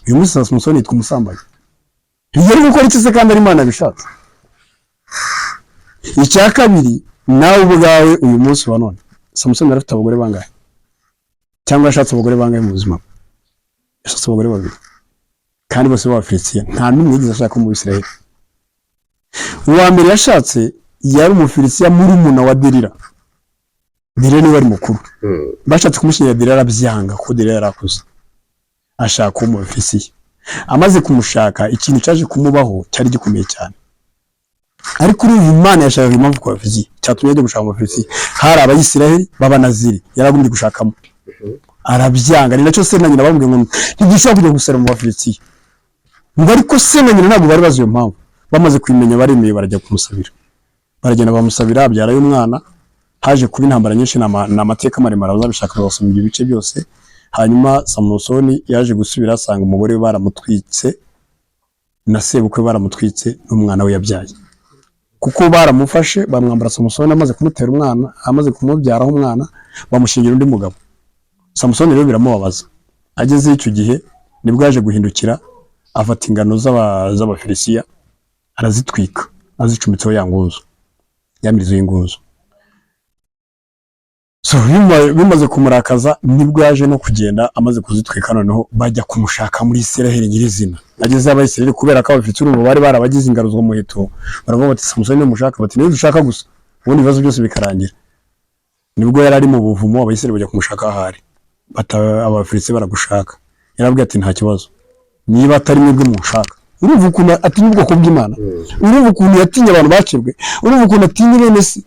uyu munsi Samusoni yitwa umusambanyi yari gukora iki se kandi ari Imana bishatse icya kabiri nawe ubwawe uyu munsi wa none Samusoni yari afite abagore bangahe cyangwa yashatse abagore bangahe mu buzima yashatse abagore babiri kandi bose b'Abafilistiya nta n'umwe yigeze ashaka mu Bisiraheli uwa mbere yashatse yari Umufilistiya murumuna wa Delila niwe wari mukuru bashatse kumushyira Delila arabyanga kuko Delila yarakuze ashaka Umufilistiya amaze kumushaka ikintu cyaje kumubaho cyari gikomeye cyane ariko uyu Imana yashakaga impamvu ku Bafilistiya cyatumye ajya gushaka Umufilistiya hari Abayisiraheli b'Abanaziri yaragumbye gushakamo arabyanga ni nacyo se na nyina bamubwiye ngo ntigishobora kujya gusera mu Bafilistiya ngo ariko se na nyina ntabwo bari bazi iyo mpamvu bamaze kwimenya baremeye barajya kumusabira baragenda bamusabira abyarayo umwana haje kuba intambara nyinshi na amateka maremare bazabishaka basoma ibyo bice byose hanyuma Samusoni yaje gusubira asanga umugore we baramutwitse na sebukwe baramutwitse n'umwana we yabyaye kuko baramufashe bamwambara Samusoni amaze kumutera umwana amaze kumubyaraho umwana bamushingira undi mugabo Samusoni rero biramubabaza ageze icyo gihe nibwo yaje guhindukira afata ingano z'Abafilistiya arazitwika azicumitseho ya ngunzu yamirizo y'ingunzu so bimaze kumurakaza nibwo yaje no kugenda amaze kuzitwika noneho bajya kumushaka muri Isiraheli nyirizina ageze Abayisiraheli kubera ko Abafilistiya urumva bari barabagize ingaruzwa mu muheto baravuga bati Samusoni ni mushaka bati niyo dushaka gusa ubundi ibibazo byose bikarangira nibwo yari ari mu buvumo Abayisiraheli bajya kumushaka ahari Abafilistiya baragushaka yarabwiye ati nta kibazo niba atari mwebwe mushaka urumva ukuntu atinya ubwoko bw'Imana urumva ukuntu yatinya abantu bacirwe urumva ukuntu atinya bene se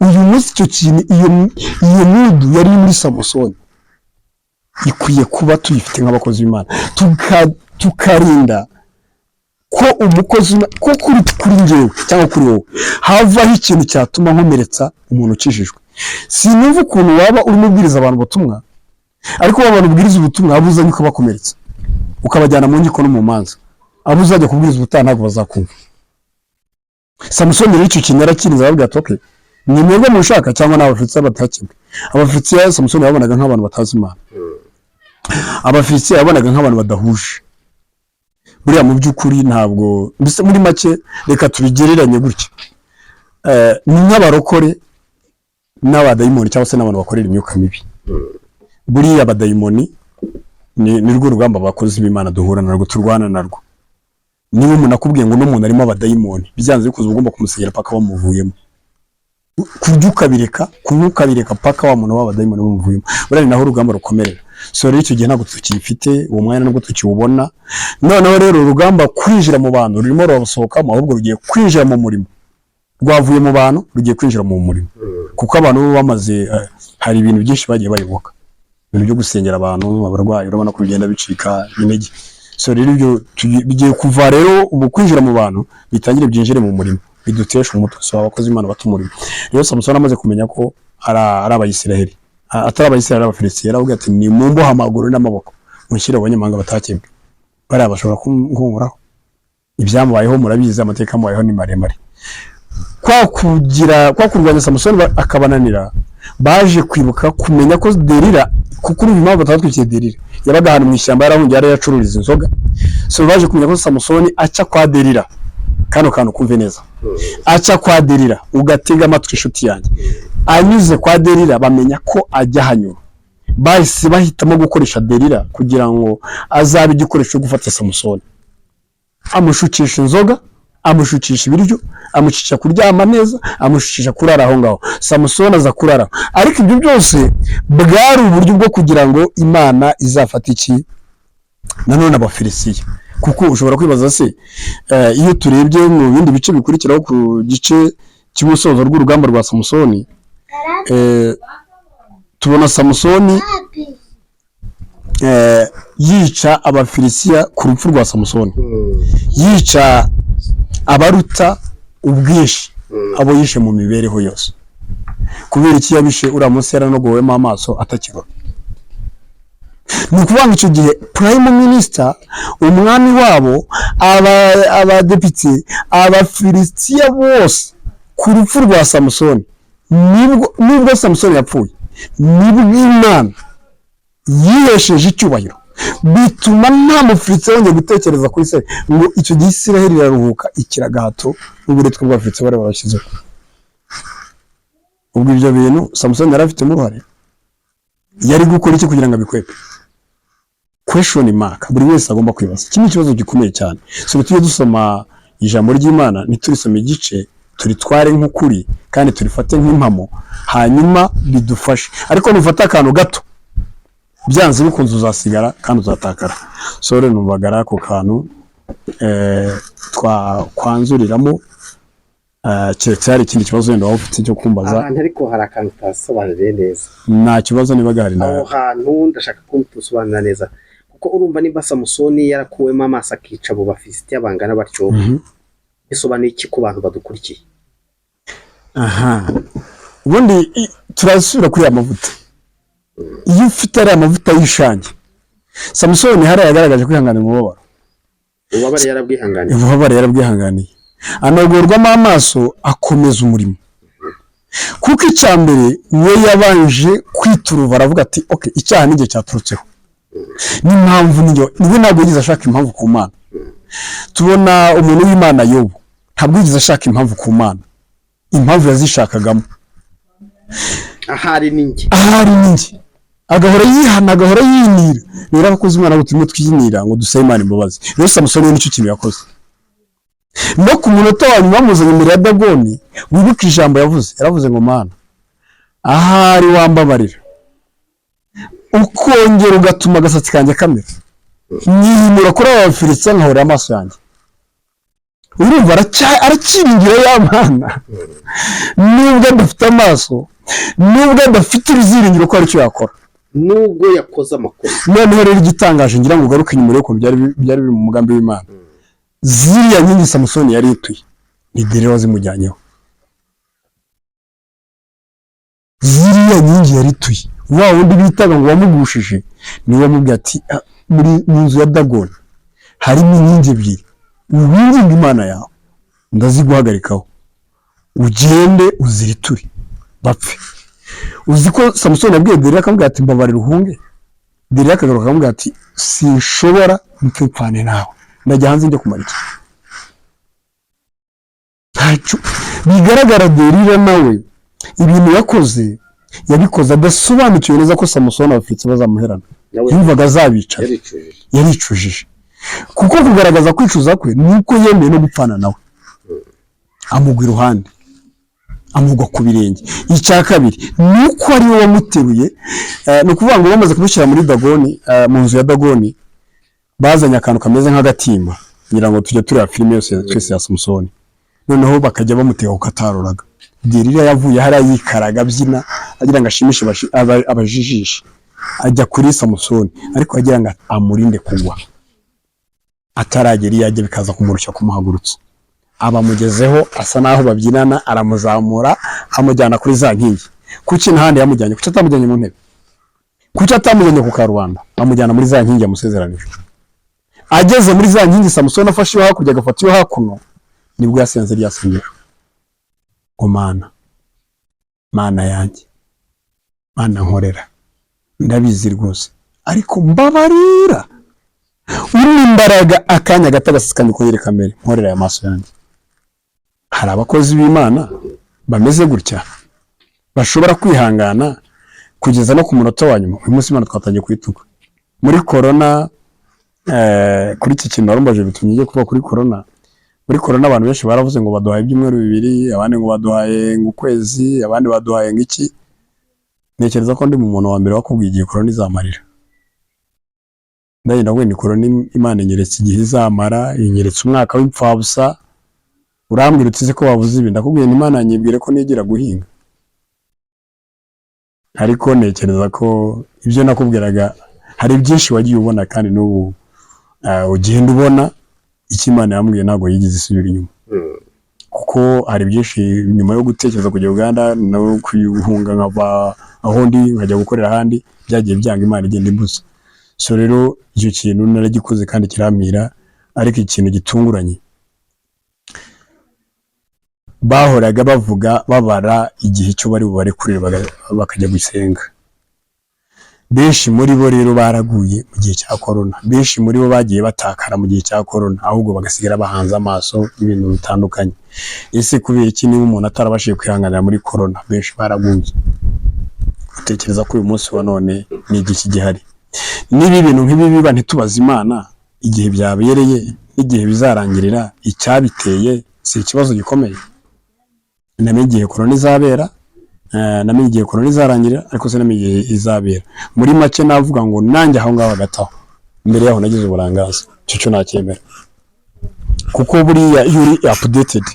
uyu munsi icyo kintu iyo mudu yari muri Samusoni ikwiye kuba tuyifite nk'abakozi b'Imana tukarinda ko umukozi ko kuri njyewe cyangwa kuri wowe havaho ikintu cyatuma nkomeretsa umuntu ukijijwe sinumva ukuntu waba urimo ubwiriza abantu ubutumwa ariko abantu ubwiriza ubutumwa abuzanye ukabakomeretsa ukabajyana mu nkiko no mu manza abo uzajya kubwiriza ubutaha ntabwo bazakumva Samusoni rero icyo kintu yarakirinze arabwira ati okay ni mwebwe mushaka cyangwa n'Abafilistiya batakimwe Abafilistiya Samusoni yabonaga nk'abantu batazi Imana Abafilistiya yabonaga nk'abantu badahuje buriya mu by'ukuri ntabwo mbese muri make reka tubigereranye gutya ni nk'abarokore n'abadayimoni cyangwa se n'abantu bakorera imyuka mibi buriya abadayimoni ni rwo rugamba abakozi b'Imana duhura narwo turwana narwo niba umuntu akubwiye ngo n'umuntu arimo abadayimoni byanze bikuze ugomba kumusengera paka bamuvuyemo kurya ukabireka paka wa muntu w'abadayimoni bamuvuyemo buriya ni naho urugamba rukomerera so rero icyo gihe ntabwo tukifite uwo mwanya nubwo tukiwubona. Noneho rero urugamba kwinjira mu bantu rurimo rurasohokamo, ahubwo rugiye kwinjira mu murimo, rwavuye mu bantu rugiye kwinjira mu murimo, kuko abantu bo bamaze hari ibintu byinshi bagiye bayoboka, ibintu byo gusengera abantu, abarwayi urabona ko bigenda bicika intege. So rero ibyo bigiye kuva rero ubu kwinjira mu bantu bitangire byinjire mu murimo, bidutesha umutwe. So abakozi Imana batumurimo rero Samusoni amaze kumenya ko ari Abayisiraheli atari Abayisiraheli, Abafilisitiya, aravuga ati ni mu mboha amaguru n'amaboko mushyire abanyamahanga batakebwe, bariya bashobora kunkuraho. Ibyamubayeho murabizi, amateka yamubayeho ni maremare. Kwa kurwanya Samusoni akabananira, baje kwibuka kumenya ko Delila, kuko urumva impamvu batatwikiye Delila, yabaga ahantu mu ishyamba yarahungiye, yari yacururiza inzoga. So baje kumenya ko Samusoni aca kwa Delila. Kano kantu kumve neza, aca kwa Delila, ugatega amatwi inshuti yanjye, anyuze kwa Delila bamenya ko ajya hanyura. Bahise bahitamo gukoresha Delila kugira ngo azabe igikoresho cyo gufata Samusoni, amushukisha inzoga, amushukisha ibiryo, amushukisha kuryama neza, amushukisha kurara aho ngaho. Samusoni aza kurara, ariko ibyo byose bwari uburyo bwo kugira ngo Imana izafata iki nanone Abafilisitiya. Kuko ushobora kwibaza se, iyo turebye mu bindi bice bikurikiraho ku gice cy'umusozo rw'urugamba rwa Samusoni, tubona Samusoni yica Abafilisitiya ku rupfu rwa Samusoni, yica abaruta ubwinshi abo yishe mu mibereho yose. Kubera iki yabishe? Uriya munsi yaranogowemo amaso atakibona. Ni ukuvuga ngo icyo gihe prime minister, umwami wabo, abadepite, Abafilisitiya bose ku rupfu rwa Samusoni, nubwo Samusoni yapfuye, nibwo Imana yihesheje icyubahiro, bituma nta Mufilisitiya wongeye gutekereza kuri se ngo icyo gihe Isiraheli iraruhuka ikiragahato n'uburetwa bw'Abafilisitiya bari barashyizeho. Ubwo ibyo bintu Samusoni yari afitemo uruhare, yari gukora iki kugira ngo abikwepe? Question mark buri wese agomba kwibaza. Iki ni ikibazo gikomeye cyane. So tujye dusoma ijambo ry'Imana, niturisoma igice turitware nk'ukuri kandi turifate nk'impamo, hanyuma bidufashe. Ariko nufata akantu gato, byanze bikunze uzasigara kandi uzatakara. So rero numvagara ako kantu kwanzuriramo, keretse hari ikindi kibazo wenda waba ufite cyo kumbaza. Ariko hari akantu utasobanuriye neza. Nta kibazo niba gahari nawe. Aho hantu ndashaka ko tusobanura neza, kuko urumva niba Samusoni yarakuwemo amaso akica abo Bafilisitiya bangana batyo, bisobanuye iki ku bantu badukurikiye? Ubundi turasubira kuri amavuta. Iyo ufite ari amavuta y'ishangi, Samusoni hari yagaragaje kwihanganira umubabaro. Ububabare yarabwihanganiye, anagorwamo amaso akomeza umurimo. Kuko icya mbere we yabanje kwituruva, aravuga ati okay, icyaha n'igihe cyaturutseho, n'impamvu niwe ntabwo yigeze ashaka impamvu ku Mana. Tubona umuntu w'Imana Yobu ntabwo yigeze ashaka impamvu ku Mana, impamvu yazishakagamo ahari ninjye, agahora yihana, agahora yinira. Rero abakozi Imana butumwe twiyinira ngo dusabe Imana imbabazi. Rero Samusoni nicyo kintu yakoze. No ku munota wa nyuma bamuzanye imbere ya Dagoni, wibuka ijambo yaravuze ngo Mana, ahari wambabarira ukongera ugatuma agasatsi kanjye kamera, nyihimura kuri aba Bafilisitiya nkahorera amaso yanjye. Urumva arakiringira ya Mana, nubwo adafite amaso, nubwo adafite uruziringiro ko aricyo yakora, nubwo yakoze amakosa. Noneho rero igitangaje, ngira ngo ugaruke inyuma y'uko byari biri mu mugambi w'Imana, ziriya nkingi Samusoni yari ituye ni Delila wazimujyanyeho. Ziriya nkingi yari ituye, wa wundi bitaga ngo wamugushije niwe wamubwiye ati muri inzu ya Dagoni harimo inkingi ebyiri, winginga Imana yawe ndaziguhagarikaho, ugende uziriture bapfe. Uzi ko Samusoni yabwiye Delila akamubwira ati mbabarira uhunge. Delila akagaruka akamubwira ati sinshobora mpfe mpfane nawe, ndajya hanze njye kumara iki. Ntacyo bigaragara. Delila nawe ibintu yakoze yabikoze adasobanukiwe neza ko Samusoni Abafilisitiya bazamuherana, yumvaga azabica, yaricujije. Kuko kugaragaza kwicuza kwe nuko yemeye no gupfana nawe, amugwa iruhande amugwa ku birenge. Icya kabiri ni uko ari we wamuteruye, ni ukuvuga ngo bamaze kumushyira muri Dagoni, mu nzu ya Dagoni bazanye akantu kameze nk'agatimba ngira ngo tujye tureba filime yose twese ya Samusoni, noneho bakajya bamuteka ku kataroraga. Delila yavuye hariya yikaraga abyina agira ngo ashimishe abajijishe, ajya kuri Samusoni ariko agira ngo amurinde kugwa, ataragera iyo ajya bikaza kumurushya kumuhagurutsa. Abamugezeho asa naho babyinana, aramuzamura amujyana kuri za nkingi. Kuki n'ahandi yamujyanye? Kuki atamujyanye mu ntebe? Kuki atamujyanye ku karubanda? Amujyana muri za nkingi yamusezeranije. Ageze muri za nkingi Samusoni afashe iyo hakurya agafata iyo hakuno, nibwo yasenze rya sengesho ngo Mana yanjye, Mana nkorera, ndabizi rwose ariko mbabarira, uri imbaraga akanya gato gasikanye kongera kamere, nkorera aya maso yanjye. Hari abakozi b'Imana bameze gutya bashobora kwihangana kugeza no ku munota wa nyuma. Uyu munsi Imana twatangiye kwituka muri corona, kuri iki kintu warumbaje bitumye ngiye kuva kuri corona. Muri corona abantu benshi baravuze ngo baduhaye ibyumweru 2, abandi ngo baduhaye ukwezi, abandi baduhaye ngiki. Ntekereza ko ndi mu muntu wa mbere wakubwiye igihe corona izamarira. Ndagenda ngo ni corona Imana inyeretse igihe izamara, inyeretse umwaka w'impfabusa. Urambwira utize ko bavuze ibi, ndakubwiye Imana yanyibwire ko nigira guhinga. Ariko ntekereza ko ibyo nakubwiraga hari byinshi wagiye ubona, kandi n'ubu ugenda ubona icyo Imana yambwiye ntabwo yigize isubira inyuma. Kuko hari byinshi nyuma yo gutekereza kujya Uganda no kwihunga nkava aho ndi nkajya gukorera ahandi, byagiye byanga Imana igenda imbuza. So rero icyo kintu naragikoze kandi kirampira. Ariko ikintu gitunguranye, bahoraga bavuga babara igihe cyo bari bubare kurira bakajya gusenga. Benshi muri bo rero baraguye mu gihe cya corona, benshi muri bo bagiye batakara mu gihe cya corona, ahubwo bagasigara bahanze amaso ibintu bitandukanye. Ese kubera iki niba umuntu atarabashije kwihanganira muri corona, benshi baraguye? Utekereza ko uyu munsi wa none ni igiki gihari? Niba ibintu nk'ibi biba ntitubaze Imana igihe byabereye n'igihe bizarangirira, icyabiteye si ikibazo gikomeye? Namenye igihe corona izabera, namenye igihe corona izarangirira, ariko se namenye igihe izabera. Muri make navuga ngo nanjye aho ngaho hagataho, mbere yaho nagize uburangaza, cyo nacyemera. Kuko buriya iyo uri updated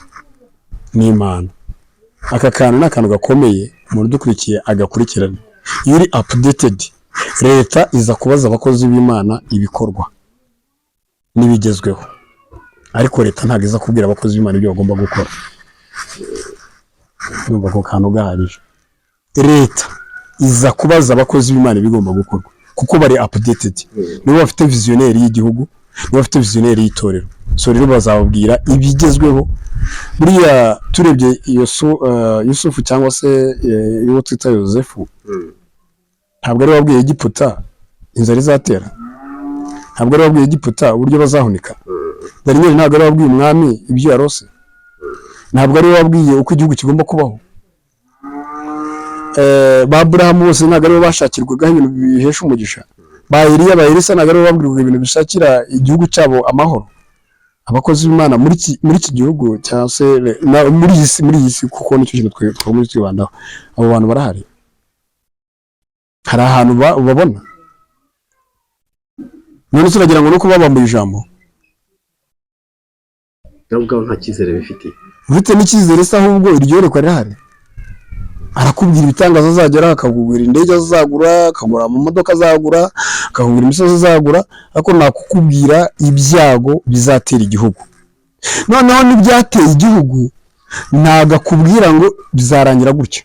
n'Imana, aka kantu n'akantu gakomeye umuntu dukurikiye agakurikirana. Iyo uri updated, leta iza kubaza abakozi b'Imana ibikorwa n'ibigezweho, ariko leta ntabwo iza kubwira abakozi b'Imana ibyo bagomba gukora. Numva ko kantu gaharije. Leta iza kubaza abakozi b'Imana ibigomba gukorwa kuko bari updated, nibo bafite visionnaire y'igihugu, nibo bafite visionnaire y'itorero. So rero bazababwira ibigezweho. Buriya turebye Yusufu cyangwa se uwo twita Yosefu, ntabwo ari wabwiye Egiputa inzara izatera, ntabwo ari wabwiye Egiputa uburyo bazahunika. Daniel ntabwo ari wabwiye umwami ibyo yarose, ntabwo ari wabwiye uko igihugu kigomba kubaho. Ba Abrahamu bose ntabwo ari bashakirwaga ibintu bihesha umugisha. Ba Eliya, ba Elisa ntabwo ari babwirwa ibintu bishakira igihugu cyabo amahoro. Abakozi b'Imana muri iki gihugu cyangwa se muri iyi si, kuko nicyo kintu twagomba kwibandaho, abo bantu barahari. Hari ahantu babona none turagira ngo nuko babambuye ijambo, nabwo nta cyizere bifitiye. Ufite n'icyizere se ahubwo iryorekwa rirahari. Arakubwira ibitangaza azagera, akakubwira indege azagura, akagura amamodoka azagura, akakubwira imisozi azagura, ariko nakukubwira ibyago bizatera igihugu. Noneho n'ibyateye igihugu ntago akubwira ngo bizarangira gutya.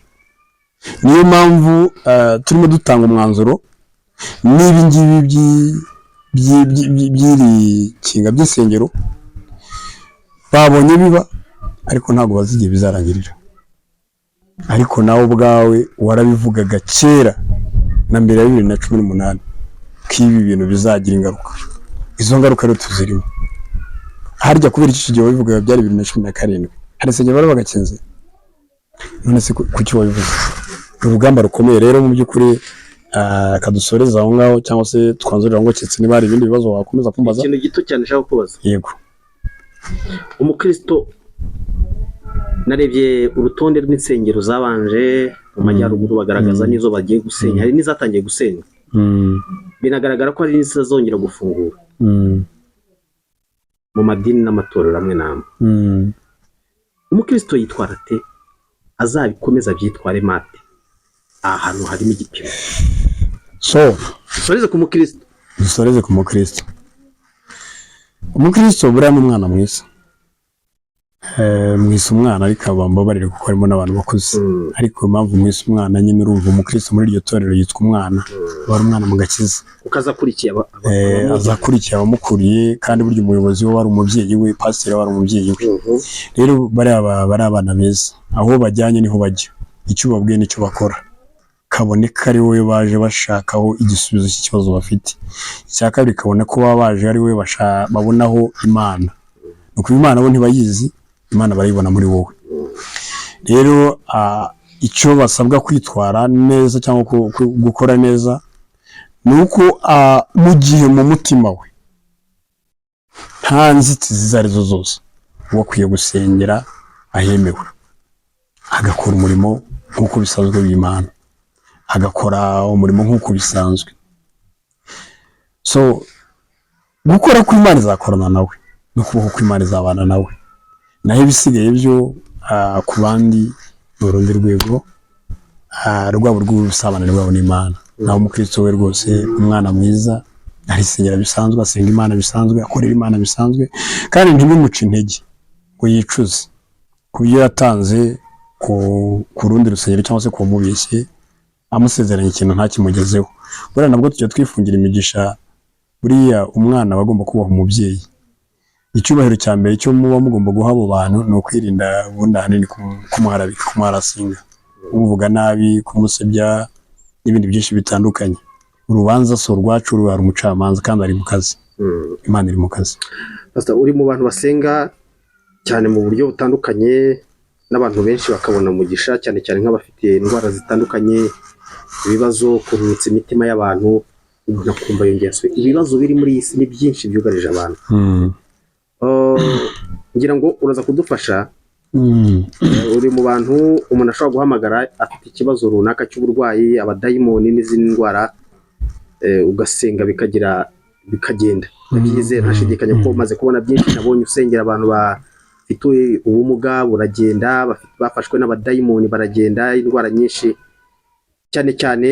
Niyo mpamvu turimo dutanga umwanzuro n'ibi ngibi by'iri kinga by'isengero babonye biba, ariko ntago bazigiye bizarangirira. Ariko nawe ubwawe warabivugaga kera na mbere ya 2018 k'ibi bintu bizagira ingaruka. Izo ngaruka rero tuzirimo. Harya kubera iki gihe wabivugaga byari 2017, hari insengero bari bagakinze. None se kuki wabivuze? Urugamba rukomeye rero mu by'ukuri. Kadusoreza aho ngaho cyangwa se twanzurira ngo cyetse niba hari ibindi bibazo wakomeza kumbaza. Ikintu gito cyane nshaka kubaza. Yego. Umukristo narebye urutonde rw'insengero zabanje mu majyaruguru bagaragaza n'izo bagiye gusenya, hari n'izatangiye gusenywa, binagaragara ko hari n'izizongera gufungura mu madini n'amatorero amwe n'amwe. Umukristo yitwara ate? Azabikomeza byitware mate ahantu harimo igipimo? Dusoreze ku mukristo. Umukristo buriya ni umwana mwiza, mwise umwana ariko abambabarire kuko harimo n'abantu bakuze, ariko impamvu mwise umwana nyine urumva umukristo muri iryo torero yitwa umwana, wari umwana mu gakiza, azakurikiye abamukuriye, kandi burya umuyobozi we wari umubyeyi we, pasiteri wari umubyeyi we. Rero bari abana beza, aho bajyanye niho bajya, icyo babwiye nicyo bakora, kaboneka ari wowe baje bashakaho igisubizo cy'ikibazo bafite. Icya kabiri kabona ko baba baje ari wowe babonaho Imana, nuko Imana bo ntibayizi, Imana barayibona muri wowe. Rero icyo basabwa kwitwara neza cyangwa gukora neza ni uko mu gihe mu mutima we nta nzitizi izo arizo zose, uba akwiye gusengera ahemewe, agakora umurimo nk'uko bisanzwe w'Imana, agakora umurimo nk'uko bisanzwe. Gukora ko Imana izakorana nawe no kubaho ko Imana izabana nawe, naho ibisigaye byo ku bandi ni urundi rwego rwabo rw'ubusabane rwabo n'Imana. Naho umukristo we rwose umwana mwiza, arisengera bisanzwe, asenga Imana bisanzwe, akorera Imana bisanzwe, kandi ntibimuce intege ngo yicuze ku byo yatanze ku rundi rusengero cyangwa se ku mubeshye amusezeranya ikintu ntakimugezeho. Buriya nabwo tujya twifungira imigisha, buriya umwana aba agomba kubaha umubyeyi. Icyubahiro cya mbere cyo muba mugomba guha abo bantu ni ukwirinda ubundi ahanini kumuharabika, kumuharasinga, kumuvuga nabi, kumusebya n'ibindi byinshi bitandukanye. Urubanza si urwacu, ruhara umucamanza kandi ari mu kazi, Imana iri mu kazi. Pastor, uri mu bantu basenga cyane mu buryo butandukanye, n'abantu benshi bakabona umugisha, cyane cyane nk'abafite indwara zitandukanye, ibibazo, kuruhutsa imitima y'abantu, umuntu akumva yongeye asuye. Ibibazo biri muri iyi si ni byinshi byugarije abantu. Ngira ngo uraza kudufasha. Uri mu bantu umuntu ashobora guhamagara afite ikibazo runaka cy'uburwayi, abadayimoni n'izindi ndwara, ugasenga bikagenda. Ndabyizeye, ntashidikanya ko umaze kubona byinshi. Nabonye usengera abantu bafite ubumuga buragenda, bafashwe n'abadayimoni baragenda, indwara nyinshi, cyane cyane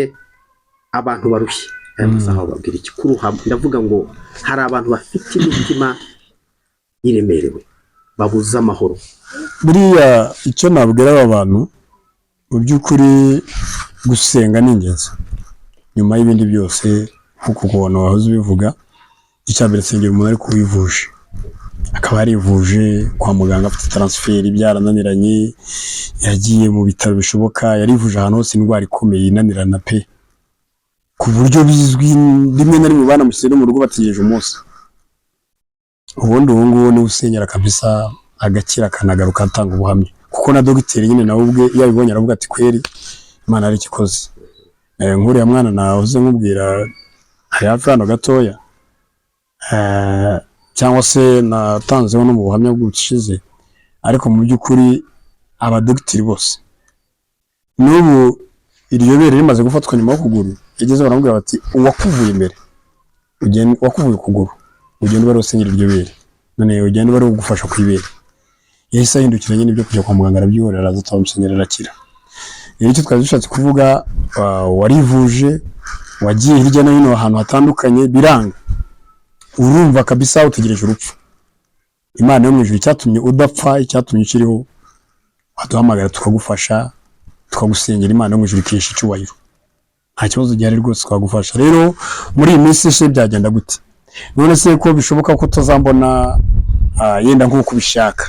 abantu barushye. Aya masaha babwira iki kuruha? Ndavuga ngo hari abantu bafite imitima iremerewe, babuze amahoro. Buriya icyo nabwira aba bantu mu by'ukuri, gusenga ni ingenzi nyuma y'ibindi byose, nk'uko kubona wahoze ubivuga. Icya mbere, sengera umuntu ariko wivuje, akaba yarivuje kwa muganga, afite transfert byarananiranye, yagiye mu bitaro bishoboka, yarivuje ahantu hose indwara ikomeye inanirana pe, ku buryo bizwi rimwe na rimwe banamushyira mu rugo bategereje umunsi. Ubundi ubu ngubu niwe usenyera kabisa, agakira akanagaruka atanga ubuhamya, kuko na dogiteri nyine nawe ubwe iyo abibonye aravuga ati kweri Imana ari ikikoze. Nk'uriya mwana nahoze nkubwira hari hafi hano gatoya, cyangwa se natanzeho no mu buhamya bw'ubushize, ariko mu by'ukuri abadogiteri bose n'ubu iryo bere rimaze gufatwa nyuma y'ukuguru, yageze baramubwira bati uwakuvuye imbere, wakuvuye ukuguru, ugenda bari usenyera iryo bere, none ugenda bari ugufasha ku ibere. Yahise ahindukira nyine ibyo kujya kwa muganga arabyihorera, araza atamusenyera arakira. Rero icyo twari dushatse kuvuga, warivuje, wagiye hirya no hino ahantu hatandukanye biranga, urumva kabisa utegereje urupfu. Imana yo mu ijuru icyatumye udapfa, icyatumye ukiriho, waduhamagara tukagufasha, tukagusengera, Imana yo mu ijuru ikesha icyubahiro. Nta kibazo gihari rwose, twagufasha. Rero muri iyi minsi se byagenda gute? None se ko bishoboka ko tuzambona yenda nk'uko ubishaka,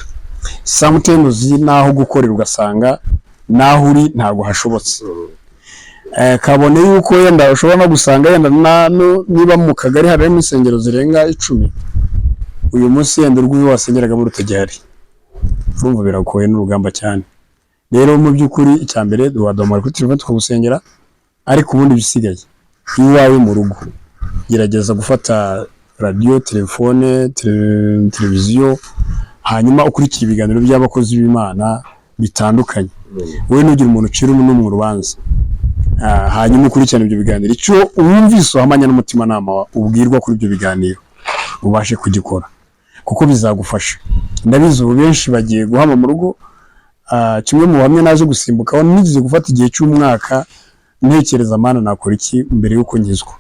sometimes naho gukorera ugasanga naho uri ntabwo hashobotse. Kabone yuko yenda ushobora no gusanga yenda niba mu kagari harimo insengero zirenga 10, uyu munsi yenda urw'uwo wasengeraga muri rutegihari, urumva biragoye n'urugamba cyane. Rero mu by'ukuri icya mbere duhadomara kuri telefone tukagusengera, ariko ubundi bisigaye iwawe mu rugo gerageza gufata radio, telefone, televiziyo, hanyuma ukurikira ibiganiro by'abakozi b'Imana, bitandukanye. Wowe ntugire umuntu ucira n'umwe urubanza, hanyuma ukurikirana ibyo biganiro, icyo wumvise uhamanya n'umutimanama ubwirwa kuri ibyo biganiro ubashe kugikora kuko bizagufasha. Ndabizi ubu benshi bagiye guhama mu rugo. Kimwe mu bamwe naje gusimbuka nigeze gufata igihe cy'umwaka ntekereza mana nakora iki mbere y'uko nkizwa,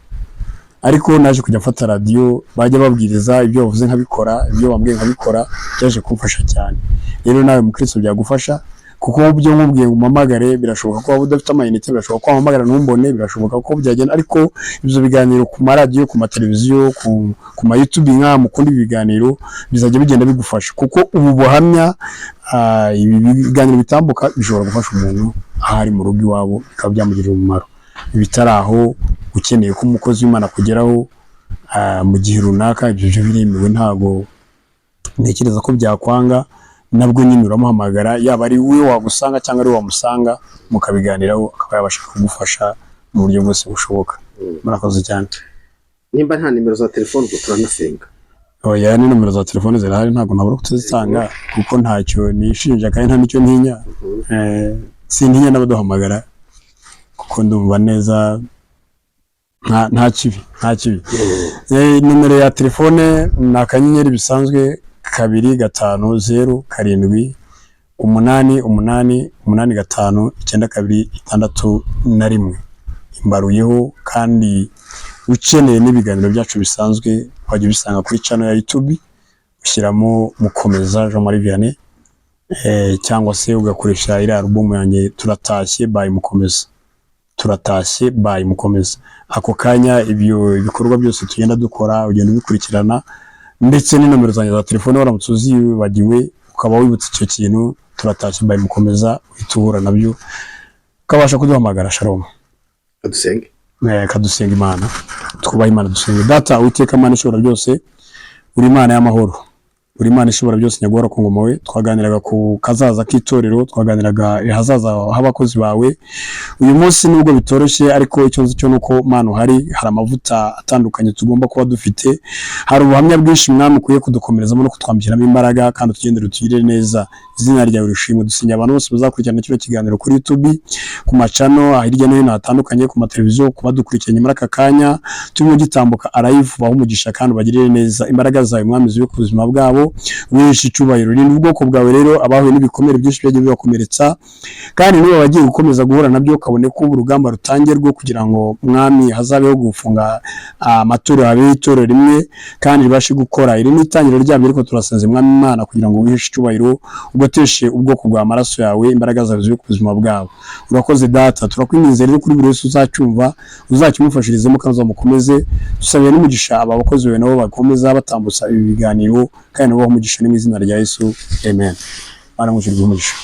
ariko naje kujya mfata radiyo bajya babwiriza ibyo bavuze nkabikora, ibyo bambwiye nkabikora, byaje kumfasha cyane. Rero nawe mukristo byagufasha kuko byo nkubwiye ngo umamagare, birashoboka ko waba udafite amayinite, birashoboka ko wamamagara ntumbone, birashoboka ko byagenda, ariko ibyo biganiro ku maradiyo, ku mateleviziyo, ku ma YouTube mukunda ibiganiro bizajya bigenda bigufasha kuko ubu buhamya ibi biganiro bitambuka bishobora gufasha umuntu ahari mu rugo iwabo, bikaba byamugirira umumaro. Ibitari aho ukeneye ko umukozi w'Imana kugeraho mu gihe runaka, ibyo biremewe, ntago ntekereza ko byakwanga. Nabwo nyine uramuhamagara, yaba ari we wagusanga cyangwa ari wamusanga, mukabiganiraho, akaba yabasha kugufasha mu buryo bwose bushoboka. Murakoze cyane. Nimba nta nimero za telefone ubwo turanasenga. Oya, ni nimero za telefone zirahari, ntabwo nabura kutuzitanga kuko ntacyo nishinja kandi nta nicyo ntinya. Sintinya n'abaduhamagara kuko ndumva neza nta kibi. Nimero ya telefone ni akanyenyeri bisanzwe 25088859261 imbaruyeho, kandi ukeneye n'ibiganiro byacu bisanzwe wajya ubisanga kuri channel ya YouTube, ushyiramo Mukomeza Jean Marie Vianney, cyangwa se ugakoresha iri album yanjye Turatashye by Mukomeza, Turatashye by Mukomeza. Ako kanya ibyo ibikorwa byose tugenda dukora ugenda ubikurikirana, ndetse n'inomero zanjye za telefone waramutse uzibagiwe ukaba wibutse icyo kintu Turatashye by Mukomeza, uhita nabyo ukabasha kuduhamagara. Shalom. Kadusenge. Kadusenga Imana, twubaha Imana, dusenge. Data Uwiteka Imana ishobora byose, uri Imana y'amahoro, uri Imana ishobora byose, nyagora ku ngoma we. Twaganiraga ku kazaza k'itorero, twaganiraga hazaza h'abakozi bawe. Uyu munsi nubwo bitoroshye, ariko icyo nzi cyo nuko Mana hari amavuta atandukanye tugomba kuba dufite. Hari ubuhamya bwinshi Mwami ukwiye kudukomerezamo no kutwambikiramo imbaraga, kandi utugendere utugire neza. Izina ryawe rishimwe. Dusinya abantu bose bazakurikirana kino kiganiro kuri YouTube, ku macano hirya no hino hatandukanye, ku mateleviziyo, ku badukurikiranye muri aka kanya turimo gitambuka live, baho umugisha kandi bagirire neza. Imbaraga zawe Mwami zibe ku buzima bwabo, wishi cyubahiro. Rindi ubwoko bwawe rero abahuye n'ibikomere byinshi byagiye bibakomeretsa, kandi niba bagiye gukomeza guhura nabyo, kabone ko urugamba rutangirwa kugira ngo Mwami hazabeho gufunga amatorero, habe itorero rimwe kandi ribashe gukora. Iri ni itangiriro ryabyo, ariko turasenze Mwami Imana kugira ngo wishi cyubahiro, ugoteshe ubwoko bwa amaraso yawe, imbaraga zawe zibe ku buzima bwabo. Urakoze Data, turakwinginze rero kuri buri wese uzacyumva, uzakimufashirizemo kandi uzamukomeze. Dusabiye n'umugisha aba bakozi bawe nabo bakomeza batambutsa ibi biganiro, kandi nabo umugisha mu izina rya Yesu. Amen. Bana mushirwe umugisha.